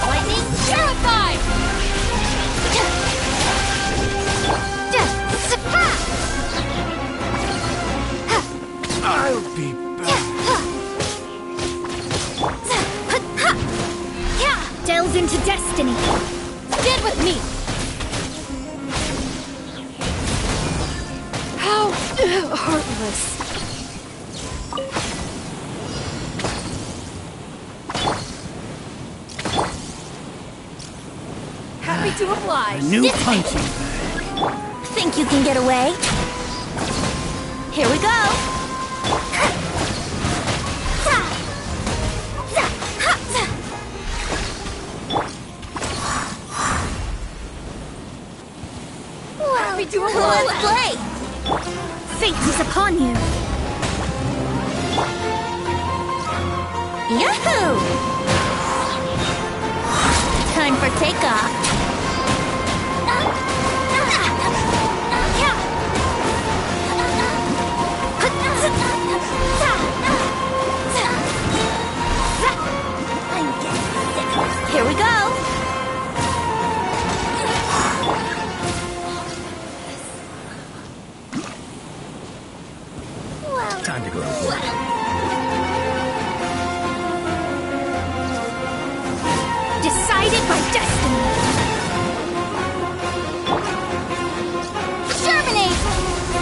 Lightning purified! I'll be back. Delve into destiny. Stand with me! How heartless. Happy to oblige. A new punching bag. Think you can get away? Here we go. Happy to Let's oblige. play. Fate is upon you. Yahoo! Time for takeoff. Here we go. Time to go to work. Decided by destiny. Germinate!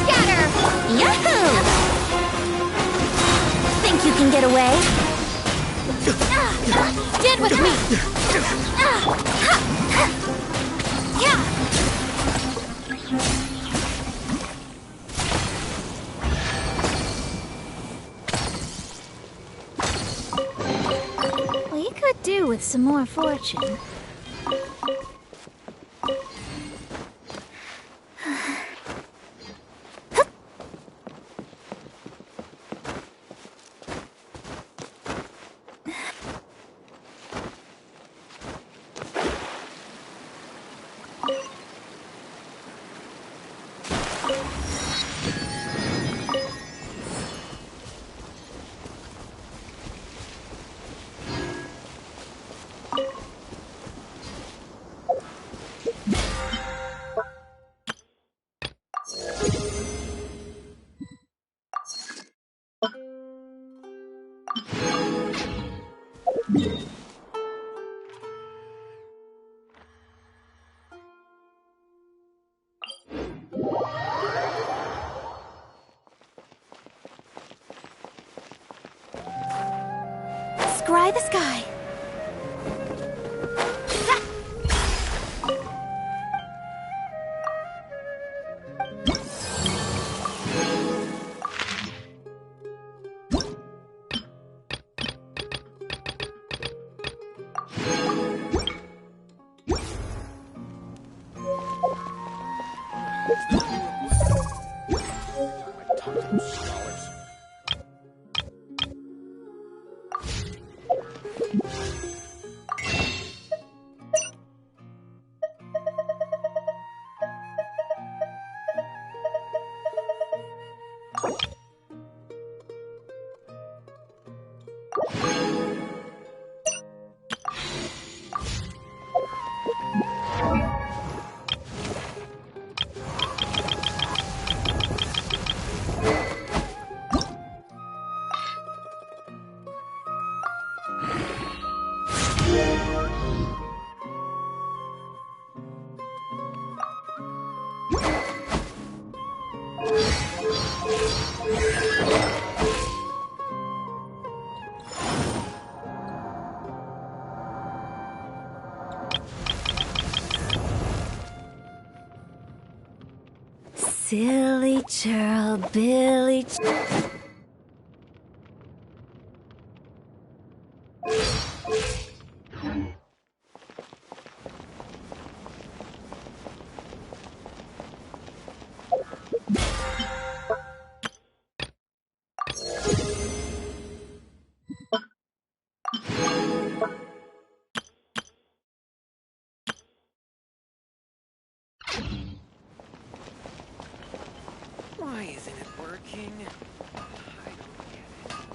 Scatter! Yahoo! Think you can get away? Stand with me! We could do with some more fortune. the sky. Silly churl, Billy. Why isn't it working? I don't get it.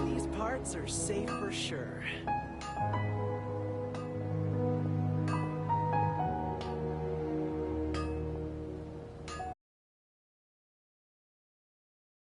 These parts are safe for sure.